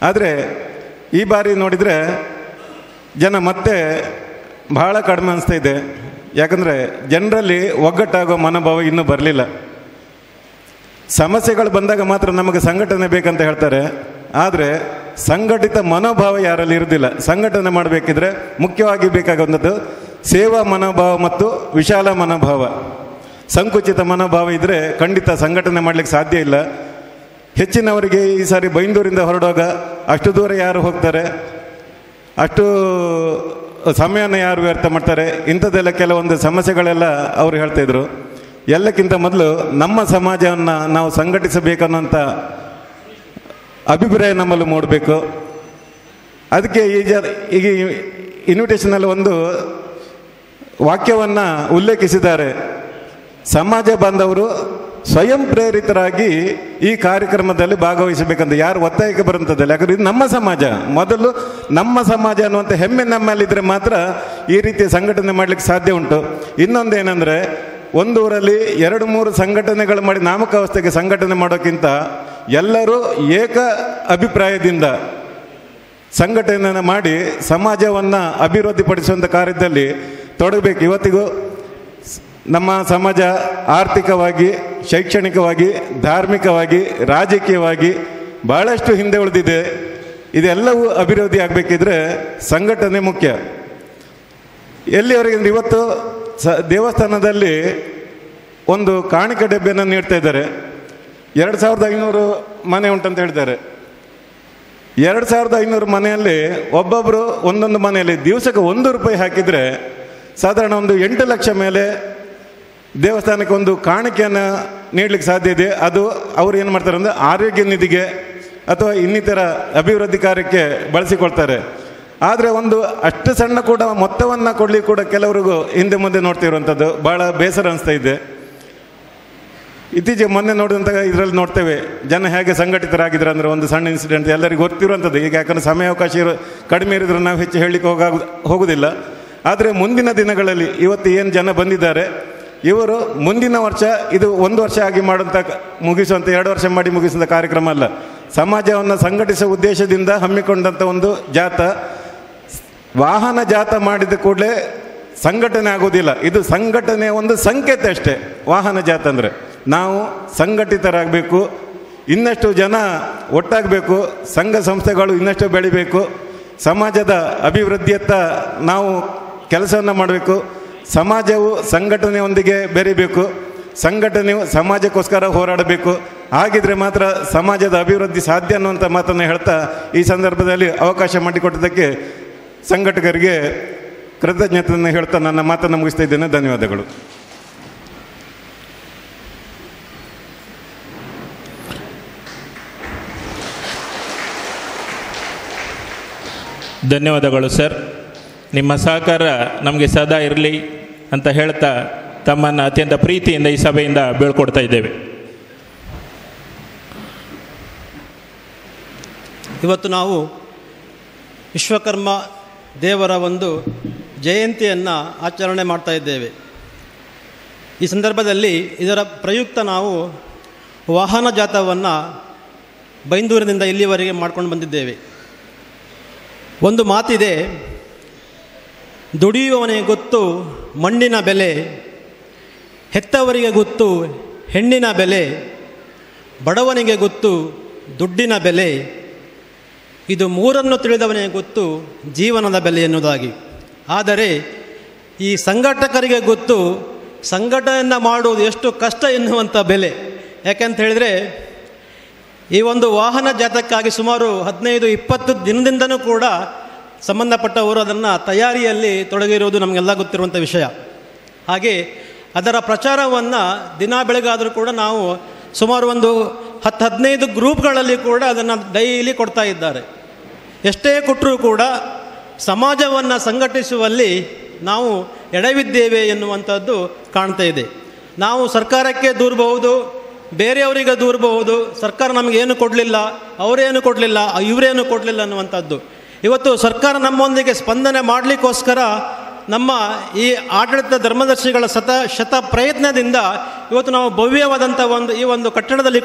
ಆದರೆ ಈ ಬಾರಿ ನೋಡಿದರೆ ಜನ ಮತ್ತೆ ಬಹಳ ಕಡಿಮೆ ಅನಿಸ್ತಾ ಇದೆ. ಯಾಕಂದರೆ ಜನರಲ್ಲಿ ಒಗ್ಗಟ್ಟಾಗೋ ಮನೋಭಾವ ಇನ್ನೂ ಬರಲಿಲ್ಲ. ಸಮಸ್ಯೆಗಳು ಬಂದಾಗ ಮಾತ್ರ ನಮಗೆ ಸಂಘಟನೆ ಬೇಕಂತ ಹೇಳ್ತಾರೆ. ಆದರೆ ಸಂಘಟಿತ ಮನೋಭಾವ ಯಾರಲ್ಲಿ ಇರೋದಿಲ್ಲ. ಸಂಘಟನೆ ಮಾಡಬೇಕಿದ್ರೆ ಮುಖ್ಯವಾಗಿ ಬೇಕಾಗುವಂಥದ್ದು ಸೇವಾ ಮನೋಭಾವ ಮತ್ತು ವಿಶಾಲ ಮನೋಭಾವ. ಸಂಕುಚಿತ ಮನೋಭಾವ ಇದ್ದರೆ ಖಂಡಿತ ಸಂಘಟನೆ ಮಾಡಲಿಕ್ಕೆ ಸಾಧ್ಯ ಇಲ್ಲ. ಹೆಚ್ಚಿನವರಿಗೆ ಈ ಸಾರಿ ಬೈಂದೂರಿಂದ ಹೊರಡುವಾಗ ಅಷ್ಟು ದೂರ ಯಾರು ಹೋಗ್ತಾರೆ, ಅಷ್ಟು ಸಮಯನ ಯಾರು ವ್ಯರ್ಥ ಮಾಡ್ತಾರೆ, ಇಂಥದ್ದೆಲ್ಲ ಕೆಲವೊಂದು ಸಮಸ್ಯೆಗಳೆಲ್ಲ ಅವರು ಹೇಳ್ತಾಯಿದ್ರು. ಎಲ್ಲಕ್ಕಿಂತ ಮೊದಲು ನಮ್ಮ ಸಮಾಜವನ್ನು ನಾವು ಸಂಘಟಿಸಬೇಕನ್ನೋಂಥ ಅಭಿಪ್ರಾಯ ನಮ್ಮಲ್ಲಿ ಮೂಡಬೇಕು. ಅದಕ್ಕೆ ಈಗ ಇನ್ವಿಟೇಷನಲ್ಲಿ ಒಂದು ವಾಕ್ಯವನ್ನು ಉಲ್ಲೇಖಿಸಿದ್ದಾರೆ. ಸಮಾಜ ಬಾಂಧವರು ಸ್ವಯಂ ಪ್ರೇರಿತರಾಗಿ ಈ ಕಾರ್ಯಕ್ರಮದಲ್ಲಿ ಭಾಗವಹಿಸಬೇಕಂತ ಯಾರು ಒತ್ತಾಯಕ್ಕೆ ಬರುವಂಥದ್ದಲ್ಲ. ಯಾಕಂದರೆ ಇದು ನಮ್ಮ ಸಮಾಜ, ಮೊದಲು ನಮ್ಮ ಸಮಾಜ ಅನ್ನುವಂಥ ಹೆಮ್ಮೆ ನಮ್ಮಲ್ಲಿದ್ದರೆ ಮಾತ್ರ ಈ ರೀತಿಯ ಸಂಘಟನೆ ಮಾಡಲಿಕ್ಕೆ ಸಾಧ್ಯ ಉಂಟು. ಇನ್ನೊಂದೇನೆಂದರೆ, ಒಂದು ಊರಲ್ಲಿ 2-3 ಸಂಘಟನೆಗಳು ಮಾಡಿ ನಾಮಕಾವಸ್ಥೆಗೆ ಸಂಘಟನೆ ಮಾಡೋಕ್ಕಿಂತ ಎಲ್ಲರೂ ಏಕ ಅಭಿಪ್ರಾಯದಿಂದ ಸಂಘಟನೆಯನ್ನು ಮಾಡಿ ಸಮಾಜವನ್ನು ಅಭಿವೃದ್ಧಿಪಡಿಸುವಂಥ ಕಾರ್ಯದಲ್ಲಿ ತೊಡಗಬೇಕು. ಇವತ್ತಿಗೂ ನಮ್ಮ ಸಮಾಜ ಆರ್ಥಿಕವಾಗಿ, ಶೈಕ್ಷಣಿಕವಾಗಿ, ಧಾರ್ಮಿಕವಾಗಿ, ರಾಜಕೀಯವಾಗಿ ಬಹಳಷ್ಟು ಹಿಂದೆ ಉಳಿದಿದೆ. ಇದೆಲ್ಲವೂ ಅಭಿವೃದ್ಧಿ ಆಗಬೇಕಿದ್ರೆ ಸಂಘಟನೆ ಮುಖ್ಯ. ಎಲ್ಲಿವರೆಗೆ ಇವತ್ತು ದೇವಸ್ಥಾನದಲ್ಲಿ ಒಂದು ಕಾಣಿಕೆ ಡಬ್ಬೆಯನ್ನು ನೀಡ್ತಾ ಇದ್ದಾರೆ. 2500 ಮನೆ ಉಂಟಂತ ಹೇಳ್ತಾರೆ. 2500 ಮನೆಯಲ್ಲಿ ಒಬ್ಬೊಬ್ಬರು ಒಂದೊಂದು ಮನೆಯಲ್ಲಿ ದಿವಸಕ್ಕೆ 1 ರೂಪಾಯಿ ಹಾಕಿದರೆ ಸಾಧಾರಣ ಒಂದು 8 ಲಕ್ಷ ಮೇಲೆ ದೇವಸ್ಥಾನಕ್ಕೆ ಒಂದು ಕಾಣಿಕೆಯನ್ನು ನೀಡಲಿಕ್ಕೆ ಸಾಧ್ಯ ಇದೆ. ಅದು ಅವರು ಏನು ಮಾಡ್ತಾರೆ ಅಂದರೆ ಆರೋಗ್ಯ ನಿಧಿಗೆ ಅಥವಾ ಇನ್ನಿತರ ಅಭಿವೃದ್ಧಿ ಕಾರ್ಯಕ್ಕೆ ಬಳಸಿಕೊಳ್ತಾರೆ. ಆದರೆ ಒಂದು ಅಷ್ಟು ಸಣ್ಣ ಕೂಡ ಮೊತ್ತವನ್ನು ಕೊಡಲಿಕ್ಕೆ ಕೂಡ ಕೆಲವರಿಗೂ ಹಿಂದೆ ಮುಂದೆ ನೋಡ್ತಿರುವಂಥದ್ದು ಭಾಳ ಬೇಸರ ಅನಿಸ್ತಾ ಇದೆ. ಇತ್ತೀಚೆಗೆ ಮೊನ್ನೆ ನೋಡಿದಂಥ ಇದರಲ್ಲಿ ನೋಡ್ತೇವೆ ಜನ ಹೇಗೆ ಸಂಘಟಿತರಾಗಿದ್ದಾರೆ. ಅಂದರೆ ಒಂದು ಸಣ್ಣ ಇನ್ಸಿಡೆಂಟ್ ಎಲ್ಲರಿಗೂ ಗೊತ್ತಿರುವಂಥದ್ದು. ಈಗ ಯಾಕಂದರೆ ಸಮಯಾವಕಾಶ ಕಡಿಮೆ ಇರಿದ್ರೆ ನಾವು ಹೆಚ್ಚು ಹೇಳಲಿಕ್ಕೆ ಹೋಗೋದಿಲ್ಲ. ಆದರೆ ಮುಂದಿನ ದಿನಗಳಲ್ಲಿ ಇವತ್ತು ಏನು ಜನ ಬಂದಿದ್ದಾರೆ, ಇವರು ಮುಂದಿನ ವರ್ಷ ಇದು 1 ವರ್ಷ ಆಗಿ ಮುಗಿಸುವಂಥ 2 ವರ್ಷ ಮಾಡಿ ಮುಗಿಸುವಂಥ ಕಾರ್ಯಕ್ರಮ ಅಲ್ಲ. ಸಮಾಜವನ್ನು ಸಂಘಟಿಸುವ ಉದ್ದೇಶದಿಂದ ಹಮ್ಮಿಕೊಂಡಂಥ ಒಂದು ಜಾಥಾ. ವಾಹನ ಜಾಥಾ ಮಾಡಿದ ಕೂಡಲೇ ಸಂಘಟನೆ ಆಗೋದಿಲ್ಲ. ಇದು ಸಂಘಟನೆಯ ಒಂದು ಸಂಕೇತ ಅಷ್ಟೇ. ವಾಹನ ಜಾಥಾ ಅಂದರೆ ನಾವು ಸಂಘಟಿತರಾಗಬೇಕು, ಇನ್ನಷ್ಟು ಜನ ಒಟ್ಟಾಗಬೇಕು, ಸಂಘ ಸಂಸ್ಥೆಗಳು ಇನ್ನಷ್ಟು ಬೆಳಿಬೇಕು, ಸಮಾಜದ ಅಭಿವೃದ್ಧಿಯತ್ತ ನಾವು ಕೆಲಸವನ್ನು ಮಾಡಬೇಕು, ಸಮಾಜವು ಸಂಘಟನೆಯೊಂದಿಗೆ ಬೆರೀಬೇಕು, ಸಂಘಟನೆಯು ಸಮಾಜಕ್ಕೋಸ್ಕರ ಹೋರಾಡಬೇಕು. ಹಾಗಿದ್ರೆ ಮಾತ್ರ ಸಮಾಜದ ಅಭಿವೃದ್ಧಿ ಸಾಧ್ಯ ಅನ್ನುವಂಥ ಮಾತನ್ನು ಹೇಳ್ತಾ ಈ ಸಂದರ್ಭದಲ್ಲಿ ಅವಕಾಶ ಮಾಡಿಕೊಟ್ಟಿದ್ದಕ್ಕೆ ಸಂಘಟಕರಿಗೆ ಕೃತಜ್ಞತೆಯನ್ನು ಹೇಳ್ತಾ ನನ್ನ ಮಾತನ್ನು ಮುಗಿಸ್ತಾ ಇದ್ದೇನೆ. ಧನ್ಯವಾದಗಳು. ಧನ್ಯವಾದಗಳು ಸರ್. ನಿಮ್ಮ ಸಹಕಾರ ನಮಗೆ ಸದಾ ಇರಲಿ ಅಂತ ಹೇಳ್ತಾ ತಮ್ಮನ್ನು ಅತ್ಯಂತ ಪ್ರೀತಿಯಿಂದ ಈ ಸಭೆಯಿಂದ ಬೀಳ್ಕೊಡ್ತಾ ಇದ್ದೇವೆ. ಇವತ್ತು ನಾವು ವಿಶ್ವಕರ್ಮ ದೇವರ ಒಂದು ಜಯಂತಿಯನ್ನು ಆಚರಣೆ ಮಾಡ್ತಾ ಇದ್ದೇವೆ. ಈ ಸಂದರ್ಭದಲ್ಲಿ ಇದರ ಪ್ರಯುಕ್ತ ನಾವು ವಾಹನ ಜಾಥಾವನ್ನು ಬೈಂದೂರಿನಿಂದ ಇಲ್ಲಿವರೆಗೆ ಮಾಡ್ಕೊಂಡು ಬಂದಿದ್ದೇವೆ. ಒಂದು ಮಾತಿದೆ, ದುಡಿಯುವವನಿಗೆ ಗೊತ್ತು ಮಣ್ಣಿನ ಬೆಲೆ, ಹೆತ್ತವರಿಗೆ ಗೊತ್ತು ಹೆಣ್ಣಿನ ಬೆಲೆ, ಬಡವನಿಗೆ ಗೊತ್ತು ದುಡ್ಡಿನ ಬೆಲೆ, ಇದು ಮೂರನ್ನು ತಿಳಿದವನಿಗೆ ಗೊತ್ತು ಜೀವನದ ಬೆಲೆ ಎನ್ನುವುದಾಗಿ. ಆದರೆ ಈ ಸಂಘಟಕರಿಗೆ ಗೊತ್ತು ಸಂಘಟನೆಯನ್ನು ಮಾಡುವುದು ಎಷ್ಟು ಕಷ್ಟ ಎನ್ನುವಂಥ ಬೆಲೆ. ಯಾಕೆಂತ ಹೇಳಿದರೆ ಈ ಒಂದು ವಾಹನ ಜಾಥಕ್ಕಾಗಿ ಸುಮಾರು 15-20 ದಿನದಿಂದನೂ ಕೂಡ ಸಂಬಂಧಪಟ್ಟವರು ಅದನ್ನು ತಯಾರಿಯಲ್ಲಿ ತೊಡಗಿರುವುದು ನಮಗೆಲ್ಲ ಗೊತ್ತಿರುವಂಥ ವಿಷಯ. ಹಾಗೆ ಅದರ ಪ್ರಚಾರವನ್ನು ದಿನ ಬೆಳಗಾದರೂ ಕೂಡ ನಾವು ಸುಮಾರು ಒಂದು 10-15 ಗ್ರೂಪ್ಗಳಲ್ಲಿ ಕೂಡ ಅದನ್ನು ಡೈಲಿ ಕೊಡ್ತಾ ಇದ್ದಾರೆ. ಎಷ್ಟೇ ಕೊಟ್ಟರೂ ಕೂಡ ಸಮಾಜವನ್ನು ಸಂಘಟಿಸುವಲ್ಲಿ ನಾವು ಎಡವಿದ್ದೇವೆ ಎನ್ನುವಂಥದ್ದು ಕಾಣ್ತಾ ಇದೆ. ನಾವು ಸರ್ಕಾರಕ್ಕೆ ದೂರಬಹುದು, ಬೇರೆಯವರಿಗೆ ದೂರಬಹುದು, ಸರ್ಕಾರ ನಮಗೇನು ಕೊಡಲಿಲ್ಲ, ಅವರೇನು ಕೊಡಲಿಲ್ಲ, ಇವರೇನು ಕೊಡಲಿಲ್ಲ ಅನ್ನುವಂಥದ್ದು. ಇವತ್ತು ಸರ್ಕಾರ ನಮ್ಮೊಂದಿಗೆ ಸ್ಪಂದನೆ ಮಾಡಲಿಕ್ಕೋಸ್ಕರ ನಮ್ಮ ಈ ಆಡಳಿತ ಧರ್ಮದರ್ಶಿಗಳ ಶತ ಪ್ರಯತ್ನದಿಂದ ಇವತ್ತು ನಾವು ಭವ್ಯವಾದಂಥ ಈ ಒಂದು ಕಟ್ಟಡದಲ್ಲಿ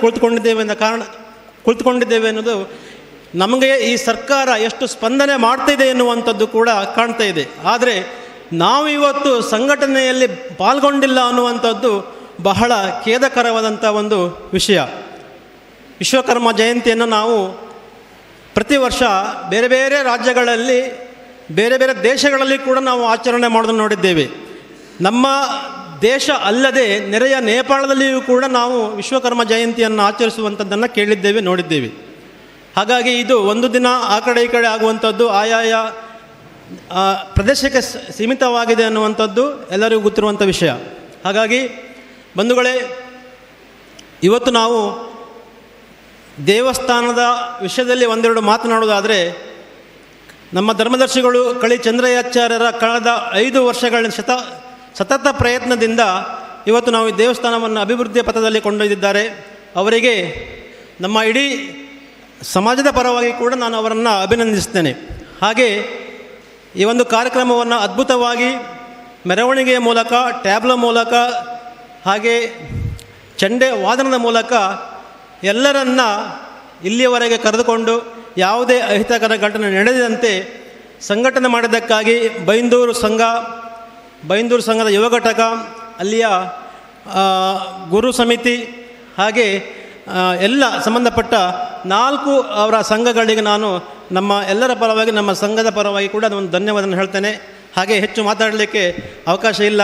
ಕುಳಿತುಕೊಂಡಿದ್ದೇವೆ ಅನ್ನೋದು ನಮಗೆ ಈ ಸರ್ಕಾರ ಎಷ್ಟು ಸ್ಪಂದನೆ ಮಾಡ್ತಿದೆ ಎನ್ನುವಂಥದ್ದು ಕೂಡ ಕಾಣ್ತಾ ಇದೆ. ಆದರೆ ನಾವು ಇವತ್ತು ಸಂಘಟನೆಯಲ್ಲಿ ಪಾಲ್ಗೊಂಡಿಲ್ಲ ಅನ್ನುವಂಥದ್ದು ಬಹಳ ಖೇದಕರವಾದಂಥ ಒಂದು ವಿಷಯ. ವಿಶ್ವಕರ್ಮ ಜಯಂತಿಯನ್ನು ನಾವು ಪ್ರತಿ ವರ್ಷ ಬೇರೆ ಬೇರೆ ರಾಜ್ಯಗಳಲ್ಲಿ, ಬೇರೆ ಬೇರೆ ದೇಶಗಳಲ್ಲಿ ಕೂಡ ನಾವು ಆಚರಣೆ ಮಾಡೋದನ್ನು ನೋಡಿದ್ದೇವೆ. ನಮ್ಮ ದೇಶ ಅಲ್ಲದೆ ನೆರೆಯ ನೇಪಾಳದಲ್ಲಿಯೂ ಕೂಡ ನಾವು ವಿಶ್ವಕರ್ಮ ಜಯಂತಿಯನ್ನು ಆಚರಿಸುವಂಥದ್ದನ್ನು ಕೇಳಿದ್ದೇವೆ, ನೋಡಿದ್ದೇವೆ. ಹಾಗಾಗಿ ಇದು ಒಂದು ದಿನ ಆ ಕಡೆ ಈ ಕಡೆ ಆಗುವಂಥದ್ದು, ಆಯಾಯ ಪ್ರದೇಶಕ್ಕೆ ಸೀಮಿತವಾಗಿದೆ ಅನ್ನುವಂಥದ್ದು ಎಲ್ಲರಿಗೂ ಗೊತ್ತಿರುವಂಥ ವಿಷಯ. ಹಾಗಾಗಿ ಬಂಧುಗಳೇ, ಇವತ್ತು ನಾವು ದೇವಸ್ಥಾನದ ವಿಷಯದಲ್ಲಿ ಒಂದೆರಡು ಮಾತನಾಡೋದಾದರೆ, ನಮ್ಮ ಧರ್ಮದರ್ಶಿಗಳು ಕಳಿ ಚಂದ್ರಯಾಚಾರ್ಯರ ಕಳೆದ 5 ವರ್ಷಗಳ ಸತತ ಪ್ರಯತ್ನದಿಂದ ಇವತ್ತು ನಾವು ಈ ದೇವಸ್ಥಾನವನ್ನು ಅಭಿವೃದ್ಧಿಯ ಪಥದಲ್ಲಿ ಕೊಂಡೊಯ್ದಿದ್ದಾರೆ. ಅವರಿಗೆ ನಮ್ಮ ಇಡೀ ಸಮಾಜದ ಪರವಾಗಿ ಕೂಡ ನಾನು ಅವರನ್ನು ಅಭಿನಂದಿಸ್ತೇನೆ. ಹಾಗೆ ಈ ಒಂದು ಕಾರ್ಯಕ್ರಮವನ್ನು ಅದ್ಭುತವಾಗಿ ಮೆರವಣಿಗೆಯ ಮೂಲಕ, ಟ್ಯಾಬ್ಲೋ ಮೂಲಕ, ಹಾಗೆ ಚಂಡೆ ವಾದನದ ಮೂಲಕ ಎಲ್ಲರನ್ನ ಇಲ್ಲಿಯವರೆಗೆ ಕರೆದುಕೊಂಡು ಯಾವುದೇ ಅಹಿತಕರ ಘಟನೆ ನಡೆದಂತೆ ಸಂಘಟನೆ ಮಾಡಿದ್ದಕ್ಕಾಗಿ ಬೈಂದೂರು ಸಂಘದ ಯುವ ಘಟಕ, ಅಲ್ಲಿಯ ಗುರು ಸಮಿತಿ, ಹಾಗೆ ಎಲ್ಲ ಸಂಬಂಧಪಟ್ಟ 4 ಅವರ ಸಂಘಗಳಿಗೆ ನಾನು ನಮ್ಮ ಎಲ್ಲರ ಪರವಾಗಿ, ನಮ್ಮ ಸಂಘದ ಪರವಾಗಿ ಕೂಡ ಒಂದು ಧನ್ಯವಾದವನ್ನು ಹೇಳ್ತೇನೆ. ಹಾಗೆ ಹೆಚ್ಚು ಮಾತಾಡಲಿಕ್ಕೆ ಅವಕಾಶ ಇಲ್ಲ.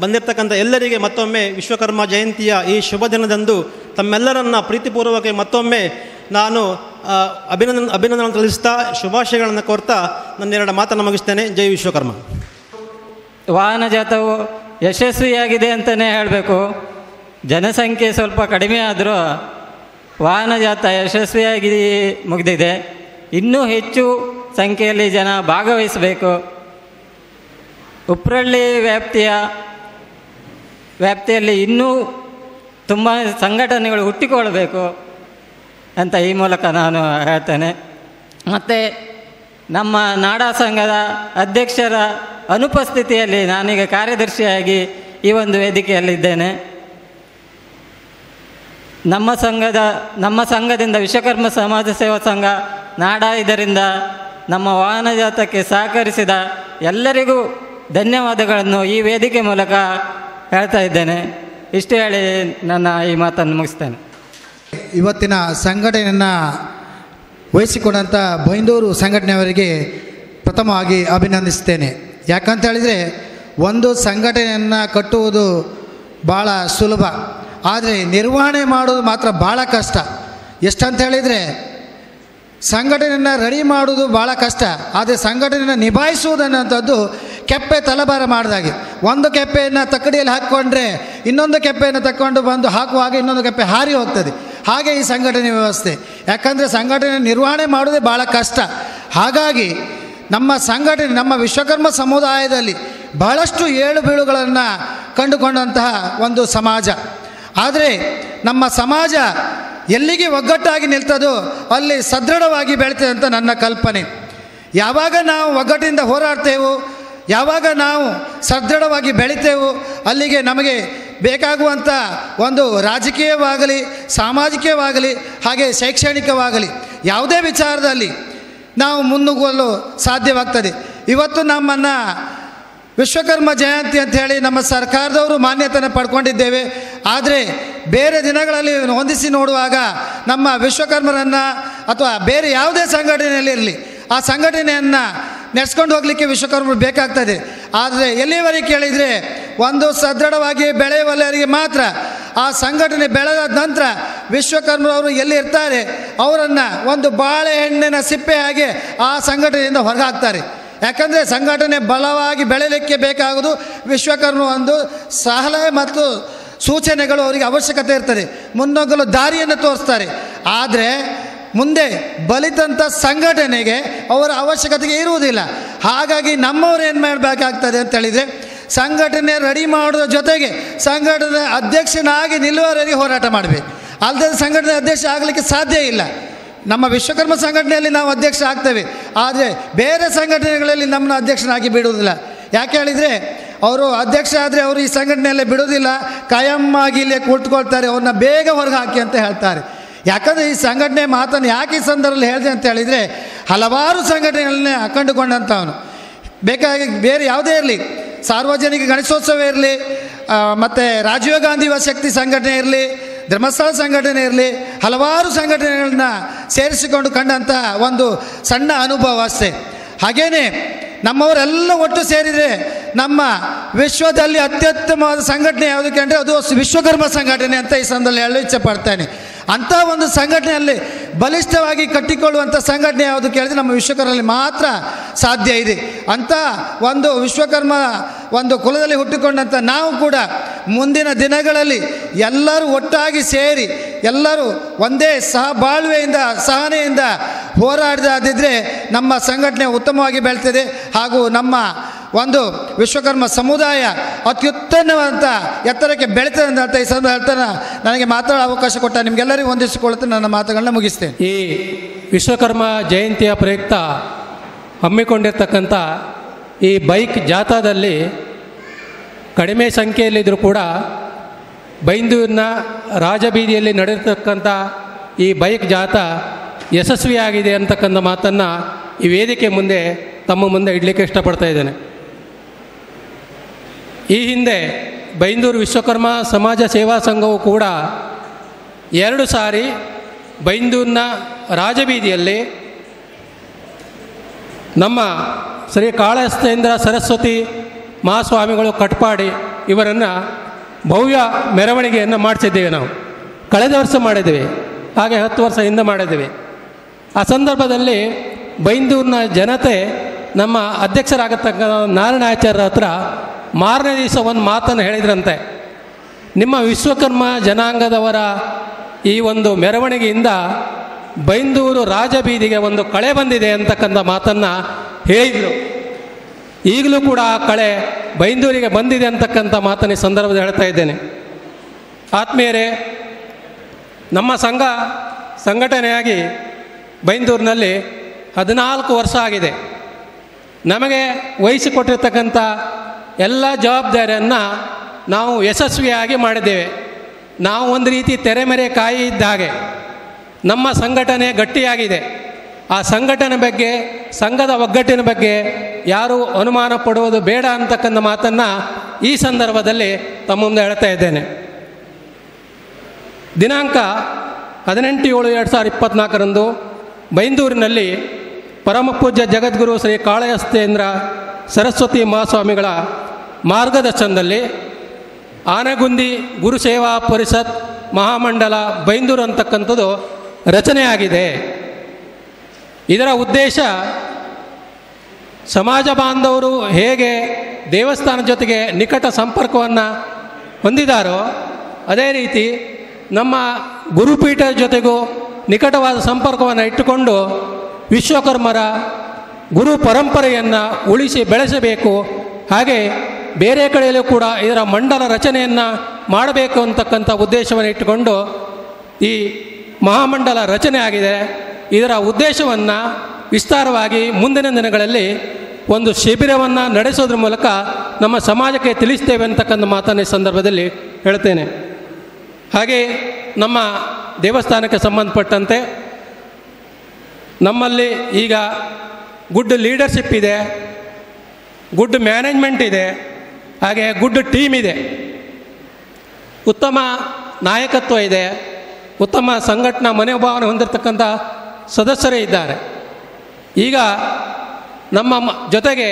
ಬಂದಿರತಕ್ಕಂಥ ಎಲ್ಲರಿಗೆ ಮತ್ತೊಮ್ಮೆ ವಿಶ್ವಕರ್ಮ ಜಯಂತಿಯ ಈ ಶುಭ ದಿನದಂದು ತಮ್ಮೆಲ್ಲರನ್ನ ಪ್ರೀತಿಪೂರ್ವಕ ಮತ್ತೊಮ್ಮೆ ನಾನು ಅಭಿನಂದನೆ ತಿಳಿಸ್ತಾ ಶುಭಾಶಯಗಳನ್ನು ಕೋರ್ತಾ ನನ್ನೆರಡು ಮಾತನ್ನು ಮುಗಿಸ್ತೇನೆ. ಜೈ ವಿಶ್ವಕರ್ಮ. ವಾಹನ ಜಾಥವು ಯಶಸ್ವಿಯಾಗಿದೆ ಅಂತಲೇ ಹೇಳಬೇಕು. ಜನಸಂಖ್ಯೆ ಸ್ವಲ್ಪ ಕಡಿಮೆ ಆದರೂ ವಾಹನ ಜಾಥಾ ಯಶಸ್ವಿಯಾಗಿ ಮುಗಿದಿದೆ. ಇನ್ನೂ ಹೆಚ್ಚು ಸಂಖ್ಯೆಯಲ್ಲಿ ಜನ ಭಾಗವಹಿಸಬೇಕು. ಉಪ್ರಳ್ಳಿ ವ್ಯಾಪ್ತಿಯಲ್ಲಿ ಇನ್ನೂ ತುಂಬ ಸಂಘಟನೆಗಳು ಹುಟ್ಟಿಕೊಳ್ಳಬೇಕು ಅಂತ ಈ ಮೂಲಕ ನಾನು ಹೇಳ್ತೇನೆ. ಮತ್ತು ನಮ್ಮ ನಾಡಾ ಸಂಘದ ಅಧ್ಯಕ್ಷರ ಅನುಪಸ್ಥಿತಿಯಲ್ಲಿ ನಾನೀಗ ಕಾರ್ಯದರ್ಶಿಯಾಗಿ ಈ ಒಂದು ವೇದಿಕೆಯಲ್ಲಿದ್ದೇನೆ. ನಮ್ಮ ಸಂಘದಿಂದ ವಿಶ್ವಕರ್ಮ ಸಮಾಜ ಸೇವಾ ಸಂಘ ನಾಡಾ, ಇದರಿಂದ ನಮ್ಮ ವಾಹನ ಜಾಥಾಕ್ಕೆ ಸಹಕರಿಸಿದ ಎಲ್ಲರಿಗೂ ಧನ್ಯವಾದಗಳನ್ನು ಈ ವೇದಿಕೆ ಮೂಲಕ ಹೇಳ್ತಾ ಇದ್ದೇನೆ. ಇಷ್ಟು ಹೇಳಿ ನನ್ನ ಈ ಮಾತನ್ನು ಮುಗಿಸ್ತೇನೆ. ಇವತ್ತಿನ ಸಂಘಟನೆಯನ್ನು ವಹಿಸಿಕೊಂಡಂಥ ಬೈಂದೂರು ಸಂಘಟನೆಯವರಿಗೆ ಪ್ರಥಮವಾಗಿ ಅಭಿನಂದಿಸ್ತೇನೆ. ಯಾಕಂತ ಹೇಳಿದರೆ ಒಂದು ಸಂಘಟನೆಯನ್ನು ಕಟ್ಟುವುದು ಭಾಳ ಸುಲಭ, ಆದರೆ ನಿರ್ವಹಣೆ ಮಾಡೋದು ಮಾತ್ರ ಭಾಳ ಕಷ್ಟ. ಎಷ್ಟಂತ ಹೇಳಿದರೆ ಸಂಘಟನೆಯನ್ನು ರೆಡಿ ಮಾಡೋದು ಭಾಳ ಕಷ್ಟ, ಆದರೆ ಸಂಘಟನೆಯನ್ನು ನಿಭಾಯಿಸುವುದನ್ನಂಥದ್ದು ಕೆಪ್ಪೆ ತಲೆಬಾರ ಮಾಡಿದಾಗೆ. ಒಂದು ಕೆಪ್ಪೆಯನ್ನು ತಕ್ಕಡಿಯಲ್ಲಿ ಹಾಕ್ಕೊಂಡ್ರೆ ಇನ್ನೊಂದು ಕೆಪ್ಪೆಯನ್ನು ತಕ್ಕೊಂಡು ಬಂದು ಹಾಕುವಾಗ ಇನ್ನೊಂದು ಕೆಪ್ಪೆ ಹಾರಿ ಹೋಗ್ತದೆ. ಹಾಗೆ ಈ ಸಂಘಟನೆ ವ್ಯವಸ್ಥೆ. ಯಾಕಂದರೆ ಸಂಘಟನೆ ನಿರ್ವಹಣೆ ಮಾಡೋದೇ ಭಾಳ ಕಷ್ಟ. ಹಾಗಾಗಿ ನಮ್ಮ ಸಂಘಟನೆ, ನಮ್ಮ ವಿಶ್ವಕರ್ಮ ಸಮುದಾಯದಲ್ಲಿ ಬಹಳಷ್ಟು ಏಳು ಬೀಳುಗಳನ್ನು ಕಂಡುಕೊಂಡಂತಹ ಒಂದು ಸಮಾಜ. ಆದರೆ ನಮ್ಮ ಸಮಾಜ ಎಲ್ಲಿಗೆ ಒಗ್ಗಟ್ಟಾಗಿ ನಿಲ್ತದೋ ಅಲ್ಲಿ ಸದೃಢವಾಗಿ ಬೆಳೀತದೆ ಅಂತ ನನ್ನ ಕಲ್ಪನೆ. ಯಾವಾಗ ನಾವು ಒಗ್ಗಟ್ಟಿನಿಂದ ಹೋರಾಡ್ತೇವೋ, ಯಾವಾಗ ನಾವು ಸದೃಢವಾಗಿ ಬೆಳಿತೇವೋ, ಅಲ್ಲಿಗೆ ನಮಗೆ ಬೇಕಾಗುವಂಥ ಒಂದು ರಾಜಕೀಯವಾಗಲಿ, ಸಾಮಾಜಿಕವಾಗಲಿ, ಹಾಗೆ ಶೈಕ್ಷಣಿಕವಾಗಲಿ ಯಾವುದೇ ವಿಚಾರದಲ್ಲಿ ನಾವು ಮುನ್ನುಗ್ಗಲು ಸಾಧ್ಯವಾಗ್ತದೆ. ಇವತ್ತು ನಮ್ಮನ್ನು ವಿಶ್ವಕರ್ಮ ಜಯಂತಿ ಅಂಥೇಳಿ ನಮ್ಮ ಸರ್ಕಾರದವರು ಮಾನ್ಯತೆಯನ್ನು ಪಡ್ಕೊಂಡಿದ್ದೇವೆ. ಆದರೆ ಬೇರೆ ದಿನಗಳಲ್ಲಿ ಹೊಂದಿಸಿ ನೋಡುವಾಗ ನಮ್ಮ ವಿಶ್ವಕರ್ಮರನ್ನು ಅಥವಾ ಬೇರೆ ಯಾವುದೇ ಸಂಘಟನೆಯಲ್ಲಿ ಇರಲಿ ಆ ಸಂಘಟನೆಯನ್ನು ನಡೆಸ್ಕೊಂಡು ಹೋಗಲಿಕ್ಕೆ ವಿಶ್ವಕರ್ಮರು ಬೇಕಾಗ್ತದೆ. ಆದರೆ ಎಲ್ಲಿವರೆಗೆ ಕೇಳಿದರೆ ಒಂದು ಸದೃಢವಾಗಿ ಬೆಳೆಯುವವರಿಗೆ ಮಾತ್ರ ಆ ಸಂಘಟನೆ ಬೆಳೆದ ನಂತರ ವಿಶ್ವಕರ್ಮರವರು ಎಲ್ಲಿ ಇರ್ತಾರೆ ಅವರನ್ನು ಒಂದು ಬಾಳೆಹಣ್ಣಿನ ಸಿಪ್ಪೆ ಹಾಗೆ ಆ ಸಂಘಟನೆಯಿಂದ ಹೊರಗಾಕ್ತಾರೆ. ಯಾಕಂದರೆ ಸಂಘಟನೆ ಬಲವಾಗಿ ಬೆಳೆಯಲಿಕ್ಕೆ ಬೇಕಾಗೋದು ವಿಶ್ವಕರ್ಮ ಒಂದು ಸಲಹೆ ಮತ್ತು ಸೂಚನೆಗಳು ಅವರಿಗೆ ಅವಶ್ಯಕತೆ ಇರ್ತದೆ, ಮುನ್ನೋಗಲು ದಾರಿಯನ್ನು ತೋರಿಸ್ತಾರೆ. ಆದರೆ ಮುಂದೆ ಬಲಿತಂಥ ಸಂಘಟನೆಗೆ ಅವರ ಅವಶ್ಯಕತೆಗೆ ಇರುವುದಿಲ್ಲ. ಹಾಗಾಗಿ ನಮ್ಮವರು ಏನು ಮಾಡಬೇಕಾಗ್ತದೆ ಅಂತೇಳಿದರೆ ಸಂಘಟನೆ ರೆಡಿ ಮಾಡೋದ್ರ ಜೊತೆಗೆ ಸಂಘಟನೆ ಅಧ್ಯಕ್ಷನಾಗಿ ನಿಲ್ಲುವವರೆಗೆ ಹೋರಾಟ ಮಾಡಬೇಕು. ಅಲ್ಲದೆ ಸಂಘಟನೆ ಅಧ್ಯಕ್ಷ ಆಗಲಿಕ್ಕೆ ಸಾಧ್ಯ ಇಲ್ಲ. ನಮ್ಮ ವಿಶ್ವಕರ್ಮ ಸಂಘಟನೆಯಲ್ಲಿ ನಾವು ಅಧ್ಯಕ್ಷ ಆಗ್ತೇವೆ, ಆದರೆ ಬೇರೆ ಸಂಘಟನೆಗಳಲ್ಲಿ ನಮ್ಮನ್ನು ಅಧ್ಯಕ್ಷನಾಗಿ ಬಿಡುವುದಿಲ್ಲ. ಯಾಕೆ ಹೇಳಿದರೆ ಅವರು ಅಧ್ಯಕ್ಷ ಆದರೆ ಅವರು ಈ ಸಂಘಟನೆಯಲ್ಲೇ ಬಿಡುವುದಿಲ್ಲ, ಕಾಯಮ್ಮಾಗಿ ಇಲ್ಲೇ ಕುಳಿತುಕೊಳ್ತಾರೆ, ಅವ್ರನ್ನ ಬೇಗ ಹೊರಗೆ ಹಾಕಿ ಅಂತ ಹೇಳ್ತಾರೆ. ಯಾಕಂದರೆ ಈ ಸಂಘಟನೆ ಮಾತನ್ನು ಯಾಕೆ ಈ ಸಂದರ್ಭದಲ್ಲಿ ಹೇಳಿದೆ ಅಂತ ಹೇಳಿದರೆ ಹಲವಾರು ಸಂಘಟನೆಗಳನ್ನೇ ಕಂಡುಕೊಂಡಂಥವನು. ಬೇಕಾಗಿ ಬೇರೆ ಯಾವುದೇ ಇರಲಿ, ಸಾರ್ವಜನಿಕ ಗಣೇಶೋತ್ಸವ ಇರಲಿ, ಮತ್ತು ರಾಜೀವ್ ಗಾಂಧಿ ಯುವ ಶಕ್ತಿ ಸಂಘಟನೆ ಇರಲಿ, ಧರ್ಮಸ್ಥಳ ಸಂಘಟನೆ ಇರಲಿ, ಹಲವಾರು ಸಂಘಟನೆಗಳನ್ನ ಸೇರಿಸಿಕೊಂಡು ಕಂಡಂಥ ಒಂದು ಸಣ್ಣ ಅನುಭವ ಅಷ್ಟೇ. ಹಾಗೇನೇ ನಮ್ಮವರೆಲ್ಲ ಒಟ್ಟು ಸೇರಿದರೆ ನಮ್ಮ ವಿಶ್ವದಲ್ಲಿ ಅತ್ಯುತ್ತಮವಾದ ಸಂಘಟನೆ ಯಾವುದಕ್ಕೆ ಅಂದರೆ ಅದು ವಿಶ್ವಕರ್ಮ ಸಂಘಟನೆ ಅಂತ ಈ ಸಂದರ್ಭದಲ್ಲಿ ಹೇಳಲು ಇಚ್ಛೆ ಪಡ್ತೇನೆ. ಅಂಥ ಒಂದು ಸಂಘಟನೆಯಲ್ಲಿ ಬಲಿಷ್ಠವಾಗಿ ಕಟ್ಟಿಕೊಳ್ಳುವಂಥ ಸಂಘಟನೆ ಯಾವುದು ಕೇಳಿದರೆ ನಮ್ಮ ವಿಶ್ವಕರ್ಮರಲ್ಲಿ ಮಾತ್ರ ಸಾಧ್ಯ ಇದೆ. ಅಂಥ ಒಂದು ವಿಶ್ವಕರ್ಮ ಒಂದು ಕುಲದಲ್ಲಿ ಹುಟ್ಟಿಕೊಂಡಂಥ ನಾವು ಕೂಡ ಮುಂದಿನ ದಿನಗಳಲ್ಲಿ ಎಲ್ಲರೂ ಒಟ್ಟಾಗಿ ಸೇರಿ ಎಲ್ಲರೂ ಒಂದೇ ಸಹಬಾಳ್ವೆಯಿಂದ ಸಹನೆಯಿಂದ ಹೋರಾಡದಿದ್ದರೆ ನಮ್ಮ ಸಂಘಟನೆ ಉತ್ತಮವಾಗಿ ಬೆಳ್ತದೆ. ಹಾಗೂ ನಮ್ಮ ಒಂದು ವಿಶ್ವಕರ್ಮ ಸಮುದಾಯ ಅತ್ಯುತ್ತಮವಾದಂಥ ಎತ್ತರಕ್ಕೆ ಬೆಳೀತದೆ ಅಂತ ಈ ಸಂದರ್ಭ ಹೇಳ್ತಾನೆ ನನಗೆ ಮಾತಾಡೋ ಅವಕಾಶ ಕೊಟ್ಟ ನಿಮಗೆಲ್ಲರಿಗೂ ಹೊಂದಿಸಿಕೊಳ್ಳುತ್ತೆ ನನ್ನ ಮಾತುಗಳನ್ನ ಮುಗಿಸ್ತೇನೆ. ಈ ವಿಶ್ವಕರ್ಮ ಜಯಂತಿಯ ಪ್ರಯುಕ್ತ ಹಮ್ಮಿಕೊಂಡಿರ್ತಕ್ಕಂಥ ಈ ಬೈಕ್ ಜಾಥಾದಲ್ಲಿ ಕಡಿಮೆ ಸಂಖ್ಯೆಯಲ್ಲಿದ್ದರೂ ಕೂಡ ಬೈಂದೂರಿನ ರಾಜಬೀದಿಯಲ್ಲಿ ನಡೆಯತಕ್ಕಂಥ ಈ ಬೈಕ್ ಜಾಥಾ ಯಶಸ್ವಿಯಾಗಿದೆ ಅಂತಕ್ಕಂಥ ಮಾತನ್ನು ಈ ವೇದಿಕೆ ಮುಂದೆ ತಮ್ಮ ಮುಂದೆ ಇಡಲಿಕ್ಕೆ ಇಷ್ಟಪಡ್ತಾ ಇದ್ದೇನೆ. ಈ ಹಿಂದೆ ಬೈಂದೂರು ವಿಶ್ವಕರ್ಮ ಸಮಾಜ ಸೇವಾ ಸಂಘವು ಕೂಡ 2 ಸಾರಿ ಬೈಂದೂರಿನ ರಾಜಬೀದಿಯಲ್ಲಿ ನಮ್ಮ ಶ್ರೀ ಕಾಳಹಸ್ತೇಂದ್ರ ಸರಸ್ವತಿ ಮಹಾಸ್ವಾಮಿಗಳು ಕಟ್ಪಾಡಿ ಇವರನ್ನು ಭವ್ಯ ಮೆರವಣಿಗೆಯನ್ನು ಮಾಡಿಸಿದ್ದೇವೆ. ನಾವು ಕಳೆದ ವರ್ಷ ಮಾಡಿದ್ದೇವೆ, ಹಾಗೆ 10 ವರ್ಷ ಹಿಂದೆ ಮಾಡಿದ್ದೇವೆ. ಆ ಸಂದರ್ಭದಲ್ಲಿ ಬೈಂದೂರಿನ ಜನತೆ ನಮ್ಮ ಅಧ್ಯಕ್ಷರಾಗತಕ್ಕ ನಾರಾಯಣಾಚಾರ್ಯರ ಹತ್ರ ಮಾರನೇ ದಿವಸ ಒಂದು ಮಾತನ್ನು ಹೇಳಿದ್ರಂತೆ, ನಿಮ್ಮ ವಿಶ್ವಕರ್ಮ ಜನಾಂಗದವರ ಈ ಒಂದು ಮೆರವಣಿಗೆಯಿಂದ ಬೈಂದೂರು ರಾಜಬೀದಿಗೆ ಒಂದು ಕಳೆ ಬಂದಿದೆ ಅಂತಕ್ಕಂಥ ಮಾತನ್ನು ಹೇಳಿದರು. ಈಗಲೂ ಕೂಡ ಆ ಕಳೆ ಬೈಂದೂರಿಗೆ ಬಂದಿದೆ ಅಂತಕ್ಕಂಥ ಮಾತನ್ನು ಈ ಸಂದರ್ಭದಲ್ಲಿ ಹೇಳ್ತಾ ಇದ್ದೇನೆ. ಆತ್ಮೀಯರೇ, ನಮ್ಮ ಸಂಘಟನೆಯಾಗಿ ಬೈಂದೂರಿನಲ್ಲಿ 14 ವರ್ಷ ಆಗಿದೆ. ನಮಗೆ ವಹಿಸಿಕೊಟ್ಟಿರ್ತಕ್ಕಂಥ ಎಲ್ಲ ಜವಾಬ್ದಾರಿಯನ್ನು ನಾವು ಯಶಸ್ವಿಯಾಗಿ ಮಾಡಿದ್ದೇವೆ. ನಾವು ಒಂದು ರೀತಿ ತೆರೆಮರೆ ಕಾಯಿ ಇದ್ದ ಹಾಗೆ ನಮ್ಮ ಸಂಘಟನೆ ಗಟ್ಟಿಯಾಗಿದೆ. ಆ ಸಂಘಟನೆ ಬಗ್ಗೆ, ಸಂಘದ ಒಗ್ಗಟ್ಟಿನ ಬಗ್ಗೆ ಯಾರೂ ಅನುಮಾನ ಪಡುವುದು ಬೇಡ ಅಂತಕ್ಕಂಥ ಮಾತನ್ನು ಈ ಸಂದರ್ಭದಲ್ಲಿ ತಮ್ಮ ಮುಂದೆ ಹೇಳ್ತಾ ಇದ್ದೇನೆ. ದಿನಾಂಕ 18/7/2024ರಂದು ಬೈಂದೂರಿನಲ್ಲಿ ಪರಮಪೂಜ್ಯ ಜಗದ್ಗುರು ಶ್ರೀ ಕಾಳಹಸ್ತೇಂದ್ರ ಸರಸ್ವತಿ ಮಹಾಸ್ವಾಮಿಗಳ ಮಾರ್ಗದರ್ಶನದಲ್ಲಿ ಆನೆಗುಂದಿ ಗುರುಸೇವಾ ಪರಿಷತ್ ಮಹಾಮಂಡಲ ಬೈಂದೂರು ಅಂತಕ್ಕಂಥದ್ದು ರಚನೆಯಾಗಿದೆ. ಇದರ ಉದ್ದೇಶ ಸಮಾಜ ಬಾಂಧವರು ಹೇಗೆ ದೇವಸ್ಥಾನದ ಜೊತೆಗೆ ನಿಕಟ ಸಂಪರ್ಕವನ್ನು ಹೊಂದಿದಾರೋ ಅದೇ ರೀತಿ ನಮ್ಮ ಗುರುಪೀಠದ ಜೊತೆಗೂ ನಿಕಟವಾದ ಸಂಪರ್ಕವನ್ನು ಇಟ್ಟುಕೊಂಡು ವಿಶ್ವಕರ್ಮರ ಗುರು ಪರಂಪರೆಯನ್ನು ಉಳಿಸಿ ಬೆಳೆಸಬೇಕು. ಹಾಗೆ ಬೇರೆ ಕಡೆಯಲ್ಲೂ ಕೂಡ ಇದರ ಮಂಡಲ ರಚನೆಯನ್ನು ಮಾಡಬೇಕು ಅಂತಕ್ಕಂಥ ಉದ್ದೇಶವನ್ನು ಇಟ್ಟುಕೊಂಡು ಈ ಮಹಾಮಂಡಲ ರಚನೆ ಆಗಿದೆ. ಇದರ ಉದ್ದೇಶವನ್ನು ವಿಸ್ತಾರವಾಗಿ ಮುಂದಿನ ದಿನಗಳಲ್ಲಿ ಒಂದು ಶಿಬಿರವನ್ನು ನಡೆಸೋದ್ರ ಮೂಲಕ ನಮ್ಮ ಸಮಾಜಕ್ಕೆ ತಿಳಿಸ್ತೇವೆ ಅಂತಕ್ಕಂಥ ಮಾತನ್ನು ಈ ಸಂದರ್ಭದಲ್ಲಿ ಹೇಳ್ತೇನೆ. ಹಾಗೆ ನಮ್ಮ ದೇವಸ್ಥಾನಕ್ಕೆ ಸಂಬಂಧಪಟ್ಟಂತೆ ನಮ್ಮಲ್ಲಿ ಈಗ ಗುಡ್ ಲೀಡರ್ಶಿಪ್ ಇದೆ. ಗುಡ್ ಮ್ಯಾನೇಜ್ಮೆಂಟ್ ಇದೆ, ಹಾಗೆ ಗುಡ್ ಟೀಮ್ ಇದೆ, ಉತ್ತಮ ನಾಯಕತ್ವ ಇದೆ, ಉತ್ತಮ ಸಂಘಟನಾ ಮನೋಭಾವನೆ ಹೊಂದಿರತಕ್ಕಂಥ ಸದಸ್ಯರೇ ಇದ್ದಾರೆ. ಈಗ ನಮ್ಮ ಜೊತೆಗೆ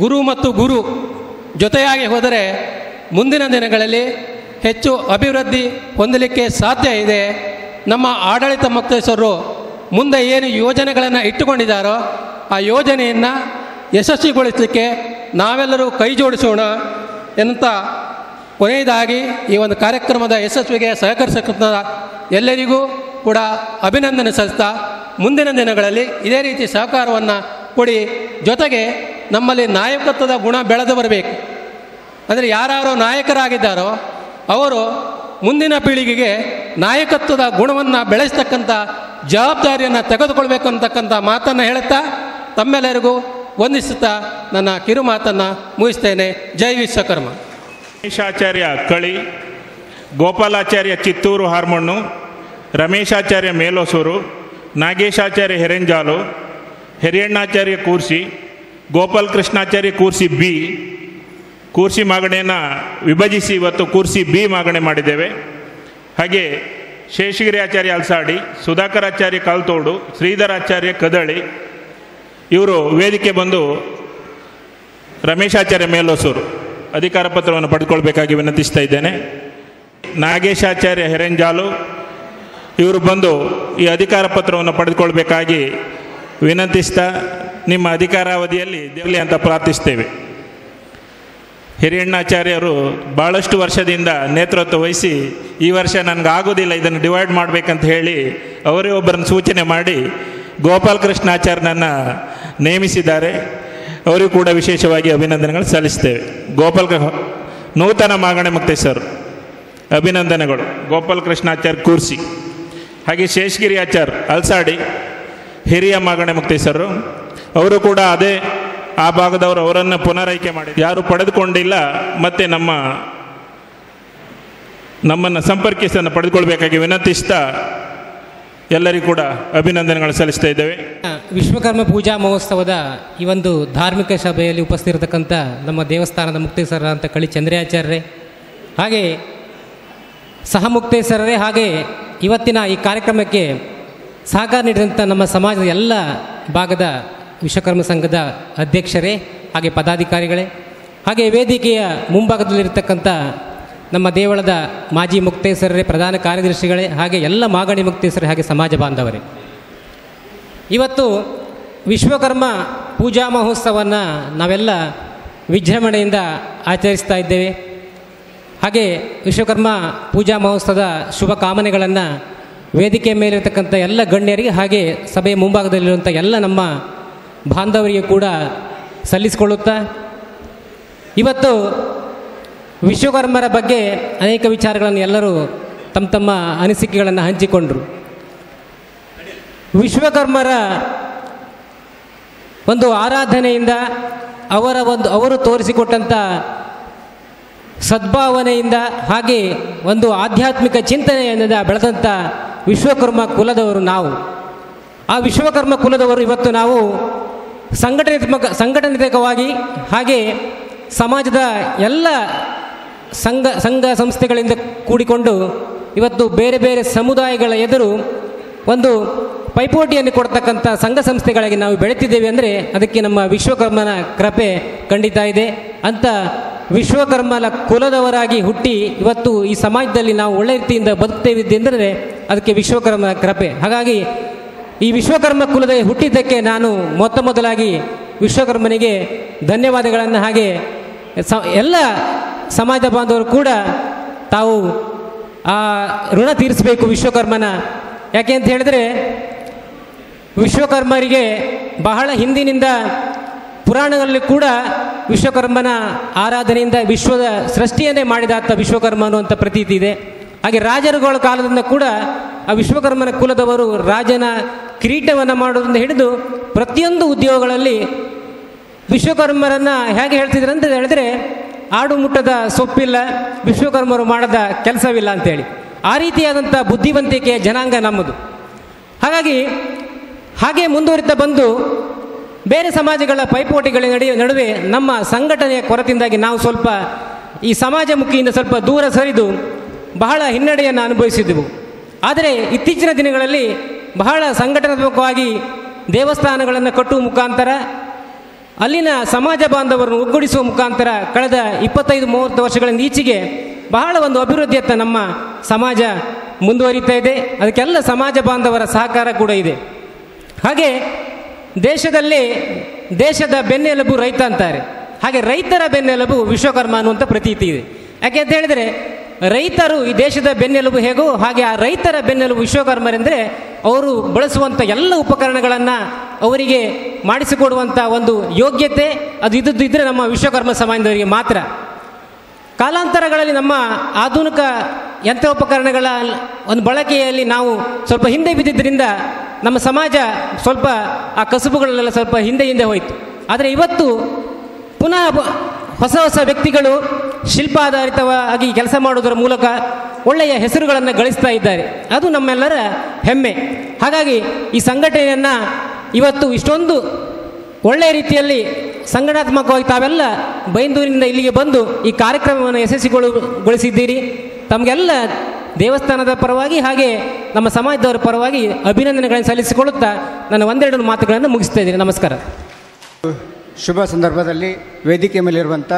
ಗುರು ಮತ್ತು ಗುರು ಜೊತೆಯಾಗಿ ಹೋದರೆ ಮುಂದಿನ ದಿನಗಳಲ್ಲಿ ಹೆಚ್ಚು ಅಭಿವೃದ್ಧಿ ಹೊಂದಲಿಕ್ಕೆ ಸಾಧ್ಯ ಇದೆ. ನಮ್ಮ ಆಡಳಿತ ಮುಕ್ತೇಶ್ವರರು ಮುಂದೆ ಏನು ಯೋಜನೆಗಳನ್ನು ಇಟ್ಟುಕೊಂಡಿದ್ದಾರೋ ಆ ಯೋಜನೆಯನ್ನು ಯಶಸ್ವಿಗೊಳಿಸಲಿಕ್ಕೆ ನಾವೆಲ್ಲರೂ ಕೈ ಜೋಡಿಸೋಣ ಅಂತ ಕೊನೆಯದಾಗಿ ಈ ಒಂದು ಕಾರ್ಯಕ್ರಮದ ಯಶಸ್ವಿಗೆ ಸಹಕರಿಸತಕ್ಕಂಥ ಎಲ್ಲರಿಗೂ ಕೂಡ ಅಭಿನಂದನೆ ಸಲ್ಲಿಸ್ತಾ ಮುಂದಿನ ದಿನಗಳಲ್ಲಿ ಇದೇ ರೀತಿ ಸಹಕಾರವನ್ನು ಕೊಡಿ. ಜೊತೆಗೆ ನಮ್ಮಲ್ಲಿ ನಾಯಕತ್ವದ ಗುಣ ಬೆಳೆದು ಬರಬೇಕು. ಅಂದರೆ ಯಾರು ನಾಯಕರಾಗಿದ್ದಾರೋ ಅವರು ಮುಂದಿನ ಪೀಳಿಗೆಗೆ ನಾಯಕತ್ವದ ಗುಣವನ್ನು ಬೆಳೆಸ್ತಕ್ಕಂಥ ಜವಾಬ್ದಾರಿಯನ್ನು ತೆಗೆದುಕೊಳ್ಬೇಕು ಅಂತಕ್ಕಂಥ ಮಾತನ್ನು ಹೇಳುತ್ತಾ ತಮ್ಮೆಲ್ಲರಿಗೂ ವಂದಿಸುತ್ತಾ ನನ್ನ ಕಿರು ಮಾತನ್ನು ಮುಗಿಸ್ತೇನೆ. ಜೈ ವಿಶ್ವಕರ್ಮ. ರಮೇಶಾಚಾರ್ಯ ಕಳಿ, ಗೋಪಾಲಾಚಾರ್ಯ ಚಿತ್ತೂರು ಹಾರ್ಮಣ್ಣು, ರಮೇಶಾಚಾರ್ಯ ಮೇಲೋಸೂರು, ನಾಗೇಶಾಚಾರ್ಯ ಹೆರೆಂಜಾಲು, ಹಿರಿಯಣ್ಣಾಚಾರ್ಯ ಕೂರ್ಸಿ, ಗೋಪಾಲ್ ಕೃಷ್ಣಾಚಾರ್ಯ ಕೂರ್ಸಿ ಬಿ, ಕೂರ್ಸಿ ಮಾಗಣೆಯನ್ನು ವಿಭಜಿಸಿ ಇವತ್ತು ಕೂರ್ಸಿ ಬಿ ಮಾಗಣೆ ಮಾಡಿದ್ದೇವೆ. ಹಾಗೆ ಶೇಷಗಿರಿ ಆಚಾರ್ಯ ಅಲ್ಸಾಡಿ, ಸುಧಾಕರಾಚಾರ್ಯ ಕಾಲ್ತೋಡು, ಶ್ರೀಧರಾಚಾರ್ಯ ಕದಳಿ ಇವರು ವೇದಿಕೆ ಬಂದು ರಮೇಶಾಚಾರ್ಯ ಮೇಲೋಸೂರು ಅಧಿಕಾರ ಪತ್ರವನ್ನು ಪಡೆದುಕೊಳ್ಬೇಕಾಗಿ ವಿನಂತಿಸ್ತಾ ಇದ್ದೇನೆ. ನಾಗೇಶಾಚಾರ್ಯ ಹೆರೆಂಜಾಲು ಇವರು ಬಂದು ಈ ಅಧಿಕಾರ ಪತ್ರವನ್ನು ಪಡೆದುಕೊಳ್ಬೇಕಾಗಿ ವಿನಂತಿಸ್ತಾ ನಿಮ್ಮ ಅಧಿಕಾರಾವಧಿಯಲ್ಲಿ ದೇವಲಿ ಅಂತ ಪ್ರಾರ್ಥಿಸ್ತೇವೆ. ಹಿರಿಯಣ್ಣಾಚಾರ್ಯರು ಭಾಳಷ್ಟು ವರ್ಷದಿಂದ ನೇತೃತ್ವ ವಹಿಸಿ ಈ ವರ್ಷ ನನಗಾಗೋದಿಲ್ಲ ಇದನ್ನು ಡಿವೈಡ್ ಮಾಡಬೇಕಂತ ಹೇಳಿ ಅವರೇ ಒಬ್ಬರನ್ನು ಸೂಚನೆ ಮಾಡಿ ಗೋಪಾಲ್ ಕೃಷ್ಣಾಚಾರ್ಯನನ್ನು ನೇಮಿಸಿದ್ದಾರೆ. ಅವರಿಗೂ ಕೂಡ ವಿಶೇಷವಾಗಿ ಅಭಿನಂದನೆಗಳು ಸಲ್ಲಿಸ್ತೇವೆ. ನೂತನ ಮಾಗಣೆ ಮುಕ್ತೇಶ್ವರ್ ಅಭಿನಂದನೆಗಳು. ಗೋಪಾಲ್ ಕೃಷ್ಣಾಚಾರ್ಯ ಕೂರ್ಸಿ, ಹಾಗೆ ಶೇಷಗಿರಿ ಆಚಾರ್ಯ ಅಲ್ಸಾಡಿ ಹಿರಿಯ ಮಾಗಣೆ ಮುಕ್ತೇಶ್ವರರು ಅವರು ಕೂಡ ಅದೇ ಆ ಭಾಗದವರು ಅವರನ್ನು ಪುನರಾಯ್ಕೆ ಮಾಡಿ ಯಾರು ಪಡೆದುಕೊಂಡಿಲ್ಲ ಮತ್ತೆ ನಮ್ಮನ್ನು ಸಂಪರ್ಕಿಸನ್ನು ಪಡೆದುಕೊಳ್ಬೇಕಾಗಿ ವಿನಂತಿಸ್ತಾ ಎಲ್ಲರಿಗೂ ಕೂಡ ಅಭಿನಂದನೆಗಳು ಸಲ್ಲಿಸ್ತಾ ಇದ್ದೇವೆ. ವಿಶ್ವಕರ್ಮ ಪೂಜಾ ಮಹೋತ್ಸವದ ಈ ಒಂದು ಧಾರ್ಮಿಕ ಸಭೆಯಲ್ಲಿ ಉಪಸ್ಥಿತಿರತಕ್ಕಂಥ ನಮ್ಮ ದೇವಸ್ಥಾನದ ಮುಕ್ತೇಶ್ವರ ಅಂತ ಕಳಿ ಚಂದ್ರಾಚಾರ್ಯರೇ, ಹಾಗೆ ಸಹ ಮುಕ್ತೇಶ್ವರರೇ, ಹಾಗೆ ಇವತ್ತಿನ ಈ ಕಾರ್ಯಕ್ರಮಕ್ಕೆ ಸಹಕಾರ ನೀಡಿದಂಥ ನಮ್ಮ ಸಮಾಜದ ಎಲ್ಲ ಭಾಗದ ವಿಶ್ವಕರ್ಮ ಸಂಘದ ಅಧ್ಯಕ್ಷರೇ, ಹಾಗೆ ಪದಾಧಿಕಾರಿಗಳೇ, ಹಾಗೆ ವೇದಿಕೆಯ ಮುಂಭಾಗದಲ್ಲಿರ್ತಕ್ಕಂಥ ನಮ್ಮ ದೇವಳದ ಮಾಜಿ ಮುಕ್ತೇಶ್ವರರೇ, ಪ್ರಧಾನ ಕಾರ್ಯದರ್ಶಿಗಳೇ, ಹಾಗೆ ಎಲ್ಲ ಮಾಗಣಿ ಮುಕ್ತೇಶ್ವರೇ, ಹಾಗೆ ಸಮಾಜ ಬಾಂಧವರೇ, ಇವತ್ತು ವಿಶ್ವಕರ್ಮ ಪೂಜಾ ಮಹೋತ್ಸವವನ್ನು ನಾವೆಲ್ಲ ವಿಜೃಂಭಣೆಯಿಂದ ಆಚರಿಸ್ತಾ ಇದ್ದೇವೆ. ಹಾಗೆ ವಿಶ್ವಕರ್ಮ ಪೂಜಾ ಮಹೋತ್ಸವದ ಶುಭ ಕಾಮನೆಗಳನ್ನು ವೇದಿಕೆ ಮೇಲಿರ್ತಕ್ಕಂಥ ಎಲ್ಲ ಗಣ್ಯರಿಗೆ, ಹಾಗೆ ಸಭೆಯ ಮುಂಭಾಗದಲ್ಲಿರುವಂಥ ಎಲ್ಲ ನಮ್ಮ ಬಾಂಧವರಿಗೆ ಕೂಡ ಸಲ್ಲಿಸಿಕೊಳ್ಳುತ್ತಾ, ಇವತ್ತು ವಿಶ್ವಕರ್ಮರ ಬಗ್ಗೆ ಅನೇಕ ವಿಚಾರಗಳನ್ನು ಎಲ್ಲರೂ ತಮ್ಮ ತಮ್ಮ ಅನಿಸಿಕೆಗಳನ್ನು ಹಂಚಿಕೊಂಡರು. ವಿಶ್ವಕರ್ಮರ ಒಂದು ಆರಾಧನೆಯಿಂದ ಅವರು ತೋರಿಸಿಕೊಟ್ಟಂಥ ಸದ್ಭಾವನೆಯಿಂದ, ಹಾಗೆ ಒಂದು ಆಧ್ಯಾತ್ಮಿಕ ಚಿಂತನೆಯಿಂದ ಬೆಳೆದಂಥ ವಿಶ್ವಕರ್ಮ ನಾವು. ಆ ವಿಶ್ವಕರ್ಮ ಕುಲದವರು ಇವತ್ತು ನಾವು ಸಂಘಟನಾತ್ಮಕವಾಗಿ, ಹಾಗೆ ಸಮಾಜದ ಎಲ್ಲ ಸಂಘ ಸಂಸ್ಥೆಗಳಿಂದ ಕೂಡಿಕೊಂಡು ಇವತ್ತು ಬೇರೆ ಬೇರೆ ಸಮುದಾಯಗಳ ಎದುರು ಒಂದು ಪೈಪೋಟಿಯನ್ನು ಕೊಡ್ತಕ್ಕಂಥ ಸಂಘ ಸಂಸ್ಥೆಗಳಾಗಿ ನಾವು ಬೆಳೀತಿದ್ದೇವೆ ಅಂದರೆ ಅದಕ್ಕೆ ನಮ್ಮ ವಿಶ್ವಕರ್ಮನ ಕೃಪೆ ಖಂಡಿತ ಇದೆ. ಅಂತ ವಿಶ್ವಕರ್ಮನ ಕುಲದವರಾಗಿ ಹುಟ್ಟಿ ಇವತ್ತು ಈ ಸಮಾಜದಲ್ಲಿ ನಾವು ಒಳ್ಳೆ ರೀತಿಯಿಂದ ಬದುಕ್ತೇವೆ ಎಂದರೆ ಅದಕ್ಕೆ ವಿಶ್ವಕರ್ಮನ ಕೃಪೆ. ಹಾಗಾಗಿ ಈ ವಿಶ್ವಕರ್ಮ ಕುಲದ ಹುಟ್ಟಿದ್ದಕ್ಕೆ ನಾನು ಮೊದಲಾಗಿ ವಿಶ್ವಕರ್ಮನಿಗೆ ಧನ್ಯವಾದಗಳನ್ನು, ಹಾಗೆ ಎಲ್ಲ ಸಮಾಜ ಬಾಂಧವರು ಕೂಡ ತಾವು ಆ ಋಣ ತೀರಿಸಬೇಕು ವಿಶ್ವಕರ್ಮನ. ಯಾಕೆ ಅಂತ ಹೇಳಿದ್ರೆ ವಿಶ್ವಕರ್ಮರಿಗೆ ಬಹಳ ಹಿಂದಿನಿಂದ ಪುರಾಣಗಳಲ್ಲಿ ಕೂಡ ವಿಶ್ವಕರ್ಮನ ಆರಾಧನೆಯಿಂದ ವಿಶ್ವದ ಸೃಷ್ಟಿಯನ್ನೇ ಮಾಡಿದಾತ ವಿಶ್ವಕರ್ಮ ಅನ್ನುವಂಥ ಪ್ರತೀತಿ ಇದೆ. ಹಾಗೆ ರಾಜರುಗಳ ಕಾಲದಿಂದ ಕೂಡ ಆ ವಿಶ್ವಕರ್ಮನ ಕುಲದವರು ರಾಜನ ಕಿರೀಟವನ್ನು ಮಾಡೋದ್ರಿಂದ ಹಿಡಿದು ಪ್ರತಿಯೊಂದು ಉದ್ಯೋಗಗಳಲ್ಲಿ ವಿಶ್ವಕರ್ಮರನ್ನು ಹೇಗೆ ಹೇಳ್ತಿದ್ರು ಅಂತ ಹೇಳಿದ್ರೆ, ಆಡು ಮುಟ್ಟದ ಸೊಪ್ಪಿಲ್ಲ, ವಿಶ್ವಕರ್ಮರು ಮಾಡದ ಕೆಲಸವಿಲ್ಲ ಅಂತೇಳಿ ಆ ರೀತಿಯಾದಂಥ ಬುದ್ಧಿವಂತಿಕೆಯ ಜನಾಂಗ ನಮ್ಮದು. ಹಾಗೆ ಮುಂದುವರಿತಾ ಬಂದು ಬೇರೆ ಸಮಾಜಗಳ ಪೈಪೋಟಿಗಳ ನಡುವೆ ನಮ್ಮ ಸಂಘಟನೆಯ ಕೊರತೆಯಿಂದಾಗಿ ನಾವು ಸ್ವಲ್ಪ ಈ ಸಮಾಜಮುಖಿಯಿಂದ ಸ್ವಲ್ಪ ದೂರ ಸರಿದು ಬಹಳ ಹಿನ್ನಡೆಯನ್ನು ಅನುಭವಿಸಿದ್ದೆವು. ಆದರೆ ಇತ್ತೀಚಿನ ದಿನಗಳಲ್ಲಿ ಬಹಳ ಸಂಘಟನಾತ್ಮಕವಾಗಿ ದೇವಸ್ಥಾನಗಳನ್ನು ಕಟ್ಟುವ ಮುಖಾಂತರ ಅಲ್ಲಿನ ಸಮಾಜ ಬಾಂಧವರನ್ನು ಒಗ್ಗೂಡಿಸುವ ಮುಖಾಂತರ ಕಳೆದ 25-30 ವರ್ಷಗಳಿಂದ ಈಚೆಗೆ ಬಹಳ ಒಂದು ಅಭಿವೃದ್ಧಿಯತ್ತ ನಮ್ಮ ಸಮಾಜ ಮುಂದುವರಿತಾ ಇದೆ. ಅದಕ್ಕೆಲ್ಲ ಸಮಾಜ ಬಾಂಧವರ ಸಹಕಾರ ಕೂಡ ಇದೆ. ಹಾಗೆ ದೇಶದ ಬೆನ್ನೆಲುಬು ರೈತ ಅಂತಾರೆ. ಹಾಗೆ ರೈತರ ಬೆನ್ನೆಲುಬು ವಿಶ್ವಕರ್ಮ ಅನ್ನುವಂಥ ಪ್ರತೀತಿ ಇದೆ. ಯಾಕೆ ಅಂತ ಹೇಳಿದರೆ ರೈತರು ಈ ದೇಶದ ಬೆನ್ನೆಲುಬು ಹೇಗೋ ಹಾಗೆ ಆ ರೈತರ ಬೆನ್ನೆಲುಬು ವಿಶ್ವಕರ್ಮರೆಂದರೆ ಅವರು ಬಳಸುವಂಥ ಎಲ್ಲ ಉಪಕರಣಗಳನ್ನು ಅವರಿಗೆ ಮಾಡಿಸಿಕೊಡುವಂಥ ಒಂದು ಯೋಗ್ಯತೆ ಅದು ಇದ್ದರೆ ನಮ್ಮ ವಿಶ್ವಕರ್ಮ ಸಮಾಜದವರಿಗೆ ಮಾತ್ರ. ಕಾಲಾಂತರಗಳಲ್ಲಿ ನಮ್ಮ ಆಧುನಿಕ ಯಂತ್ರೋಪಕರಣಗಳ ಒಂದು ಬಳಕೆಯಲ್ಲಿ ನಾವು ಸ್ವಲ್ಪ ಹಿಂದೆ ಬಿದ್ದಿದ್ದರಿಂದ ನಮ್ಮ ಸಮಾಜ ಸ್ವಲ್ಪ ಆ ಕಸುಬುಗಳಲ್ಲೆಲ್ಲ ಸ್ವಲ್ಪ ಹಿಂದೆ ಹೋಯಿತು. ಆದರೆ ಇವತ್ತು ಪುನಃ ಹೊಸ ವ್ಯಕ್ತಿಗಳು ಶಿಲ್ಪಾಧಾರಿತವಾಗಿ ಕೆಲಸ ಮಾಡುವುದರ ಮೂಲಕ ಒಳ್ಳೆಯ ಹೆಸರುಗಳನ್ನು ಗಳಿಸ್ತಾ ಇದ್ದಾರೆ. ಅದು ನಮ್ಮೆಲ್ಲರ ಹೆಮ್ಮೆ. ಹಾಗಾಗಿ ಈ ಸಂಘಟನೆಯನ್ನು ಇವತ್ತು ಇಷ್ಟೊಂದು ಒಳ್ಳೆಯ ರೀತಿಯಲ್ಲಿ ಸಂಘಟನಾತ್ಮಕವಾಗಿ ತಾವೆಲ್ಲ ಬೈಂದೂರಿನಿಂದ ಇಲ್ಲಿಗೆ ಬಂದು ಈ ಕಾರ್ಯಕ್ರಮವನ್ನು ಯಶಸ್ವಿಗೊಳಿಸಿದ್ದೀರಿ. ತಮಗೆಲ್ಲ ದೇವಸ್ಥಾನದ ಪರವಾಗಿ ಹಾಗೆ ನಮ್ಮ ಸಮಾಜದವರ ಪರವಾಗಿ ಅಭಿನಂದನೆಗಳನ್ನು ಸಲ್ಲಿಸಿಕೊಳ್ಳುತ್ತಾ ನನ್ನ ಒಂದೆರಡು ಮಾತುಗಳನ್ನು ಮುಗಿಸ್ತಾ ಇದ್ದೀನಿ. ನಮಸ್ಕಾರ. ಶುಭ ಸಂದರ್ಭದಲ್ಲಿ ವೇದಿಕೆ ಮೇಲಿರುವಂಥ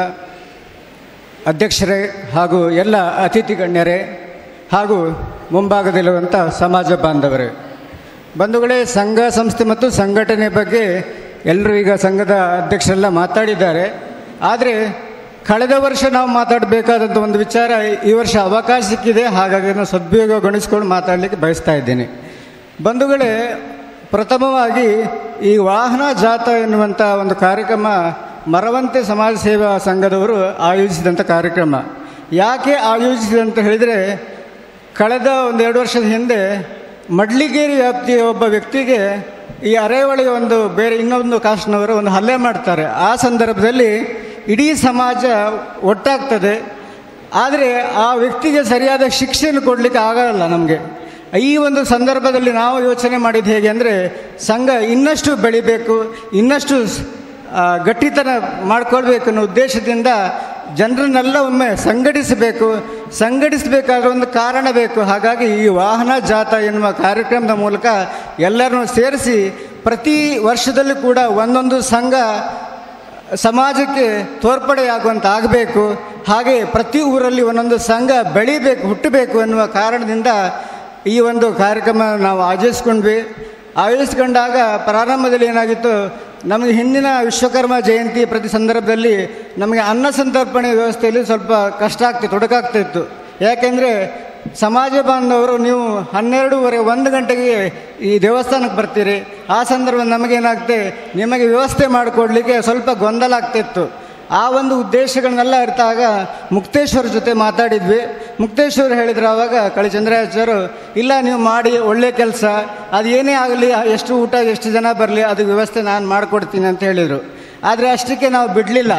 ಅಧ್ಯಕ್ಷರೇ ಹಾಗೂ ಎಲ್ಲ ಅತಿಥಿ ಗಣ್ಯರೇ ಹಾಗೂ ಮುಂಭಾಗದಲ್ಲಿರುವಂಥ ಸಮಾಜ ಬಾಂಧವರೇ, ಬಂಧುಗಳೇ, ಸಂಘ ಸಂಸ್ಥೆ ಮತ್ತು ಸಂಘಟನೆ ಬಗ್ಗೆ ಎಲ್ಲರೂ ಈಗ ಸಂಘದ ಅಧ್ಯಕ್ಷರೆಲ್ಲ ಮಾತಾಡಿದ್ದಾರೆ. ಆದರೆ ಕಳೆದ ವರ್ಷ ನಾವು ಮಾತಾಡಬೇಕಾದಂಥ ಒಂದು ವಿಚಾರ ಈ ವರ್ಷ ಅವಕಾಶ ಸಿಕ್ಕಿದೆ. ಹಾಗಾಗಿ ನಾನು ಸದ್ವಿನಿಯೋಗಗೊಳಿಸ್ಕೊಂಡು ಮಾತಾಡಲಿಕ್ಕೆ ಬಯಸ್ತಾ ಇದ್ದೇನೆ. ಬಂಧುಗಳೇ, ಪ್ರಥಮವಾಗಿ ಈ ವಾಹನ ಜಾಥಾ ಎನ್ನುವಂಥ ಒಂದು ಕಾರ್ಯಕ್ರಮ ಮರವಂತೆ ಸಮಾಜ ಸೇವಾ ಸಂಘದವರು ಆಯೋಜಿಸಿದಂಥ ಕಾರ್ಯಕ್ರಮ. ಯಾಕೆ ಆಯೋಜಿಸಿದೆ ಅಂತ ಹೇಳಿದರೆ, ಕಳೆದ 1-2 ವರ್ಷದ ಹಿಂದೆ ಮಡ್ಲಿಗೇರಿ ವ್ಯಾಪ್ತಿಯ ಒಬ್ಬ ವ್ಯಕ್ತಿಗೆ ಈ ಅರೇವಳಿಯ ಒಂದು ಬೇರೆ ಇನ್ನೊಂದು ಕಾಸ್ಟ್ನವರು ಒಂದು ಹಲ್ಲೆ ಮಾಡ್ತಾರೆ. ಆ ಸಂದರ್ಭದಲ್ಲಿ ಇಡೀ ಸಮಾಜ ಒಟ್ಟಾಗ್ತದೆ. ಆದರೆ ಆ ವ್ಯಕ್ತಿಗೆ ಸರಿಯಾದ ಶಿಕ್ಷೆಯನ್ನು ಕೊಡಲಿಕ್ಕೆ ಆಗಲ್ಲ ನಮಗೆ. ಈ ಒಂದು ಸಂದರ್ಭದಲ್ಲಿ ನಾವು ಯೋಚನೆ ಮಾಡಿದ್ದು ಹೇಗೆ ಅಂದರೆ, ಸಂಘ ಇನ್ನಷ್ಟು ಬೆಳಿಬೇಕು, ಇನ್ನಷ್ಟು ಗಟ್ಟಿತನ ಮಾಡಿಕೊಳ್ಬೇಕು ಅನ್ನೋ ಉದ್ದೇಶದಿಂದ ಜನರನ್ನೆಲ್ಲ ಒಮ್ಮೆ ಸಂಘಟಿಸಬೇಕಾದ್ರೆ ಒಂದು ಕಾರಣ ಬೇಕು. ಹಾಗಾಗಿ ಈ ವಾಹನ ಜಾಥಾ ಎನ್ನುವ ಕಾರ್ಯಕ್ರಮದ ಮೂಲಕ ಎಲ್ಲರನ್ನೂ ಸೇರಿಸಿ ಪ್ರತಿ ವರ್ಷದಲ್ಲೂ ಕೂಡ ಒಂದೊಂದು ಸಂಘ ಸಮಾಜಕ್ಕೆ ತೋರ್ಪಡೆಯಾಗುವಂತ ಆಗಬೇಕು. ಹಾಗೆ ಪ್ರತಿ ಊರಲ್ಲಿ ಒಂದೊಂದು ಸಂಘ ಬೆಳಿಬೇಕು, ಹುಟ್ಟಬೇಕು ಎನ್ನುವ ಕಾರಣದಿಂದ ಈ ಒಂದು ಕಾರ್ಯಕ್ರಮ ನಾವು ಆಯೋಜಿಸ್ಕೊಂಡಾಗ ಪ್ರಾರಂಭದಲ್ಲಿ ಏನಾಗಿತ್ತು, ನಮಗೆ ಹಿಂದಿನ ವಿಶ್ವಕರ್ಮ ಜಯಂತಿ ಪ್ರತಿ ಸಂದರ್ಭದಲ್ಲಿ ನಮಗೆ ಅನ್ನ ಸಂತರ್ಪಣೆ ವ್ಯವಸ್ಥೆಯಲ್ಲಿ ಸ್ವಲ್ಪ ಕಷ್ಟ ತೊಡಕಾಗ್ತಿತ್ತು. ಯಾಕೆಂದರೆ ಸಮಾಜ ಬಾಂಧವರು ನೀವು 12:30-1 ಗಂಟೆಗೆ ಈ ದೇವಸ್ಥಾನಕ್ಕೆ ಬರ್ತೀರಿ. ಆ ಸಂದರ್ಭ ನಮಗೇನಾಗ್ತದೆ, ನಿಮಗೆ ವ್ಯವಸ್ಥೆ ಮಾಡಿಕೊಡ್ಲಿಕ್ಕೆ ಸ್ವಲ್ಪ ಗೊಂದಲ ಆಗ್ತಿತ್ತು. ಆ ಒಂದು ಉದ್ದೇಶಗಳನ್ನೆಲ್ಲ ಇರ್ತಾಗ ಮುಕ್ತೇಶ್ವರ ಜೊತೆ ಮಾತಾಡಿದ್ವಿ. ಮುಕ್ತೇಶ್ವರ ಹೇಳಿದ್ರು ಆವಾಗ ಕಳಿಚಂದ್ರಾಚಾರ್ಯರು, ಇಲ್ಲ ನೀವು ಮಾಡಿ ಒಳ್ಳೆ ಕೆಲಸ, ಅದು ಏನೇ ಆಗಲಿ, ಎಷ್ಟು ಊಟ ಎಷ್ಟು ಜನ ಬರಲಿ ಅದಕ್ಕೆ ವ್ಯವಸ್ಥೆ ನಾನು ಮಾಡಿಕೊಡ್ತೀನಿ ಅಂತ ಹೇಳಿದರು. ಆದರೆ ಅಷ್ಟಕ್ಕೆ ನಾವು ಬಿಡಲಿಲ್ಲ.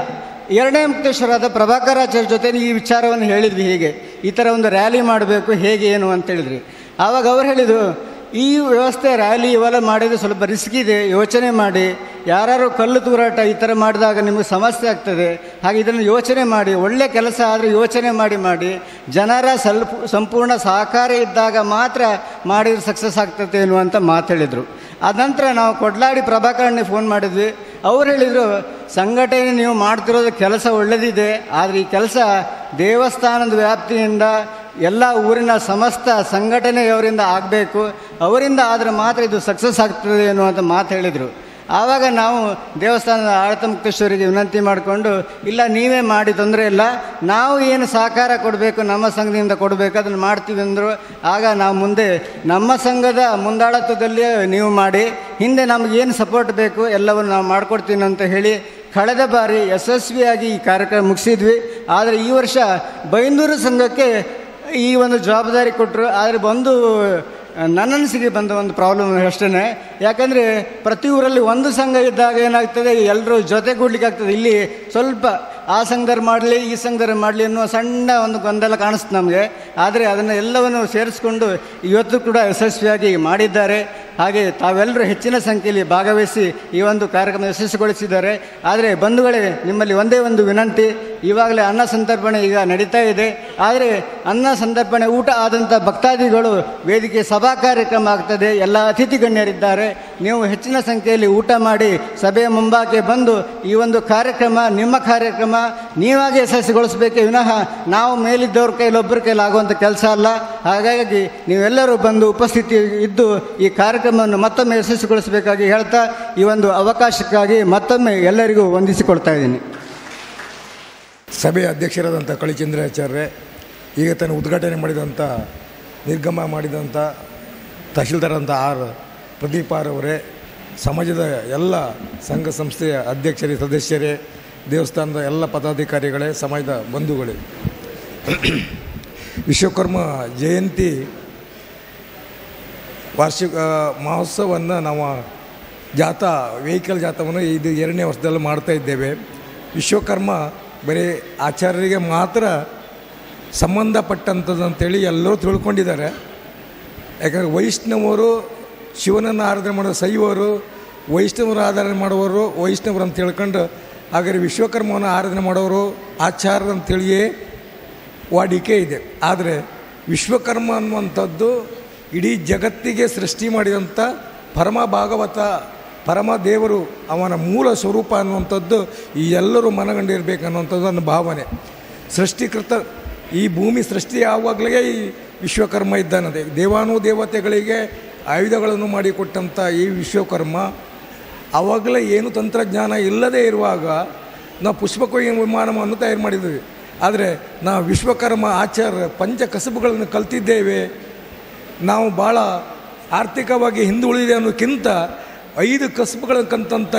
2ನೇ ಮುಕ್ತೇಶ್ವರಾದ ಪ್ರಭಾಕರಾಚಾರ್ಯ ಜೊತೆ ಈ ವಿಚಾರವನ್ನು ಹೇಳಿದ್ವಿ. ಹೀಗೆ ಈ ಥರ ಒಂದು ರ್ಯಾಲಿ ಮಾಡಬೇಕು, ಹೇಗೆ ಏನು ಅಂತೇಳಿದ್ರಿ. ಆವಾಗ ಅವ್ರು ಹೇಳಿದರು, ಈ ವ್ಯವಸ್ಥೆ ರ್ಯಾಲಿ ಇವೆಲ್ಲ ಮಾಡಿದರೆ ಸ್ವಲ್ಪ ರಿಸ್ಕ್ ಇದೆ, ಯೋಚನೆ ಮಾಡಿ. ಯಾರು ಕಲ್ಲು ತೂರಾಟ ಈ ಥರ ಮಾಡಿದಾಗ ನಿಮಗೆ ಸಮಸ್ಯೆ ಆಗ್ತದೆ. ಹಾಗೆ ಇದನ್ನು ಯೋಚನೆ ಮಾಡಿ, ಒಳ್ಳೆ ಕೆಲಸ ಆದರೆ ಯೋಚನೆ ಮಾಡಿ ಜನರ ಸಂಪೂರ್ಣ ಸಹಕಾರ ಇದ್ದಾಗ ಮಾತ್ರ ಮಾಡಿದ್ರೆ ಸಕ್ಸಸ್ ಆಗ್ತದೆ ಎನ್ನುವಂಥ ಮಾತು ಹೇಳಿದರು. ಆದ ನಂತರ ನಾವು ಕೊಡ್ಲಾಡಿ ಪ್ರಭಾಕರಣ್ಣಿಗೆ ಫೋನ್ ಮಾಡಿದ್ವಿ. ಅವ್ರು ಹೇಳಿದರು, ಸಂಘಟನೆ ನೀವು ಮಾಡ್ತಿರೋದು ಕೆಲಸ ಒಳ್ಳೆಯದಿದೆ, ಆದರೆ ಈ ಕೆಲಸ ದೇವಸ್ಥಾನದ ವ್ಯಾಪ್ತಿಯಿಂದ ಎಲ್ಲ ಊರಿನ ಸಮಸ್ತ ಸಂಘಟನೆಯವರಿಂದ ಆಗಬೇಕು, ಅವರಿಂದ ಆದರೆ ಮಾತ್ರ ಇದು ಸಕ್ಸಸ್ ಆಗ್ತದೆ ಎನ್ನುವಂಥ ಮಾತು ಹೇಳಿದರು. ಆವಾಗ ನಾವು ದೇವಸ್ಥಾನದ ಆಡಳಿತ ಮುಕ್ತೇಶ್ವರಿಗೆ ವಿನಂತಿ ಮಾಡಿಕೊಂಡು, ಇಲ್ಲ ನೀವೇ ಮಾಡಿ, ತೊಂದರೆ ಇಲ್ಲ, ನಾವು ಏನು ಸಹಕಾರ ಕೊಡಬೇಕು ನಮ್ಮ ಸಂಘದಿಂದ ಕೊಡಬೇಕು ಅದನ್ನು ಮಾಡ್ತೀವಿ ಅಂದರು. ಆಗ ನಾವು ಮುಂದೆ ನಮ್ಮ ಸಂಘದ ಮುಂದಾಳತ್ವದಲ್ಲಿ ನೀವು ಮಾಡಿ, ಹಿಂದೆ ನಮಗೇನು ಸಪೋರ್ಟ್ ಬೇಕು ಎಲ್ಲವನ್ನು ನಾವು ಮಾಡಿಕೊಡ್ತೀನಿ ಅಂತ ಹೇಳಿ ಕಳೆದ ಬಾರಿ ಯಶಸ್ವಿಯಾಗಿ ಈ ಕಾರ್ಯಕ್ರಮ ಮುಗಿಸಿದ್ವಿ. ಆದರೆ ಈ ವರ್ಷ ಬೈಂದೂರು ಸಂಘಕ್ಕೆ ಈ ಒಂದು ಜವಾಬ್ದಾರಿ ಕೊಟ್ಟರು. ಆದರೆ ನನ್ನನಿಸಿಕೆ ಬಂದ ಒಂದು ಪ್ರಾಬ್ಲಮ್ ಅಷ್ಟೇ. ಯಾಕಂದರೆ ಪ್ರತಿ ಊರಲ್ಲಿ ಒಂದು ಸಂಘ ಇದ್ದಾಗ ಏನಾಗ್ತದೆ, ಎಲ್ಲರೂ ಜೊತೆಗೂಡ್ಲಿಕ್ಕೆ ಆಗ್ತದೆ. ಇಲ್ಲಿ ಸ್ವಲ್ಪ ಆ ಸಂಘದವ್ರು ಮಾಡಲಿ ಈ ಸಂಘದವ್ರು ಮಾಡಲಿ ಅನ್ನೋ ಸಣ್ಣ ಒಂದು ಗೊಂದಲ ಕಾಣಿಸ್ತು ನಮಗೆ. ಆದರೆ ಅದನ್ನು ಎಲ್ಲವನ್ನು ಸೇರಿಸಿಕೊಂಡು ಇವತ್ತು ಕೂಡ ಯಶಸ್ವಿಯಾಗಿ ಮಾಡಿದ್ದಾರೆ. ಹಾಗೆ ತಾವೆಲ್ಲರೂ ಹೆಚ್ಚಿನ ಸಂಖ್ಯೆಯಲ್ಲಿ ಭಾಗವಹಿಸಿ ಈ ಒಂದು ಕಾರ್ಯಕ್ರಮ ಯಶಸ್ವಿಗೊಳಿಸಿದ್ದಾರೆ. ಆದರೆ ಬಂಧುಗಳೇ, ನಿಮ್ಮಲ್ಲಿ ಒಂದೇ ಒಂದು ವಿನಂತಿ, ಇವಾಗಲೇ ಅನ್ನ ಸಂತರ್ಪಣೆ ಈಗ ನಡೀತಾ ಇದೆ. ಆದರೆ ಅನ್ನ ಸಂತರ್ಪಣೆ ಊಟ ಆದಂಥ ಭಕ್ತಾದಿಗಳು ವೇದಿಕೆ ಸಭಾ ಕಾರ್ಯಕ್ರಮ ಆಗ್ತದೆ, ಎಲ್ಲ ಅತಿಥಿ ಗಣ್ಯರಿದ್ದಾರೆ. ನೀವು ಹೆಚ್ಚಿನ ಸಂಖ್ಯೆಯಲ್ಲಿ ಊಟ ಮಾಡಿ ಸಭೆಯ ಮುಂಭಾಗಕ್ಕೆ ಬಂದು ಈ ಒಂದು ಕಾರ್ಯಕ್ರಮ ನಿಮ್ಮ ಕಾರ್ಯಕ್ರಮ ನೀವಾಗಿ ಯಶಸ್ವಿಗೊಳಿಸಬೇಕೇ ವಿನಃ ನಾವು ಮೇಲಿದ್ದವ್ರ ಕೈಲೊಬ್ಬರ ಕೈಲಿ ಆಗುವಂಥ ಕೆಲಸ ಅಲ್ಲ. ಹಾಗಾಗಿ ನೀವೆಲ್ಲರೂ ಬಂದು ಉಪಸ್ಥಿತಿ ಇದ್ದು ಈ ಕಾರ್ಯಕ್ರಮವನ್ನು ಮತ್ತೊಮ್ಮೆ ಯಶಸ್ವಿಗೊಳಿಸಬೇಕಾಗಿ ಹೇಳ್ತಾ ಈ ಒಂದು ಅವಕಾಶಕ್ಕಾಗಿ ಮತ್ತೊಮ್ಮೆ ಎಲ್ಲರಿಗೂ ವಂದಿಸಿಕೊಳ್ತಾ ಇದ್ದೀನಿ. ಸಭೆಯ ಅಧ್ಯಕ್ಷರಾದಂಥ ಕಳಿಚಂದ್ರಾಚಾರ್ಯ, ಈಗ ತಾನು ಉದ್ಘಾಟನೆ ಮಾಡಿದಂಥ ನಿರ್ಗಮ ಮಾಡಿದಂಥ ತಹಶೀಲ್ದಾರಂಥ ಆರ್ ಪ್ರದೀಪ್ ಆರ್ ಅವರೇ, ಸಮಾಜದ ಎಲ್ಲ ಸಂಘ ಸಂಸ್ಥೆಯ ಅಧ್ಯಕ್ಷರೇ, ಸದಸ್ಯರೇ, ದೇವಸ್ಥಾನದ ಎಲ್ಲ ಪದಾಧಿಕಾರಿಗಳೇ, ಸಮಾಜದ ಬಂಧುಗಳೇ, ವಿಶ್ವಕರ್ಮ ಜಯಂತಿ ವಾರ್ಷಿಕ ಮಹೋತ್ಸವವನ್ನು ನಾವು ವೆಹಿಕಲ್ ಜಾಥಾವನ್ನು ಇದು 2ನೇ ವರ್ಷದಲ್ಲಿ ಮಾಡ್ತಾ ಇದ್ದೇವೆ. ವಿಶ್ವಕರ್ಮ ಬರೀ ಆಚಾರ್ಯರಿಗೆ ಮಾತ್ರ ಸಂಬಂಧಪಟ್ಟಂಥದ್ದು ಅಂತೇಳಿ ಎಲ್ಲರೂ ತಿಳ್ಕೊಂಡಿದ್ದಾರೆ. ಯಾಕಂದರೆ ವೈಷ್ಣವರು ಶಿವನನ್ನು ಆರಾಧನೆ ಮಾಡೋ ಶೈವರು, ವೈಷ್ಣವರು ಆರಾಧನೆ ಮಾಡುವವರು ವೈಷ್ಣವರು ಅಂತ ತಿಳ್ಕೊಂಡು, ಹಾಗಾದರೆ ವಿಶ್ವಕರ್ಮವನ್ನು ಆರಾಧನೆ ಮಾಡೋರು ಆಚಾರ್ಯ ಅಂತೇಳಿಯೇ ವಾಡಿಕೆ ಇದೆ. ಆದರೆ ವಿಶ್ವಕರ್ಮ ಅನ್ನುವಂಥದ್ದು ಇಡೀ ಜಗತ್ತಿಗೆ ಸೃಷ್ಟಿ ಮಾಡಿದಂಥ ಪರಮ ಭಾಗವತ, ಪರಮ ದೇವರು, ಅವನ ಮೂಲ ಸ್ವರೂಪ ಅನ್ನುವಂಥದ್ದು ಈ ಎಲ್ಲರೂ ಮನಗಂಡಿರಬೇಕು ಅನ್ನುವಂಥದ್ದು ನನ್ನ ಭಾವನೆ. ಸೃಷ್ಟಿಕೃತ ಈ ಭೂಮಿ ಸೃಷ್ಟಿ ಆವಾಗಲೇ ಈ ವಿಶ್ವಕರ್ಮ ಇದ್ದಾನದೆ. ದೇವಾನುದೇವತೆಗಳಿಗೆ ಆಯುಧಗಳನ್ನು ಮಾಡಿಕೊಟ್ಟಂಥ ಈ ವಿಶ್ವಕರ್ಮ ಆವಾಗಲೇ ಏನು ತಂತ್ರಜ್ಞಾನ ಇಲ್ಲದೇ ಇರುವಾಗ ನಾವು ಪುಷ್ಪಕ ವಿಮಾನವನ್ನು ತಯಾರು ಮಾಡಿದ್ವಿ. ಆದರೆ ನಾವು ವಿಶ್ವಕರ್ಮ ಆಚಾರ್ಯ ಪಂಚ ಕಸಬುಗಳನ್ನು ಕಲ್ತಿದ್ದೇವೆ. ನಾವು ಭಾಳ ಆರ್ಥಿಕವಾಗಿ ಹಿಂದುಳಿದೆ ಅನ್ನೋಕ್ಕಿಂತ 5 ಕಸಬುಗಳನ್ನು ಕಲ್ತಂಥ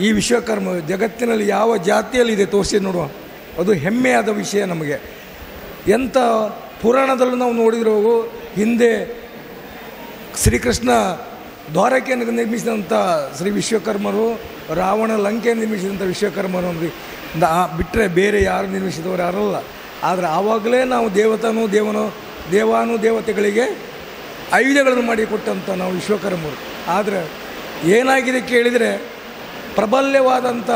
ಈ ವಿಶ್ವಕರ್ಮ ಜಗತ್ತಿನಲ್ಲಿ ಯಾವ ಜಾತಿಯಲ್ಲಿದೆ ತೋರಿಸಿ ನೋಡುವ, ಅದು ಹೆಮ್ಮೆಯಾದ ವಿಷಯ ನಮಗೆ. ಎಂಥ ಪುರಾಣದಲ್ಲೂ ನಾವು ನೋಡಿದ್ರು, ಹಿಂದೆ ಶ್ರೀಕೃಷ್ಣ ದ್ವಾರಕೆಯನ್ನು ನಿರ್ಮಿಸಿದಂಥ ಶ್ರೀ ವಿಶ್ವಕರ್ಮರು, ರಾವಣ ಲಂಕೆಯನ್ನು ನಿರ್ಮಿಸಿದಂಥ ವಿಶ್ವಕರ್ಮರು ಅಂದರೆ ಬಿಟ್ಟರೆ ಬೇರೆ ಯಾರು ನಿರ್ಮಿಸಿದವರು ಯಾರಲ್ಲ. ಆದರೆ ಆವಾಗಲೇ ನಾವು ದೇವಾನುದೇವತೆಗಳಿಗೆ ಆಯುಧಗಳನ್ನು ಮಾಡಿಕೊಟ್ಟಂಥ ನಾವು ವಿಶ್ವಕರ್ಮರು. ಆದರೆ ಏನಾಗಿದೆ ಕೇಳಿದರೆ, ಪ್ರಬಲ್ಯವಾದಂಥ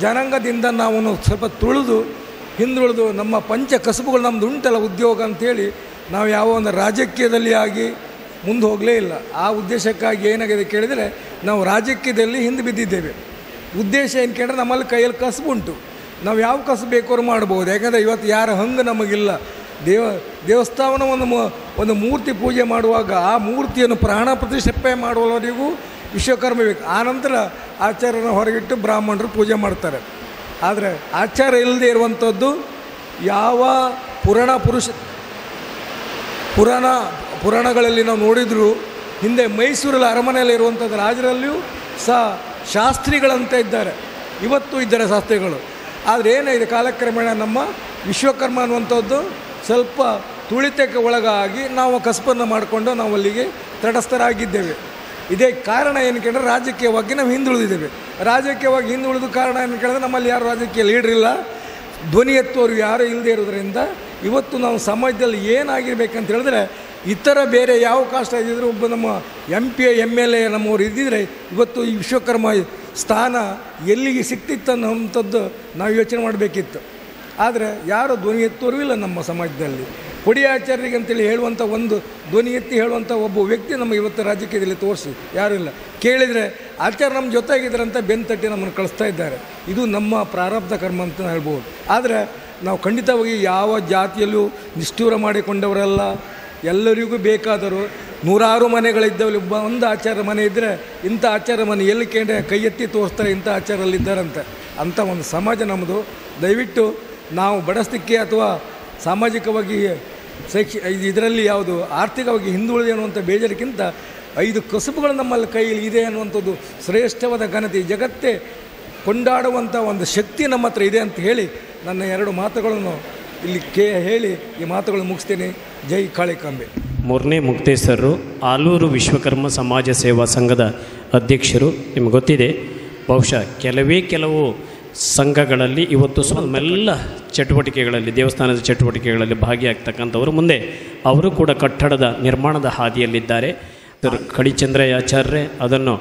ಜನಾಂಗದಿಂದ ನಾವು ಸ್ವಲ್ಪ ಹಿಂದುಳಿದು ನಮ್ಮ ಪಂಚ ಕಸಬುಗಳು ನಮ್ಮದು ಉಂಟಲ್ಲ ಉದ್ಯೋಗ ಅಂಥೇಳಿ ನಾವು ಯಾವ ಒಂದು ರಾಜಕೀಯದಲ್ಲಿ ಆಗಿ ಮುಂದೆ ಹೋಗಲೇ ಇಲ್ಲ. ಆ ಉದ್ದೇಶಕ್ಕಾಗಿ ಏನಾಗಿದೆ ಕೇಳಿದರೆ ನಾವು ರಾಜಕೀಯದಲ್ಲಿ ಹಿಂದೆ ಬಿದ್ದಿದ್ದೇವೆ. ಉದ್ದೇಶ ಏನು ಕೇಳಿದ್ರೆ ನಮ್ಮಲ್ಲಿ ಕೈಯಲ್ಲಿ ಕಸಬುಂಟು, ನಾವು ಯಾವ ಕಸಬು ಬೇಕಾದ್ರೂ ಮಾಡ್ಬೋದು. ಯಾಕಂದರೆ ಇವತ್ತು ಯಾರ ಹಂಗೆ ನಮಗಿಲ್ಲ. ದೇವಸ್ಥಾನವನ್ನು ಒಂದು ಮೂರ್ತಿ ಪೂಜೆ ಮಾಡುವಾಗ ಆ ಮೂರ್ತಿಯನ್ನು ಪ್ರಾಣ ಪ್ರತಿಷ್ಠಾಪನೆ ಮಾಡುವವರಿಗೂ ವಿಶ್ವಕರ್ಮ ಬೇಕು. ಆನಂತರ ಆಚಾರ್ಯನ ಹೊರಗಿಟ್ಟು ಬ್ರಾಹ್ಮಣರು ಪೂಜೆ ಮಾಡ್ತಾರೆ. ಆದರೆ ಆಚಾರ ಇಲ್ಲದೆ ಇರುವಂಥದ್ದು ಯಾವ ಪುರಾಣಗಳಲ್ಲಿ ನಾವು ನೋಡಿದರೂ, ಹಿಂದೆ ಮೈಸೂರಲ್ಲಿ ಅರಮನೆಯಲ್ಲಿ ಇರುವಂಥದ್ದು ರಾಜರಲ್ಲಿಯೂ ಸಹ ಶಾಸ್ತ್ರಿಗಳಂತ ಇದ್ದಾರೆ, ಇವತ್ತು ಇದ್ದಾರೆ ಶಾಸ್ತ್ರಿಗಳು. ಆದರೆ ಏನಿದೆ, ಕಾಲಕ್ರಮೇಣ ನಮ್ಮ ವಿಶ್ವಕರ್ಮ ಅನ್ನುವಂಥದ್ದು ಸ್ವಲ್ಪ ತುಳಿತಕ್ಕೆ ಒಳಗಾಗಿ ನಾವು ಕಸಬನ್ನು ಮಾಡಿಕೊಂಡು ನಾವು ಅಲ್ಲಿಗೆ ತಟಸ್ಥರಾಗಿದ್ದೇವೆ. ಇದೇ ಕಾರಣ ಏನು ಕೇಳಿದ್ರೆ ರಾಜಕೀಯವಾಗಿ ನಾವು ಹಿಂದುಳಿದಿದ್ದೇವೆ. ರಾಜಕೀಯವಾಗಿ ಹಿಂದುಳಿದ ಕಾರಣ ಏನು ಕೇಳಿದ್ರೆ ನಮ್ಮಲ್ಲಿ ಯಾರು ರಾಜಕೀಯ ಲೀಡ್ರ್ ಇಲ್ಲ, ಧ್ವನಿ ಎತ್ತುವವರು ಯಾರೂ ಇಲ್ಲದೆ ಇರೋದ್ರಿಂದ ಇವತ್ತು ನಾವು ಸಮಾಜದಲ್ಲಿ ಏನಾಗಿರ್ಬೇಕಂತ ಹೇಳಿದ್ರೆ, ಇತರ ಬೇರೆ ಯಾವ ಕಾಸ್ಟ್ ಇದ್ದಿದ್ರು ಒಬ್ಬ ನಮ್ಮ MP MLA ನಮ್ಮವ್ರು ಇದ್ದಿದ್ರೆ ಇವತ್ತು ಈ ವಿಶ್ವಕರ್ಮ ಸ್ಥಾನ ಎಲ್ಲಿಗೆ ಸಿಕ್ತಿತ್ತು ಅನ್ನೋವಂಥದ್ದು ನಾವು ಯೋಚನೆ ಮಾಡಬೇಕಿತ್ತು. ಆದರೆ ಯಾರು ಧ್ವನಿ ಎತ್ತೋರು ಇಲ್ಲ ನಮ್ಮ ಸಮಾಜದಲ್ಲಿ. ಕೊಡಿ ಆಚಾರ್ಯರಿಗೆ ಅಂತೇಳಿ ಹೇಳುವಂಥ ಒಂದು ಧ್ವನಿ ಎತ್ತಿ ಹೇಳುವಂಥ ಒಬ್ಬ ವ್ಯಕ್ತಿ ನಮಗೆ ಇವತ್ತು ರಾಜಕೀಯದಲ್ಲಿ ತೋರಿಸಿ ಯಾರೂ ಇಲ್ಲ. ಕೇಳಿದರೆ ಆಚಾರ್ಯ ನಮ್ಮ ಜೊತೆಗಿದ್ದಾರೆ ಅಂತ ಬೆನ್ತಟ್ಟಿ ನಮ್ಮನ್ನು ಕಳಿಸ್ತಾ ಇದ್ದಾರೆ. ಇದು ನಮ್ಮ ಪ್ರಾರಬ್ಧ ಕರ್ಮ ಅಂತ ಹೇಳ್ಬೋದು. ಆದರೆ ನಾವು ಖಂಡಿತವಾಗಿ ಯಾವ ಜಾತಿಯಲ್ಲೂ ನಿಷ್ಠೂರ ಮಾಡಿಕೊಂಡವರಲ್ಲ. ಎಲ್ಲರಿಗೂ ಬೇಕಾದರೂ 100 ಮನೆಗಳಿದ್ದವಲ್ಲಿ ಒಂದು ಆಚಾರ್ಯ ಮನೆ ಇದ್ದರೆ ಇಂಥ ಆಚಾರ್ಯ ಮನೆ ಎಲ್ಲಿ ಕೇಂದ್ರ ಕೈ ಎತ್ತಿ ತೋರಿಸ್ತಾರೆ, ಇಂಥ ಆಚಾರಲ್ಲಿದ್ದಾರಂತೆ. ಅಂಥ ಒಂದು ಸಮಾಜ ನಮ್ಮದು. ದಯವಿಟ್ಟು ನಾವು ಬಡಸ್ತಿಕೆ ಅಥವಾ ಸಾಮಾಜಿಕವಾಗಿ ಇದರಲ್ಲಿ ಯಾವುದು ಆರ್ಥಿಕವಾಗಿ ಹಿಂದುಳಿದೆ ಅನ್ನುವಂಥ ಬೇಜಾರಕ್ಕಿಂತ 5 ಕಸುಬುಗಳು ನಮ್ಮಲ್ಲಿ ಕೈಯಲ್ಲಿ ಇದೆ ಅನ್ನುವಂಥದ್ದು ಶ್ರೇಷ್ಠವಾದ ಘನತೆ. ಜಗತ್ತೇ ಕೊಂಡಾಡುವಂಥ ಒಂದು ಶಕ್ತಿ ನಮ್ಮ ಹತ್ರ ಇದೆ ಅಂತ ಹೇಳಿ ನನ್ನ 2 ಮಾತುಗಳನ್ನು ಇಲ್ಲಿ ಹೇಳಿ ಈ ಮಾತುಗಳನ್ನು ಮುಗಿಸ್ತೇನೆ. ಜೈ ಕಾಳಿಕಾಂಬೆ. 3ನೇ ಮುಕ್ತೇಶ್ವರರು, ಆಲೂರು ವಿಶ್ವಕರ್ಮ ಸಮಾಜ ಸೇವಾ ಸಂಘದ ಅಧ್ಯಕ್ಷರು. ನಿಮಗೆ ಗೊತ್ತಿದೆ, ಬಹುಶಃ ಕೆಲವು ಸಂಘಗಳಲ್ಲಿ ಇವತ್ತು ನಮ್ಮೆಲ್ಲ ಚಟುವಟಿಕೆಗಳಲ್ಲಿ, ದೇವಸ್ಥಾನದ ಚಟುವಟಿಕೆಗಳಲ್ಲಿ ಭಾಗಿಯಾಗ್ತಕ್ಕಂಥವರು ಮುಂದೆ ಅವರು ಕೂಡ ಕಟ್ಟಡದ ನಿರ್ಮಾಣದ ಹಾದಿಯಲ್ಲಿದ್ದಾರೆ. ಕಳಿಚಂದ್ರಯಾಚಾರ್ಯ ಅದನ್ನು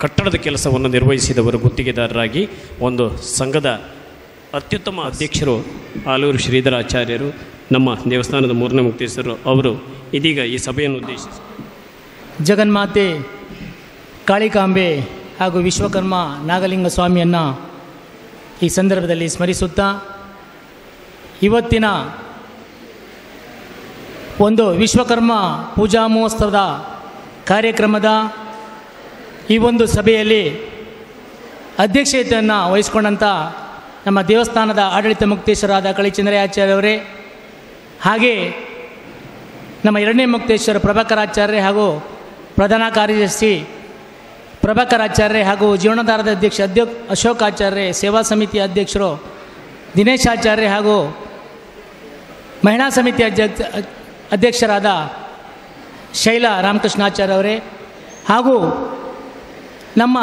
ಕಟ್ಟಡದ ಕೆಲಸವನ್ನು ನಿರ್ವಹಿಸಿದವರು ಗುತ್ತಿಗೆದಾರರಾಗಿ. ಒಂದು ಸಂಘದ ಅತ್ಯುತ್ತಮ ಅಧ್ಯಕ್ಷರು ಆಲೂರು ಶ್ರೀಧರಾಚಾರ್ಯರು, ನಮ್ಮ ದೇವಸ್ಥಾನದ 3ನೇ ಮುಕ್ತೇಶ್ವರರು. ಅವರು ಇದೀಗ ಈ ಸಭೆಯನ್ನು ಉದ್ದೇಶಿಸಿ ಜಗನ್ಮಾತೆ ಕಾಳಿಕಾಂಬೆ ಹಾಗೂ ವಿಶ್ವಕರ್ಮ ನಾಗಲಿಂಗ ಸ್ವಾಮಿಯನ್ನು ಈ ಸಂದರ್ಭದಲ್ಲಿ ಸ್ಮರಿಸುತ್ತಾ, ಇವತ್ತಿನ ಒಂದು ವಿಶ್ವಕರ್ಮ ಪೂಜಾ ಮಹೋತ್ಸವದ ಕಾರ್ಯಕ್ರಮದ ಈ ಒಂದು ಸಭೆಯಲ್ಲಿ ಅಧ್ಯಕ್ಷತೆಯನ್ನು ವಹಿಸಿಕೊಂಡಂಥ ನಮ್ಮ ದೇವಸ್ಥಾನದ ಆಡಳಿತ ಮುಕ್ತೇಶ್ವರಾದ ಕಳಿಚಂದ್ರಯಾಚಾರ್ಯವರೇ, ಹಾಗೆ ನಮ್ಮ 2ನೇ ಮುಕ್ತೇಶ್ವರ ಪ್ರಭಾಕರಾಚಾರ್ಯ ಹಾಗೂ ಪ್ರಧಾನ ಕಾರ್ಯದರ್ಶಿ ಪ್ರಭಾಕರಾಚಾರ್ಯ ಹಾಗೂ ಜೀವನಾಧಾರದ ಅಧ್ಯಕ್ಷ ಅಶೋಕಾಚಾರ್ಯ, ಸೇವಾ ಸಮಿತಿ ಅಧ್ಯಕ್ಷರು ದಿನೇಶಾಚಾರ್ಯ ಹಾಗೂ ಮಹಿಳಾ ಸಮಿತಿ ಅಧ್ಯಕ್ಷರಾದ ಶೈಲಾ ರಾಮಕೃಷ್ಣಾಚಾರ್ಯ ಅವರೇ, ಹಾಗೂ ನಮ್ಮ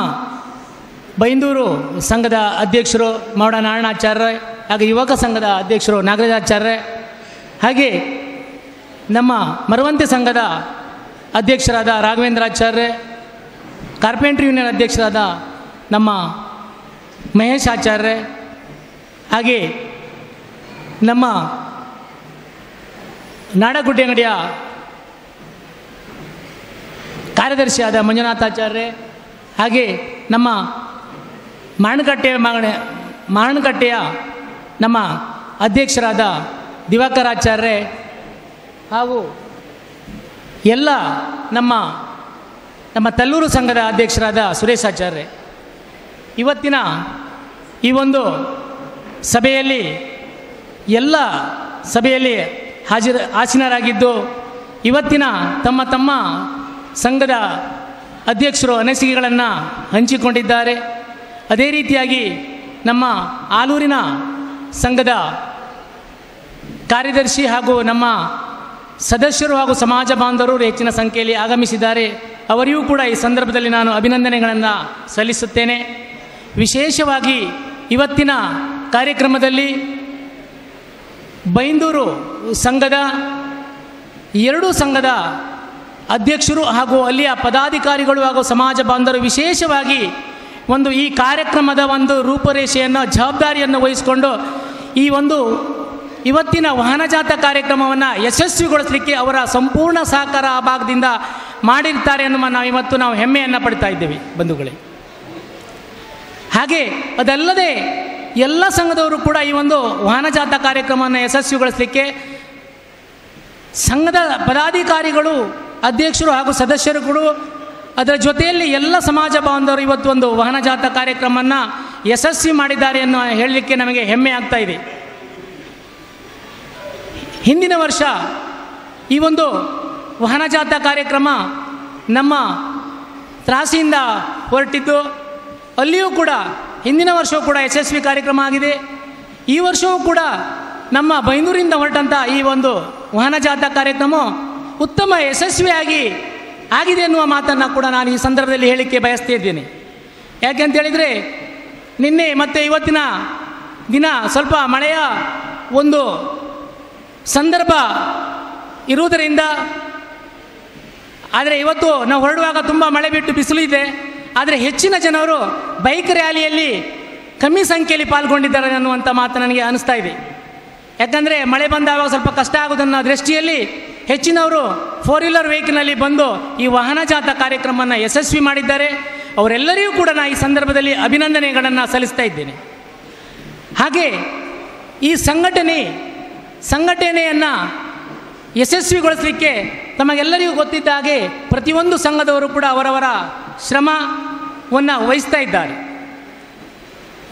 ಬೈಂದೂರು ಸಂಘದ ಅಧ್ಯಕ್ಷರು ಮೌಡ ನಾರಾಯಣಾಚಾರ್ಯ ಹಾಗೂ ಯುವಕ ಸಂಘದ ಅಧ್ಯಕ್ಷರು ನಾಗರಾಜಾಚಾರ್ಯ, ಹಾಗೆ ನಮ್ಮ ಮರವಂತೆ ಸಂಘದ ಅಧ್ಯಕ್ಷರಾದ ರಾಘವೇಂದ್ರಾಚಾರ್ಯ, ಕಾರ್ಪೆಂಟ್ರಿ ಯೂನಿಯನ್ ಅಧ್ಯಕ್ಷರಾದ ನಮ್ಮ ಮಹೇಶ್ ಆಚಾರ್ಯ, ಹಾಗೆ ನಮ್ಮ ನಾಡಗುಡ್ಡೆ ಅಂಗಡಿಯ ಕಾರ್ಯದರ್ಶಿಯಾದ ಮಂಜುನಾಥಾಚಾರ್ಯ, ಹಾಗೆ ನಮ್ಮ ಮಾರಣಕಟ್ಟೆಯ ನಮ್ಮ ಅಧ್ಯಕ್ಷರಾದ ದಿವಾಕರಾಚಾರ್ಯ, ಹಾಗೂ ಎಲ್ಲ ನಮ್ಮ ತಲ್ಲೂರು ಸಂಘದ ಅಧ್ಯಕ್ಷರಾದ ಸುರೇಶಾಚಾರ್ಯ. ಇವತ್ತಿನ ಈ ಒಂದು ಸಭೆಯಲ್ಲಿ ಎಲ್ಲ ಸಭೆಯಲ್ಲಿ ಆಸೀನರಾಗಿದ್ದು ಇವತ್ತಿನ ತಮ್ಮ ತಮ್ಮ ಸಂಘದ ಅಧ್ಯಕ್ಷರು ಅನಿಸಿಕೆಗಳನ್ನು ಹಂಚಿಕೊಂಡಿದ್ದಾರೆ. ಅದೇ ರೀತಿಯಾಗಿ ನಮ್ಮ ಆಲೂರಿನ ಸಂಘದ ಕಾರ್ಯದರ್ಶಿ ಹಾಗೂ ನಮ್ಮ ಸದಸ್ಯರು ಹಾಗೂ ಸಮಾಜ ಬಾಂಧವರು ಹೆಚ್ಚಿನ ಸಂಖ್ಯೆಯಲ್ಲಿ ಆಗಮಿಸಿದ್ದಾರೆ. ಅವರಿಗೂ ಕೂಡ ಈ ಸಂದರ್ಭದಲ್ಲಿ ನಾನು ಅಭಿನಂದನೆಗಳನ್ನು ಸಲ್ಲಿಸುತ್ತೇನೆ. ವಿಶೇಷವಾಗಿ ಇವತ್ತಿನ ಕಾರ್ಯಕ್ರಮದಲ್ಲಿ ಬೈಂದೂರು ಸಂಘದ 2 ಸಂಘದ ಅಧ್ಯಕ್ಷರು ಹಾಗೂ ಅಲ್ಲಿಯ ಪದಾಧಿಕಾರಿಗಳು ಹಾಗೂ ಸಮಾಜ ಬಾಂಧವರು ವಿಶೇಷವಾಗಿ ಒಂದು ಈ ಕಾರ್ಯಕ್ರಮದ ಒಂದು ರೂಪರೇಷೆಯನ್ನು, ಜವಾಬ್ದಾರಿಯನ್ನು ವಹಿಸಿಕೊಂಡು ಈ ಒಂದು ಇವತ್ತಿನ ವಾಹನಜಾತ ಕಾರ್ಯಕ್ರಮವನ್ನು ಯಶಸ್ವಿಗೊಳಿಸಲಿಕ್ಕೆ ಅವರ ಸಂಪೂರ್ಣ ಸಹಕಾರ ಆ ಭಾಗದಿಂದ ಮಾಡಿರ್ತಾರೆ ಅನ್ನುವ ನಾವು ಹೆಮ್ಮೆಯನ್ನು ಪಡ್ತಾ ಇದ್ದೇವೆ ಬಂಧುಗಳೇ. ಹಾಗೆ ಅದಲ್ಲದೆ ಎಲ್ಲ ಸಂಘದವರು ಕೂಡ ಈ ಒಂದು ವಾಹನಜಾತ ಕಾರ್ಯಕ್ರಮವನ್ನು ಯಶಸ್ವಿಗೊಳಿಸಲಿಕ್ಕೆ ಸಂಘದ ಪದಾಧಿಕಾರಿಗಳು, ಅಧ್ಯಕ್ಷರು ಹಾಗೂ ಸದಸ್ಯರುಗಳು, ಅದರ ಜೊತೆಯಲ್ಲಿ ಎಲ್ಲ ಸಮಾಜ ಬಾಂಧವರು ಇವತ್ತು ಒಂದು ವಾಹನಜಾತ ಕಾರ್ಯಕ್ರಮವನ್ನು ಯಶಸ್ವಿ ಮಾಡಿದ್ದಾರೆ ಅನ್ನೋ ಹೇಳಲಿಕ್ಕೆ ನಮಗೆ ಹೆಮ್ಮೆ ಆಗ್ತಾ ಇದೆ. ಹಿಂದಿನ ವರ್ಷ ಈ ಒಂದು ವಾಹನಜಾತ ಕಾರ್ಯಕ್ರಮ ನಮ್ಮ ತ್ರಾಸಿಯಿಂದ ಹೊರಟಿದ್ದು, ಅಲ್ಲಿಯೂ ಕೂಡ ಹಿಂದಿನ ವರ್ಷವೂ ಕೂಡ ಯಶಸ್ವಿ ಕಾರ್ಯಕ್ರಮ ಆಗಿದೆ. ಈ ವರ್ಷವೂ ಕೂಡ ನಮ್ಮ ಬೈಂದೂರಿಂದ ಹೊರಟಂಥ ಈ ಒಂದು ವಾಹನಜಾತ ಕಾರ್ಯಕ್ರಮ ಉತ್ತಮ ಯಶಸ್ವಿಯಾಗಿ ಆಗಿದೆ ಎನ್ನುವ ಮಾತನ್ನು ಕೂಡ ನಾನು ಈ ಸಂದರ್ಭದಲ್ಲಿ ಹೇಳಲಿಕ್ಕೆ ಬಯಸ್ತಾ ಇದ್ದೇನೆ. ಯಾಕೆಂತೇಳಿದರೆ ನಿನ್ನೆ ಮತ್ತು ಇವತ್ತಿನ ದಿನ ಸ್ವಲ್ಪ ಮಳೆಯ ಒಂದು ಸಂದರ್ಭ ಇರುವುದರಿಂದ, ಆದರೆ ಇವತ್ತು ನಾವು ಹೊರಡುವಾಗ ತುಂಬ ಮಳೆ ಬಿಟ್ಟು ಬಿಸಿಲು ಇದೆ. ಆದರೆ ಹೆಚ್ಚಿನ ಜನರು ಬೈಕ್ ರ್ಯಾಲಿಯಲ್ಲಿ ಕಮ್ಮಿ ಸಂಖ್ಯೆಯಲ್ಲಿ ಪಾಲ್ಗೊಂಡಿದ್ದಾರೆ ಅನ್ನುವಂಥ ಮಾತು ನನಗೆ ಅನಿಸ್ತಾ ಇದೆ. ಯಾಕಂದರೆ ಮಳೆ ಬಂದಾಗ ಸ್ವಲ್ಪ ಕಷ್ಟ ಆಗೋದನ್ನ ದೃಷ್ಟಿಯಲ್ಲಿ ಹೆಚ್ಚಿನವರು 4-ವೀಲರ್ ವೆಹಿಕಲ್ನಲ್ಲಿ ಬಂದು ಈ ವಾಹನಜಾತ ಕಾರ್ಯಕ್ರಮವನ್ನು ಯಶಸ್ವಿ ಮಾಡಿದ್ದಾರೆ. ಅವರೆಲ್ಲರಿಗೂ ಕೂಡ ನಾನು ಈ ಸಂದರ್ಭದಲ್ಲಿ ಅಭಿನಂದನೆಗಳನ್ನು ಸಲ್ಲಿಸ್ತಾ ಇದ್ದೇನೆ. ಹಾಗೆ ಈ ಸಂಘಟನೆಯನ್ನು ಯಶಸ್ವಿಗೊಳಿಸಲಿಕ್ಕೆ ತಮಗೆಲ್ಲರಿಗೂ ಗೊತ್ತಿದ್ದ ಹಾಗೆ ಪ್ರತಿಯೊಂದು ಸಂಘದವರು ಕೂಡ ಅವರವರ ಶ್ರಮವನ್ನು ವಹಿಸ್ತಾ ಇದ್ದಾರೆ.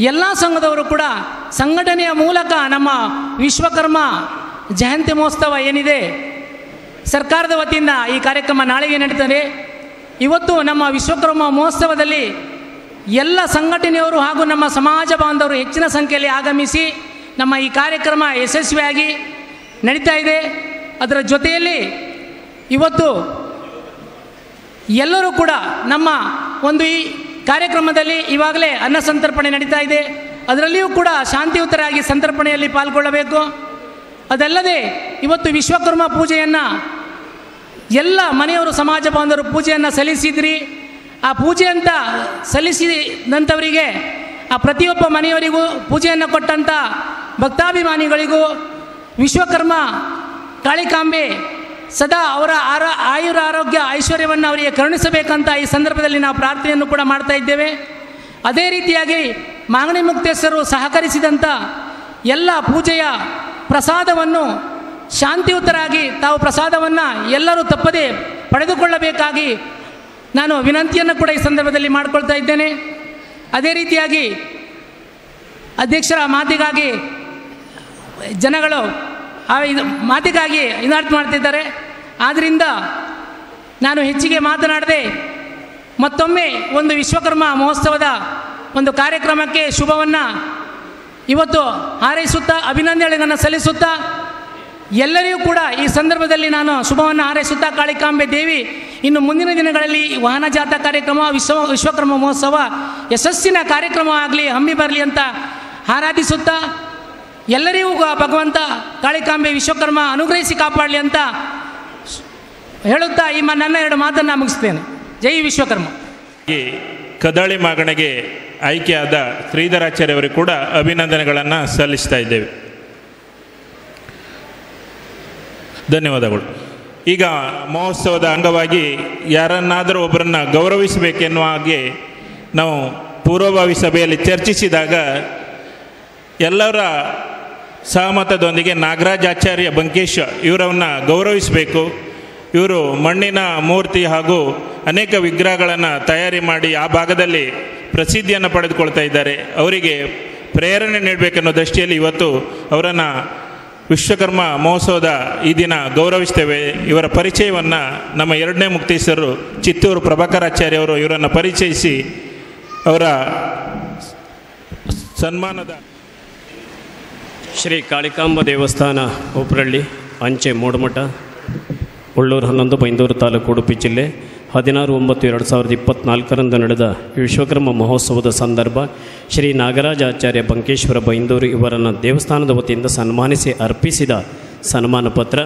ಎಲ್ಲ ಸಂಘದವರು ಕೂಡ ಸಂಘಟನೆಯ ಮೂಲಕ ನಮ್ಮ ವಿಶ್ವಕರ್ಮ ಜಯಂತಿ ಮಹೋತ್ಸವ ಏನಿದೆ, ಸರ್ಕಾರದ ವತಿಯಿಂದ ಈ ಕಾರ್ಯಕ್ರಮ ನಾಳೆಗೆ ನಡೀತದೆ. ಇವತ್ತು ನಮ್ಮ ವಿಶ್ವಕರ್ಮ ಮಹೋತ್ಸವದಲ್ಲಿ ಎಲ್ಲ ಸಂಘಟನೆಯವರು ಹಾಗೂ ನಮ್ಮ ಸಮಾಜ ಬಾಂಧವರು ಹೆಚ್ಚಿನ ಸಂಖ್ಯೆಯಲ್ಲಿ ಆಗಮಿಸಿ ನಮ್ಮ ಈ ಕಾರ್ಯಕ್ರಮ ಯಶಸ್ವಿಯಾಗಿ ನಡೀತಾ ಇದೆ. ಅದರ ಜೊತೆಯಲ್ಲಿ ಇವತ್ತು ಎಲ್ಲರೂ ಕೂಡ ನಮ್ಮ ಒಂದು ಈ ಕಾರ್ಯಕ್ರಮದಲ್ಲಿ ಇವಾಗಲೇ ಅನ್ನ ಸಂತರ್ಪಣೆ ನಡೀತಾ ಇದೆ. ಅದರಲ್ಲಿಯೂ ಕೂಡ ಶಾಂತಿಯುತರಾಗಿ ಸಂತರ್ಪಣೆಯಲ್ಲಿ ಪಾಲ್ಗೊಳ್ಳಬೇಕು. ಅದಲ್ಲದೆ ಇವತ್ತು ವಿಶ್ವಕರ್ಮ ಪೂಜೆಯನ್ನು ಎಲ್ಲ ಮನೆಯವರು ಸಮಾಜ ಬಾಂಧವರು ಪೂಜೆಯನ್ನು ಸಲ್ಲಿಸಿದ್ರಿ. ಆ ಪೂಜೆ ಅಂತ ಸಲ್ಲಿಸಿದಂಥವರಿಗೆ, ಆ ಪ್ರತಿಯೊಬ್ಬ ಮನೆಯವರಿಗೂ ಪೂಜೆಯನ್ನು ಕೊಟ್ಟಂಥ ಭಕ್ತಾಭಿಮಾನಿಗಳಿಗೂ ವಿಶ್ವಕರ್ಮ ಕಾಳಿಕಾಂಬೆ ಸದಾ ಅವರ ಆಯುರ ಆರೋಗ್ಯ ಐಶ್ವರ್ಯವನ್ನು ಅವರಿಗೆ ಕರುಣಿಸಬೇಕಂತ ಈ ಸಂದರ್ಭದಲ್ಲಿ ನಾವು ಪ್ರಾರ್ಥನೆಯನ್ನು ಕೂಡ ಮಾಡ್ತಾ ಇದ್ದೇವೆ. ಅದೇ ರೀತಿಯಾಗಿ ಮಾಗಣಿ ಮುಕ್ತೇಶ್ವರರು ಸಹಕರಿಸಿದಂಥ ಎಲ್ಲ ಪೂಜೆಯ ಪ್ರಸಾದವನ್ನು ಶಾಂತಿಯುತರಾಗಿ ತಾವು ಪ್ರಸಾದವನ್ನು ಎಲ್ಲರೂ ತಪ್ಪದೇ ಪಡೆದುಕೊಳ್ಳಬೇಕಾಗಿ ನಾನು ವಿನಂತಿಯನ್ನು ಕೂಡ ಈ ಸಂದರ್ಭದಲ್ಲಿ ಮಾಡಿಕೊಳ್ತಾ ಇದ್ದೇನೆ. ಅದೇ ರೀತಿಯಾಗಿ ಅಧ್ಯಕ್ಷರ ಮಾತಿಗಾಗಿ ಜನಗಳು ಮಾತಿಗಾಗಿ ಇನಾರ್ಥ ಮಾಡ್ತಿದ್ದಾರೆ. ಆದ್ದರಿಂದ ನಾನು ಹೆಚ್ಚಿಗೆ ಮಾತನಾಡದೆ ಮತ್ತೊಮ್ಮೆ ಒಂದು ವಿಶ್ವಕರ್ಮ ಮಹೋತ್ಸವದ ಒಂದು ಕಾರ್ಯಕ್ರಮಕ್ಕೆ ಶುಭವನ್ನು ಇವತ್ತು ಹಾರೈಸುತ್ತಾ ಅಭಿನಂದನೆಗಳನ್ನು ಸಲ್ಲಿಸುತ್ತಾ ಎಲ್ಲರಿಗೂ ಕೂಡ ಈ ಸಂದರ್ಭದಲ್ಲಿ ನಾನು ಶುಭವನ್ನು ಹಾರೈಸುತ್ತಾ ಕಾಳಿಕಾಂಬೆ ದೇವಿ ಇನ್ನು ಮುಂದಿನ ದಿನಗಳಲ್ಲಿ ವಾಹನ ಜಾಥಾ ಕಾರ್ಯಕ್ರಮ ವಿಶ್ವಕರ್ಮ ಮಹೋತ್ಸವ ಯಶಸ್ಸಿನ ಕಾರ್ಯಕ್ರಮವಾಗಲಿ ಹಮ್ಮಿ ಬರಲಿ ಅಂತ ಆರಾಧಿಸುತ್ತಾ ಎಲ್ಲರಿಗೂ ಭಗವಂತ ಕಾಳಿಕಾಂಬೆ ವಿಶ್ವಕರ್ಮ ಅನುಗ್ರಹಿಸಿ ಕಾಪಾಡಲಿ ಅಂತ ಹೇಳುತ್ತಾ ಈ ನನ್ನ ಎರಡು ಮಾತನ್ನು ಮುಗಿಸ್ತೇನೆ. ಜೈ ವಿಶ್ವಕರ್ಮ. ಈ ಕದಳಿ ಮಾಗಣೆಗೆ ಆಯ್ಕೆಯಾದ ಶ್ರೀಧರಾಚಾರ್ಯ ಅವರಿಗೆ ಕೂಡ ಅಭಿನಂದನೆಗಳನ್ನು ಸಲ್ಲಿಸ್ತಾ ಇದ್ದೇವೆ. ಧನ್ಯವಾದಗಳು. ಈಗ ಮಹೋತ್ಸವದ ಅಂಗವಾಗಿ ಯಾರನ್ನಾದರೂ ಒಬ್ಬರನ್ನು ಗೌರವಿಸಬೇಕೆನ್ನುವ ಹಾಗೆ ನಾವು ಪೂರ್ವಭಾವಿ ಸಭೆಯಲ್ಲಿ ಚರ್ಚಿಸಿದಾಗ ಎಲ್ಲರ ಸಹಮತದೊಂದಿಗೆ ನಾಗರಾಜಾಚಾರ್ಯ ಬಂಕೇಶ್ ಇವರನ್ನು ಗೌರವಿಸಬೇಕು. ಇವರು ಮಣ್ಣಿನ ಮೂರ್ತಿ ಹಾಗೂ ಅನೇಕ ವಿಗ್ರಹಗಳನ್ನು ತಯಾರಿ ಮಾಡಿ ಆ ಭಾಗದಲ್ಲಿ ಪ್ರಸಿದ್ಧಿಯನ್ನು ಪಡೆದುಕೊಳ್ತಾ ಇದ್ದಾರೆ. ಅವರಿಗೆ ಪ್ರೇರಣೆ ನೀಡಬೇಕೆನ್ನೋ ದೃಷ್ಟಿಯಲ್ಲಿ ಇವತ್ತು ಅವರನ್ನು ವಿಶ್ವಕರ್ಮ ಮಹೋತ್ಸವದ ಈ ದಿನ ಗೌರವಿಸ್ತೇವೆ. ಇವರ ಪರಿಚಯವನ್ನು ನಮ್ಮ ಎರಡನೇ ಮುಕ್ತೇಶ್ವರರು ಚಿತ್ತೂರು ಪ್ರಭಾಕರಾಚಾರ್ಯ ಅವರು ಇವರನ್ನು ಪರಿಚಯಿಸಿ ಅವರ ಸನ್ಮಾನದ ಶ್ರೀ ಕಾಳಿಕಾಂಬ ದೇವಸ್ಥಾನ ಉಪ್ರಳ್ಳಿ, ಅಂಚೆ ಮೂಡಮಠ, ಉಳ್ಳೂರು 11, ಬೈಂದೂರು ತಾಲೂಕು, ಉಡುಪಿ ಜಿಲ್ಲೆ 16/9/2024 ನಡೆದ ವಿಶ್ವಕರ್ಮ ಮಹೋತ್ಸವದ ಸಂದರ್ಭ ಶ್ರೀ ನಾಗರಾಜಾಚಾರ್ಯ ಬಂಕೇಶ್ವರ ಬೈಂದೂರು ಇವರನ್ನು ದೇವಸ್ಥಾನದ ವತಿಯಿಂದ ಸನ್ಮಾನಿಸಿ ಅರ್ಪಿಸಿದ ಸನ್ಮಾನ ಪತ್ರ.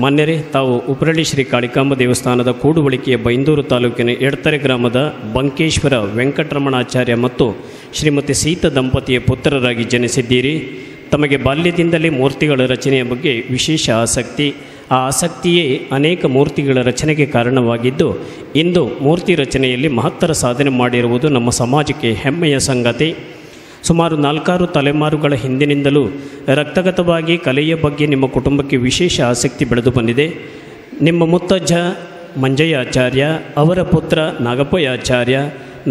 ಮಾನ್ಯರೇ, ತಾವು ಉಪ್ರಳ್ಳಿ ಶ್ರೀ ಕಾಳಿಕಾಂಬ ದೇವಸ್ಥಾನದ ಕೂಡುವಳಿಕೆಯ ಬೈಂದೂರು ತಾಲೂಕಿನ ಎಡ್ತರೆ ಗ್ರಾಮದ ಬಂಕೇಶ್ವರ ವೆಂಕಟರಮಣಾಚಾರ್ಯ ಮತ್ತು ಶ್ರೀಮತಿ ಸೀತಾ ದಂಪತಿಯ ಪುತ್ರರಾಗಿ ಜನಿಸಿದ್ದೀರಿ. ತಮಗೆ ಬಾಲ್ಯದಿಂದಲೇ ಮೂರ್ತಿಗಳ ರಚನೆಯ ಬಗ್ಗೆ ವಿಶೇಷ ಆಸಕ್ತಿ. ಆ ಆಸಕ್ತಿಯೇ ಅನೇಕ ಮೂರ್ತಿಗಳ ರಚನೆಗೆ ಕಾರಣವಾಗಿದ್ದು, ಇಂದು ಮೂರ್ತಿ ರಚನೆಯಲ್ಲಿ ಮಹತ್ತರ ಸಾಧನೆ ಮಾಡಿರುವುದು ನಮ್ಮ ಸಮಾಜಕ್ಕೆ ಹೆಮ್ಮೆಯ ಸಂಗತಿ. ಸುಮಾರು 4 ತಲೆಮಾರುಗಳ ಹಿಂದಿನಿಂದಲೂ ರಕ್ತಗತವಾಗಿ ಕಲೆಯ ಬಗ್ಗೆ ನಿಮ್ಮ ಕುಟುಂಬಕ್ಕೆ ವಿಶೇಷ ಆಸಕ್ತಿ ಬೆಳೆದು ಬಂದಿದೆ. ನಿಮ್ಮ ಮುತ್ತಜ್ಜ ಮಂಜಯ್ಯಾಚಾರ್ಯ, ಅವರ ಪುತ್ರ ನಾಗಪ್ಪಯ್ಯಾಚಾರ್ಯ,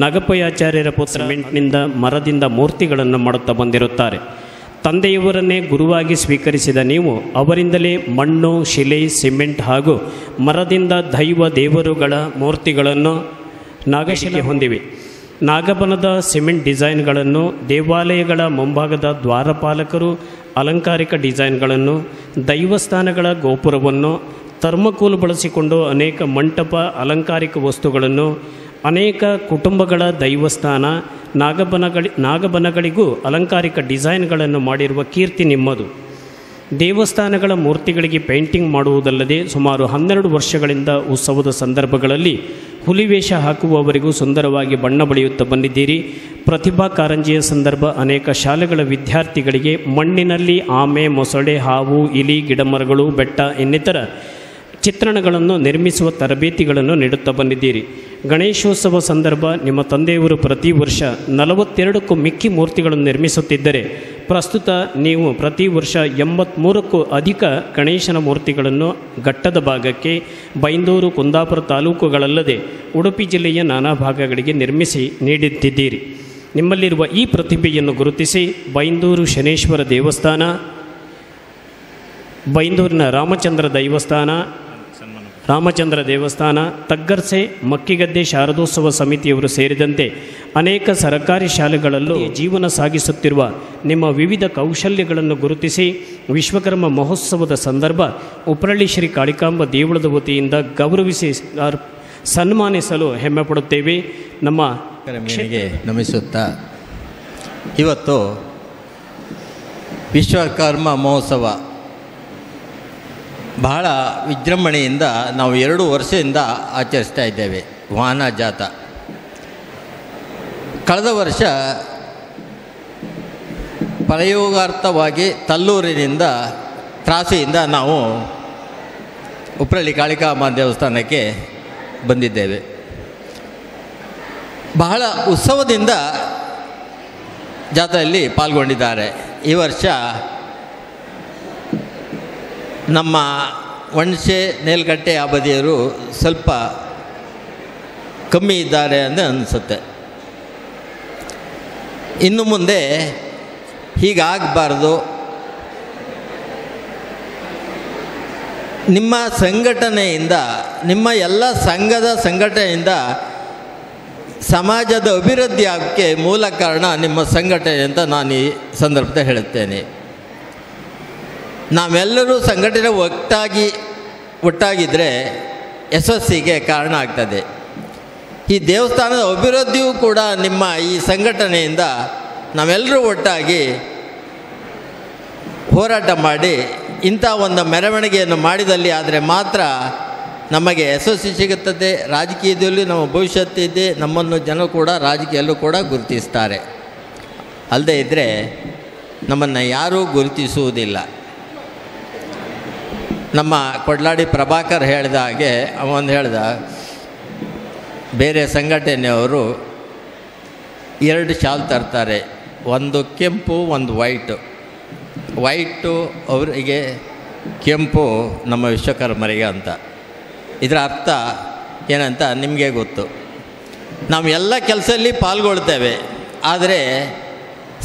ನಾಗಪ್ಪಯ್ಯಾಚಾರ್ಯರ ಪುತ್ರ ಸಿಮೆಂಟ್ನಿಂದ ಮರದಿಂದ ಮೂರ್ತಿಗಳನ್ನು ಮಾಡುತ್ತಾ ಬಂದಿರುತ್ತಾರೆ. ತಂದೆಯವರನ್ನೇ ಗುರುವಾಗಿ ಸ್ವೀಕರಿಸಿದ ನೀವು ಅವರಿಂದಲೇ ಮಣ್ಣು, ಶಿಲೆ, ಸಿಮೆಂಟ್ ಹಾಗೂ ಮರದಿಂದ ದೈವ ದೇವರುಗಳ ಮೂರ್ತಿಗಳನ್ನು ನಾಗಶಿಲೆ ಹೊಂದಿವೆ. ನಾಗಬನದ ಸಿಮೆಂಟ್ ಡಿಸೈನ್ಗಳನ್ನು, ದೇವಾಲಯಗಳ ಮುಂಭಾಗದ ದ್ವಾರಪಾಲಕರು ಅಲಂಕಾರಿಕ ಡಿಸೈನ್ಗಳನ್ನು, ದೈವಸ್ಥಾನಗಳ ಗೋಪುರವನ್ನು, ಥರ್ಮಕೋಲ್ ಬಳಸಿಕೊಂಡು ಅನೇಕ ಮಂಟಪ ಅಲಂಕಾರಿಕ ವಸ್ತುಗಳನ್ನು, ಅನೇಕ ಕುಟುಂಬಗಳ ದೈವಸ್ಥಾನ ನಾಗಬನಗಳಿಗೂ ಅಲಂಕಾರಿಕ ಡಿಸೈನ್ಗಳನ್ನು ಮಾಡಿರುವ ಕೀರ್ತಿ ನಿಮ್ಮದು. ದೇವಸ್ಥಾನಗಳ ಮೂರ್ತಿಗಳಿಗೆ ಪೇಂಟಿಂಗ್ ಮಾಡುವುದಲ್ಲದೆ ಸುಮಾರು 12 ವರ್ಷಗಳಿಂದ ಉತ್ಸವದ ಸಂದರ್ಭಗಳಲ್ಲಿ ಹುಲಿವೇಷ ಹಾಕುವವರಿಗೂ ಸುಂದರವಾಗಿ ಬಣ್ಣ ಬಳಿಯುತ್ತಾ ಬಂದಿದ್ದೀರಿ. ಪ್ರತಿಭಾ ಕಾರಂಜಿಯ ಸಂದರ್ಭ ಅನೇಕ ಶಾಲೆಗಳ ವಿದ್ಯಾರ್ಥಿಗಳಿಗೆ ಮಣ್ಣಿನಲ್ಲಿ ಆಮೆ, ಮೊಸಳೆ, ಹಾವು, ಇಲಿ, ಗಿಡಮರಗಳು, ಬೆಟ್ಟ ಇನ್ನಿತರ ಚಿತ್ರಣಗಳನ್ನು ನಿರ್ಮಿಸುವ ತರಬೇತಿಗಳನ್ನು ನೀಡುತ್ತಾ ಬಂದಿದ್ದೀರಿ. ಗಣೇಶೋತ್ಸವ ಸಂದರ್ಭ ನಿಮ್ಮ ತಂದೆಯವರು ಪ್ರತಿ ವರ್ಷ 42ಕ್ಕೂ ಮಿಕ್ಕಿ ಮೂರ್ತಿಗಳನ್ನು ನಿರ್ಮಿಸುತ್ತಿದ್ದರೆ, ಪ್ರಸ್ತುತ ನೀವು ಪ್ರತಿ ವರ್ಷ 83ಕ್ಕೂ ಅಧಿಕ ಗಣೇಶನ ಮೂರ್ತಿಗಳನ್ನು ಘಟ್ಟದ ಭಾಗಕ್ಕೆ ಬೈಂದೂರು, ಕುಂದಾಪುರ ತಾಲೂಕುಗಳಲ್ಲದೆ ಉಡುಪಿ ಜಿಲ್ಲೆಯ ನಾನಾ ಭಾಗಗಳಿಗೆ ನಿರ್ಮಿಸಿ ನೀಡುತ್ತಿದ್ದೀರಿ. ನಿಮ್ಮಲ್ಲಿರುವ ಈ ಪ್ರತಿಭೆಯನ್ನು ಗುರುತಿಸಿ ಬೈಂದೂರು ಶನೇಶ್ವರ ದೇವಸ್ಥಾನ, ಬೈಂದೂರಿನ ರಾಮಚಂದ್ರ ದೇವಸ್ಥಾನ, ತಗ್ಗರ್ಸೆ, ಮಕ್ಕಿಗದ್ದೆ ಶಾರದೋತ್ಸವ ಸಮಿತಿಯವರು ಸೇರಿದಂತೆ ಅನೇಕ ಸರ್ಕಾರಿ ಶಾಲೆಗಳಲ್ಲೂ ಜೀವನ ಸಾಗಿಸುತ್ತಿರುವ ನಿಮ್ಮ ವಿವಿಧ ಕೌಶಲ್ಯಗಳನ್ನು ಗುರುತಿಸಿ ವಿಶ್ವಕರ್ಮ ಮಹೋತ್ಸವದ ಸಂದರ್ಭ ಉಪ್ರಳ್ಳಿ ಶ್ರೀ ಕಾಳಿಕಾಂಬ ದೇಗುಲದ ವತಿಯಿಂದ ಗೌರವಿಸಿ ಸನ್ಮಾನಿಸಲು ಹೆಮ್ಮೆ ಪಡುತ್ತೇವೆ. ನಮ್ಮ ಕ್ಷೇತ್ರಕ್ಕೆ ನಮಿಸುತ್ತಾ ಇವತ್ತು ವಿಶ್ವಕರ್ಮ ಮಹೋತ್ಸವ ಬಹಳ ವಿಜೃಂಭಣೆಯಿಂದ ನಾವು 2 ವರ್ಷದಿಂದ ಆಚರಿಸ್ತಾ ಇದ್ದೇವೆ. ವಾಹನ ಜಾಥಾ ಕಳೆದ ವರ್ಷ ಪ್ರಯೋಗಾರ್ಥವಾಗಿ ತಲ್ಲೂರಿನಿಂದ ತ್ರಾಸಿಯಿಂದ ನಾವು ಉಪ್ರಳ್ಳಿ ಕಾಳಿಕಾಂಬ ದೇವಸ್ಥಾನಕ್ಕೆ ಬಂದಿದ್ದೇವೆ. ಬಹಳ ಉತ್ಸವದಿಂದ ಜಾತ್ರೆಯಲ್ಲಿ ಪಾಲ್ಗೊಂಡಿದ್ದಾರೆ. ಈ ವರ್ಷ ನಮ್ಮ ವಣಸೆ ನೇಲ್ಕಟ್ಟೆ ಆ ಬದಿಯರು ಸ್ವಲ್ಪ ಕಮ್ಮಿ ಇದ್ದಾರೆ ಅಂತ ಅನಿಸುತ್ತೆ. ಇನ್ನು ಮುಂದೆ ಹೀಗಾಗಬಾರ್ದು. ನಿಮ್ಮ ಸಂಘಟನೆಯಿಂದ, ನಿಮ್ಮ ಎಲ್ಲ ಸಂಘದ ಸಂಘಟನೆಯಿಂದ ಸಮಾಜದ ಅಭಿವೃದ್ಧಿ ಆಗೋಕ್ಕೆ ಮೂಲ ಕಾರಣ ನಿಮ್ಮ ಸಂಘಟನೆ ಅಂತ ನಾನು ಈ ಸಂದರ್ಭದಲ್ಲಿ ಹೇಳುತ್ತೇನೆ. ನಾವೆಲ್ಲರೂ ಸಂಘಟನೆ ಒಟ್ಟಾಗಿದ್ದರೆ ಯಶಸ್ಸಿಗೆ ಕಾರಣ ಆಗ್ತದೆ. ಈ ದೇವಸ್ಥಾನದ ಅಭಿವೃದ್ಧಿಯೂ ಕೂಡ ನಿಮ್ಮ ಈ ಸಂಘಟನೆಯಿಂದ ನಾವೆಲ್ಲರೂ ಒಟ್ಟಾಗಿ ಹೋರಾಟ ಮಾಡಿ ಇಂಥ ಒಂದು ಮೆರವಣಿಗೆಯನ್ನು ಮಾಡಿದಲ್ಲಿ ಆದರೆ ಮಾತ್ರ ನಮಗೆ ಯಶಸ್ಸು ಸಿಗುತ್ತದೆ. ರಾಜಕೀಯದಲ್ಲೂ ನಮ್ಮ ಭವಿಷ್ಯತ್ತಿದೆ. ನಮ್ಮನ್ನು ಜನ ಕೂಡ ರಾಜಕೀಯಲ್ಲೂ ಕೂಡ ಗುರುತಿಸ್ತಾರೆ. ಅಲ್ಲದೆ ಇದ್ದರೆ ನಮ್ಮನ್ನು ಯಾರೂ ಗುರುತಿಸುವುದಿಲ್ಲ. ನಮ್ಮ ಕೊಡ್ಲಾಡಿ ಪ್ರಭಾಕರ್ ಹೇಳಿದ ಹಾಗೆ ಅವನು ಹೇಳ್ದ, ಬೇರೆ ಸಂಘಟನೆಯವರು 2 ಶಾಲ್ ತರ್ತಾರೆ, ಒಂದು ಕೆಂಪು ಒಂದು ವೈಟು ಅವರಿಗೆ, ಕೆಂಪು ನಮ್ಮ ವಿಶ್ವಕರ್ಮರಿಗೆ ಅಂತ. ಇದರ ಅರ್ಥ ಏನಂತ ನಿಮಗೆ ಗೊತ್ತು. ನಾವು ಎಲ್ಲ ಕೆಲಸದಲ್ಲಿ ಪಾಲ್ಗೊಳ್ತೇವೆ, ಆದರೆ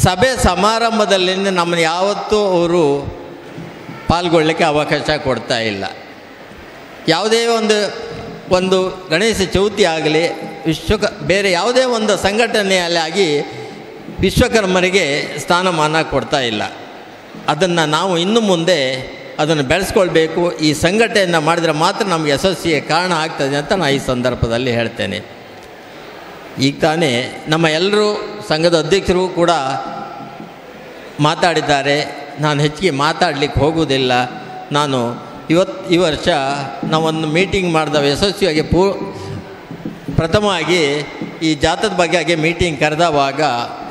ಸಭೆ ಸಮಾರಂಭದಲ್ಲಿ ನಮ್ಮನ್ನು ಯಾವತ್ತೂ ಅವರು ಪಾಲ್ಗೊಳ್ಳಲಿಕ್ಕೆ ಅವಕಾಶ ಕೊಡ್ತಾ ಇಲ್ಲ. ಯಾವುದೇ ಒಂದು ಗಣೇಶ ಚೌತಿ ಆಗಲಿ, ಬೇರೆ ಯಾವುದೇ ಒಂದು ಸಂಘಟನೆಯಲ್ಲಾಗಿ ವಿಶ್ವಕರ್ಮರಿಗೆ ಸ್ಥಾನಮಾನ ಕೊಡ್ತಾ ಇಲ್ಲ. ಅದನ್ನು ನಾವು ಇನ್ನು ಮುಂದೆ ಅದನ್ನು ಬೆಳೆಸ್ಕೊಳ್ಬೇಕು. ಈ ಸಂಘಟನೆಯನ್ನು ಮಾಡಿದರೆ ಮಾತ್ರ ನಮಗೆ ಯಶಸ್ಸಿಗೆ ಕಾರಣ ಆಗ್ತದೆ ಅಂತ ನಾನು ಈ ಸಂದರ್ಭದಲ್ಲಿ ಹೇಳ್ತೇನೆ. ಈಗ ತಾನೇ ನಮ್ಮ ಎಲ್ಲರೂ ಸಂಘದ ಅಧ್ಯಕ್ಷರು ಕೂಡ ಮಾತಾಡಿದ್ದಾರೆ. ನಾನು ಹೆಚ್ಚಿಗೆ ಮಾತಾಡಲಿಕ್ಕೆ ಹೋಗುವುದಿಲ್ಲ. ನಾನು ಈ ವರ್ಷ ನಾವೊಂದು ಮೀಟಿಂಗ್ ಮಾಡಿದ ಯಶಸ್ವಿಯಾಗಿ ಪ್ರಥಮವಾಗಿ ಈ ಜಾತದ ಬಗ್ಗೆ ಮೀಟಿಂಗ್ ಕರೆದವಾಗ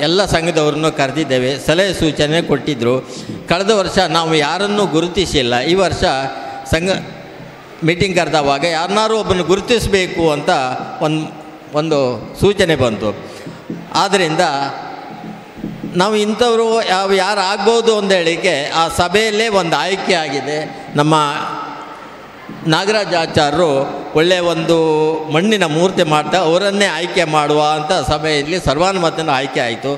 ಎಲ್ಲ ಸಂಘದವ್ರನ್ನೂ ಕರೆದಿದ್ದೇವೆ. ಸಲಹೆ ಸೂಚನೆ ಕೊಟ್ಟಿದ್ದರು. ಕಳೆದ ವರ್ಷ ನಾವು ಯಾರನ್ನೂ ಗುರುತಿಸಿಲ್ಲ. ಈ ವರ್ಷ ಸಂಘ ಮೀಟಿಂಗ್ ಕರೆದವಾಗ ಯಾರನ್ನಾರು ಒಬ್ಬನ್ನು ಗುರುತಿಸಬೇಕು ಅಂತ ಒಂದು ಸೂಚನೆ ಬಂತು. ಆದ್ದರಿಂದ ನಾವು ಇಂಥವರು ಯಾರು ಆಗ್ಬೋದು ಅಂತ ಹೇಳಿಕೆ ಆ ಸಭೆಯಲ್ಲೇ ಒಂದು ಆಯ್ಕೆ ಆಗಿದೆ. ನಮ್ಮ ನಾಗರಾಜಾಚಾರ್ಯರು ಒಳ್ಳೆಯ ಒಂದು ಮಣ್ಣಿನ ಮೂರ್ತಿ ಮಾಡ್ತಾ ಅವರನ್ನೇ ಆಯ್ಕೆ ಮಾಡುವ ಅಂತ ಸಭೆಯಲ್ಲಿ ಸರ್ವಾನುಮತದಿಂದ ಆಯ್ಕೆ ಆಯಿತು.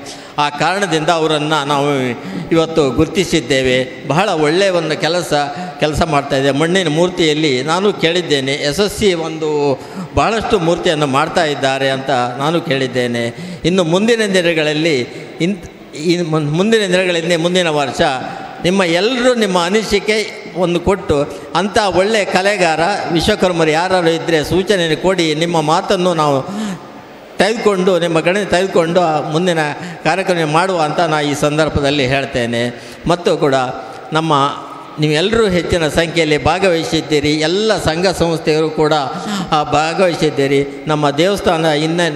ಆ ಕಾರಣದಿಂದ ಅವರನ್ನು ನಾವು ಇವತ್ತು ಗುರುತಿಸಿದ್ದೇವೆ. ಬಹಳ ಒಳ್ಳೆಯ ಒಂದು ಕೆಲಸ ಮಾಡ್ತಾಯಿದೆ. ಮಣ್ಣಿನ ಮೂರ್ತಿಯಲ್ಲಿ ನಾನು ಕೇಳಿದ್ದೇನೆ, ಯಶಸ್ವಿ ಬಹಳಷ್ಟು ಮೂರ್ತಿಯನ್ನು ಮಾಡ್ತಾ ಇದ್ದಾರೆ ಅಂತ ನಾನು ಕೇಳಿದ್ದೇನೆ. ಇನ್ನು ಮುಂದಿನ ದಿನಗಳಲ್ಲಿ ಮುಂದಿನ ವರ್ಷ ಎಲ್ಲರೂ ನಿಮ್ಮ ಅನಿಸಿಕೆ ಕೊಟ್ಟು ಅಂಥ ಒಳ್ಳೆಯ ಕಲೆಗಾರ ವಿಶ್ವಕರ್ಮರು ಯಾರು ಇದ್ದರೆ ಸೂಚನೆ ಕೊಡಿ. ನಿಮ್ಮ ಮಾತನ್ನು ನಾವು ತೆಗೆದುಕೊಂಡು ನಿಮ್ಮ ಗಣನೆ ತೆಗೆದುಕೊಂಡು ಮುಂದಿನ ಕಾರ್ಯಕ್ರಮ ಮಾಡುವ ಅಂತ ನಾನು ಈ ಸಂದರ್ಭದಲ್ಲಿ ಹೇಳ್ತೇನೆ. ಮತ್ತು ಕೂಡ ನೀವೆಲ್ಲರೂ ಹೆಚ್ಚಿನ ಸಂಖ್ಯೆಯಲ್ಲಿ ಭಾಗವಹಿಸಿದ್ದೀರಿ. ಎಲ್ಲ ಸಂಘ ಸಂಸ್ಥೆಯವರು ಕೂಡ ಭಾಗವಹಿಸಿದ್ದೀರಿ. ನಮ್ಮ ದೇವಸ್ಥಾನ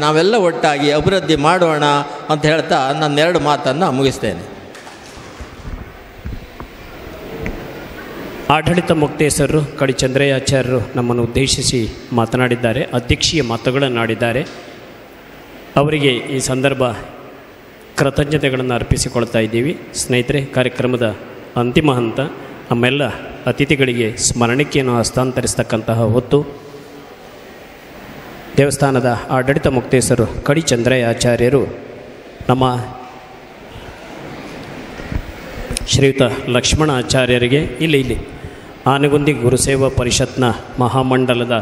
ನಾವೆಲ್ಲ ಒಟ್ಟಾಗಿ ಅಭಿವೃದ್ಧಿ ಮಾಡೋಣ ಅಂತ ಹೇಳ್ತಾ ನನ್ನ 2 ಮಾತನ್ನು ಮುಗಿಸ್ತೇನೆ. ಆಡಳಿತ ಮುಕ್ತೇಶ್ವರರು ಕಡಿಚಂದ್ರಯ್ಯಾಚಾರ್ಯರು ನಮ್ಮನ್ನು ಉದ್ದೇಶಿಸಿ ಮಾತನಾಡಿದ್ದಾರೆ. ಅಧ್ಯಕ್ಷೀಯ ಮಾತುಗಳನ್ನಾಡಿದ್ದಾರೆ. ಅವರಿಗೆ ಈ ಸಂದರ್ಭ ಕೃತಜ್ಞತೆಗಳನ್ನು ಅರ್ಪಿಸಿಕೊಳ್ತಾ ಇದ್ದೀವಿ. ಸ್ನೇಹಿತರೆ, ಕಾರ್ಯಕ್ರಮದ ಅಂತಿಮ ಹಂತ ನಮ್ಮೆಲ್ಲ ಅತಿಥಿಗಳಿಗೆ ಸ್ಮರಣಿಕೆಯನ್ನು ಹಸ್ತಾಂತರಿಸ್ತಕ್ಕಂತಹ ಹೊತ್ತು ದೇವಸ್ಥಾನದ ಆಡಳಿತ ಮುಕ್ತೇಶ್ವರರು ಕಡಿಚಂದ್ರಯ್ಯಾಚಾರ್ಯರು ನಮ್ಮ ಶ್ರೀಯುತ ಲಕ್ಷ್ಮಣಾಚಾರ್ಯರಿಗೆ ಇಲ್ಲಿ ಆನೆಗುಂದಿ ಗುರುಸೇವಾ ಪರಿಷತ್ನ ಮಹಾಮಂಡಲದ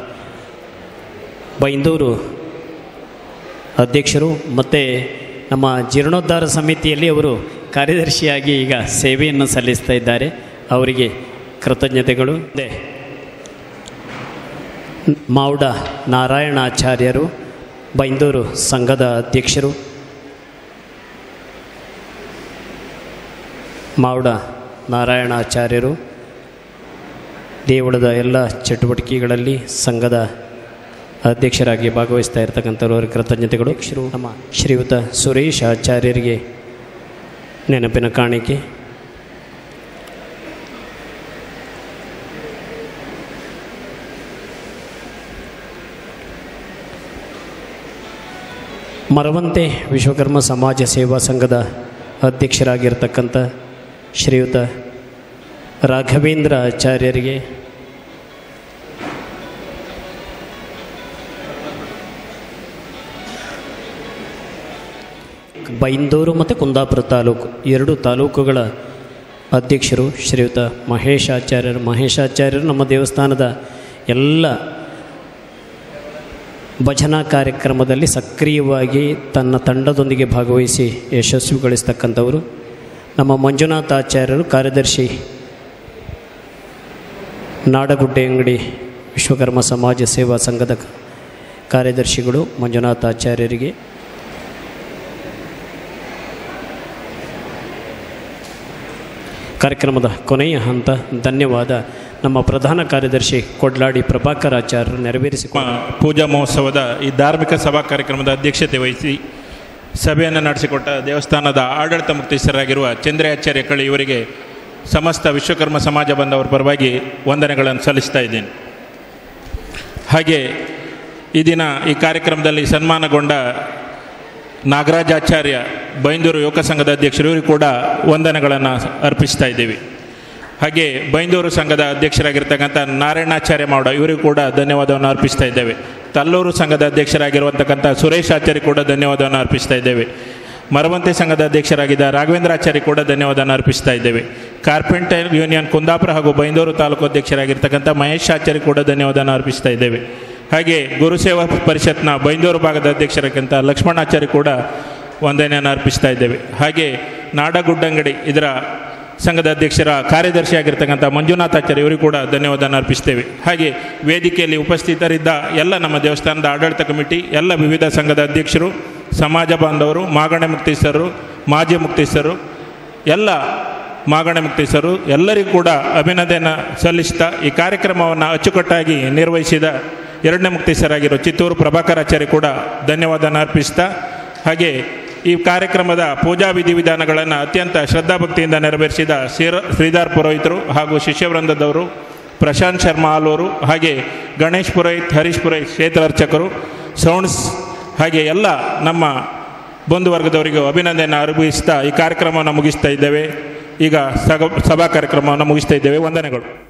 ಬೈಂದೂರು ಅಧ್ಯಕ್ಷರು ಮತ್ತು ನಮ್ಮ ಜೀರ್ಣೋದ್ಧಾರ ಸಮಿತಿಯಲ್ಲಿ ಅವರು ಕಾರ್ಯದರ್ಶಿಯಾಗಿ ಈಗ ಸೇವೆಯನ್ನು ಸಲ್ಲಿಸ್ತಾ ಇದ್ದಾರೆ. ಅವರಿಗೆ ಕೃತಜ್ಞತೆಗಳು. ಮಾವುಡ ನಾರಾಯಣಾಚಾರ್ಯರು ಬೈಂದೂರು ಸಂಘದ ಅಧ್ಯಕ್ಷರು, ಮಾವಡ ನಾರಾಯಣಾಚಾರ್ಯರು ದೇವಳದ ಎಲ್ಲ ಚಟುವಟಿಕೆಗಳಲ್ಲಿ ಸಂಘದ ಅಧ್ಯಕ್ಷರಾಗಿ ಭಾಗವಹಿಸ್ತಾ ಇರತಕ್ಕಂಥವ್ರ ಕೃತಜ್ಞತೆಗಳು. ನಮ್ಮ ಶ್ರೀಯುತ ಸುರೇಶ್ ಆಚಾರ್ಯರಿಗೆ ನೆನಪಿನ ಕಾಣಿಕೆ. ಮರವಂತೆ ವಿಶ್ವಕರ್ಮ ಸಮಾಜ ಸೇವಾ ಸಂಘದ ಅಧ್ಯಕ್ಷರಾಗಿರ್ತಕ್ಕಂಥ ಶ್ರೀಯುತ ರಾಘವೇಂದ್ರ ಆಚಾರ್ಯರಿಗೆ, ಬೈಂದೂರು ಮತ್ತು ಕುಂದಾಪುರ ತಾಲೂಕು ಎರಡು ತಾಲೂಕುಗಳ ಅಧ್ಯಕ್ಷರು ಶ್ರೀಯುತ ಮಹೇಶಾಚಾರ್ಯರು ನಮ್ಮ ದೇವಸ್ಥಾನದ ಎಲ್ಲ ಭಜನಾ ಕಾರ್ಯಕ್ರಮದಲ್ಲಿ ಸಕ್ರಿಯವಾಗಿ ತನ್ನ ತಂಡದೊಂದಿಗೆ ಭಾಗವಹಿಸಿ ಯಶಸ್ವಿಗೊಳಿಸ್ತಕ್ಕಂಥವರು. ನಮ್ಮ ಮಂಜುನಾಥಾಚಾರ್ಯರು ಕಾರ್ಯದರ್ಶಿ, ನಾಡಗುಡ್ಡೆ ಅಂಗಡಿ ವಿಶ್ವಕರ್ಮ ಸಮಾಜ ಸೇವಾ ಸಂಘದ ಕಾರ್ಯದರ್ಶಿಗಳು ಮಂಜುನಾಥಾಚಾರ್ಯರಿಗೆ. ಕಾರ್ಯಕ್ರಮದ ಕೊನೆಯ ಹಂತ ಧನ್ಯವಾದ ನಮ್ಮ ಪ್ರಧಾನ ಕಾರ್ಯದರ್ಶಿ ಕೊಡ್ಲಾಡಿ ಪ್ರಭಾಕರಾಚಾರ್ಯರು ನೆರವೇರಿಸಿಕೊಂಡು ಪೂಜಾ ಮಹೋತ್ಸವದ ಈ ಧಾರ್ಮಿಕ ಸಭಾ ಕಾರ್ಯಕ್ರಮದ ಅಧ್ಯಕ್ಷತೆ ವಹಿಸಿ ಸಭೆಯನ್ನು ನಡೆಸಿಕೊಟ್ಟ ದೇವಸ್ಥಾನದ ಆಡಳಿತ ಮುಖ್ಯಸ್ಥರಾಗಿರುವ ಚಂದ್ರಾಚಾರ್ಯ ಕಳಿ ಇವರಿಗೆ ಸಮಸ್ತ ವಿಶ್ವಕರ್ಮ ಸಮಾಜ ಬಾಂಧವರ ಪರವಾಗಿ ವಂದನೆಗಳನ್ನು ಸಲ್ಲಿಸ್ತಾ ಇದ್ದೇನೆ. ಹಾಗೆ ಈ ದಿನ ಈ ಕಾರ್ಯಕ್ರಮದಲ್ಲಿ ಸನ್ಮಾನಗೊಂಡ ನಾಗರಾಜಾಚಾರ್ಯ ಬೈಂದೂರು ಯುವಕ ಸಂಘದ ಅಧ್ಯಕ್ಷರು, ಇವರಿಗೆ ಕೂಡ ವಂದನೆಗಳನ್ನು ಅರ್ಪಿಸ್ತಾ ಇದ್ದೀವಿ. ಹಾಗೆ ಬೈಂದೂರು ಸಂಘದ ಅಧ್ಯಕ್ಷರಾಗಿರ್ತಕ್ಕಂಥ ನಾರಾಯಣಾಚಾರ್ಯ ಮಾವಡ ಇವರಿಗೂ ಕೂಡ ಧನ್ಯವಾದವನ್ನು ಅರ್ಪಿಸ್ತಾ ಇದ್ದೇವೆ. ತಲ್ಲೂರು ಸಂಘದ ಅಧ್ಯಕ್ಷರಾಗಿರುವಂತಕ್ಕಂಥ ಸುರೇಶ್ ಆಚಾರ್ಯ ಕೂಡ ಧನ್ಯವಾದವನ್ನು ಅರ್ಪಿಸ್ತಾ ಇದ್ದೇವೆ. ಮರವಂತೆ ಸಂಘದ ಅಧ್ಯಕ್ಷರಾಗಿದ್ದ ರಾಘವೇಂದ್ರಾಚಾರ್ಯ ಕೂಡ ಧನ್ಯವಾದವನ್ನು ಅರ್ಪಿಸ್ತಾ ಇದ್ದೇವೆ. ಕಾರ್ಪೆಂಟರ್ ಯೂನಿಯನ್ ಕುಂದಾಪುರ ಹಾಗೂ ಬೈಂದೂರು ತಾಲೂಕು ಅಧ್ಯಕ್ಷರಾಗಿರ್ತಕ್ಕಂಥ ಮಹೇಶ್ ಆಚಾರ್ಯ ಕೂಡ ಧನ್ಯವಾದವನ್ನು ಅರ್ಪಿಸ್ತಾ ಇದ್ದೇವೆ. ಹಾಗೆ ಗುರುಸೇವಾ ಪರಿಷತ್ನ ಬೈಂದೂರು ಭಾಗದ ಅಧ್ಯಕ್ಷರಾಗಿದ್ದಂಥ ಲಕ್ಷ್ಮಣಾಚಾರ್ಯ ಕೂಡ ವಂದನೆಯನ್ನು ಅರ್ಪಿಸ್ತಾ ಇದ್ದೇವೆ. ಹಾಗೆ ನಾಡಗುಡ್ಡಂಗಡಿ ಇದರ ಸಂಘದ ಅಧ್ಯಕ್ಷರ ಕಾರ್ಯದರ್ಶಿಯಾಗಿರ್ತಕ್ಕಂಥ ಮಂಜುನಾಥಾಚಾರ್ಯ ಇವರಿಗೂ ಕೂಡ ಧನ್ಯವಾದವನ್ನು ಅರ್ಪಿಸ್ತೇವೆ. ಹಾಗೆ ವೇದಿಕೆಯಲ್ಲಿ ಉಪಸ್ಥಿತರಿದ್ದ ಎಲ್ಲ ನಮ್ಮ ದೇವಸ್ಥಾನದ ಆಡಳಿತ ಕಮಿಟಿ, ಎಲ್ಲ ವಿವಿಧ ಸಂಘದ ಅಧ್ಯಕ್ಷರು, ಸಮಾಜ ಬಾಂಧವರು, ಮಾಗಣೆ ಮುಕ್ತೇಶ್ವರರು, ಮಾಜಿ ಮುಕ್ತೇಶ್ವರರು, ಎಲ್ಲ ಮಾಗಣೆ ಮುಕ್ತೇಶ್ವರರು ಎಲ್ಲರಿಗೂ ಕೂಡ ಅಭಿನಂದನೆ ಸಲ್ಲಿಸ್ತಾ ಈ ಕಾರ್ಯಕ್ರಮವನ್ನು ಅಚ್ಚುಕಟ್ಟಾಗಿ ನಿರ್ವಹಿಸಿದ ಎರಡನೇ ಮುಕ್ತೇಶ್ವರಾಗಿರೋ ಚಿತ್ತೂರು ಪ್ರಭಾಕರಾಚಾರ್ಯ ಕೂಡ ಧನ್ಯವಾದವನ್ನು ಅರ್ಪಿಸ್ತಾ, ಹಾಗೆ ಈ ಕಾರ್ಯಕ್ರಮದ ಪೂಜಾ ವಿಧಿವಿಧಾನಗಳನ್ನು ಅತ್ಯಂತ ಶ್ರದ್ಧಾಭಕ್ತಿಯಿಂದ ನೆರವೇರಿಸಿದ ಶ್ರೀಧರ್ ಪುರೋಹಿತರು ಹಾಗೂ ಶಿಷ್ಯವೃಂದದವರು, ಪ್ರಶಾಂತ್ ಶರ್ಮಾ ಆಲೂರು, ಹಾಗೆ ಗಣೇಶ್ ಪುರೋಹಿತ್, ಹರೀಶ್ ಪುರೋಹಿತ್ ಕ್ಷೇತ್ರ ಅರ್ಚಕರು, ಸೌಂಡ್ಸ್, ಹಾಗೆ ಎಲ್ಲ ನಮ್ಮ ಬಂಧುವರ್ಗದವರಿಗೂ ಅಭಿನಂದನೆ ಅರ್ಪಿಸ್ತಾ ಈ ಕಾರ್ಯಕ್ರಮವನ್ನು ಮುಗಿಸ್ತಾ ಇದ್ದೇವೆ. ಈಗ ಸಭಾ ಕಾರ್ಯಕ್ರಮವನ್ನು ಮುಗಿಸ್ತಾ ಇದ್ದೇವೆ. ವಂದನೆಗಳು.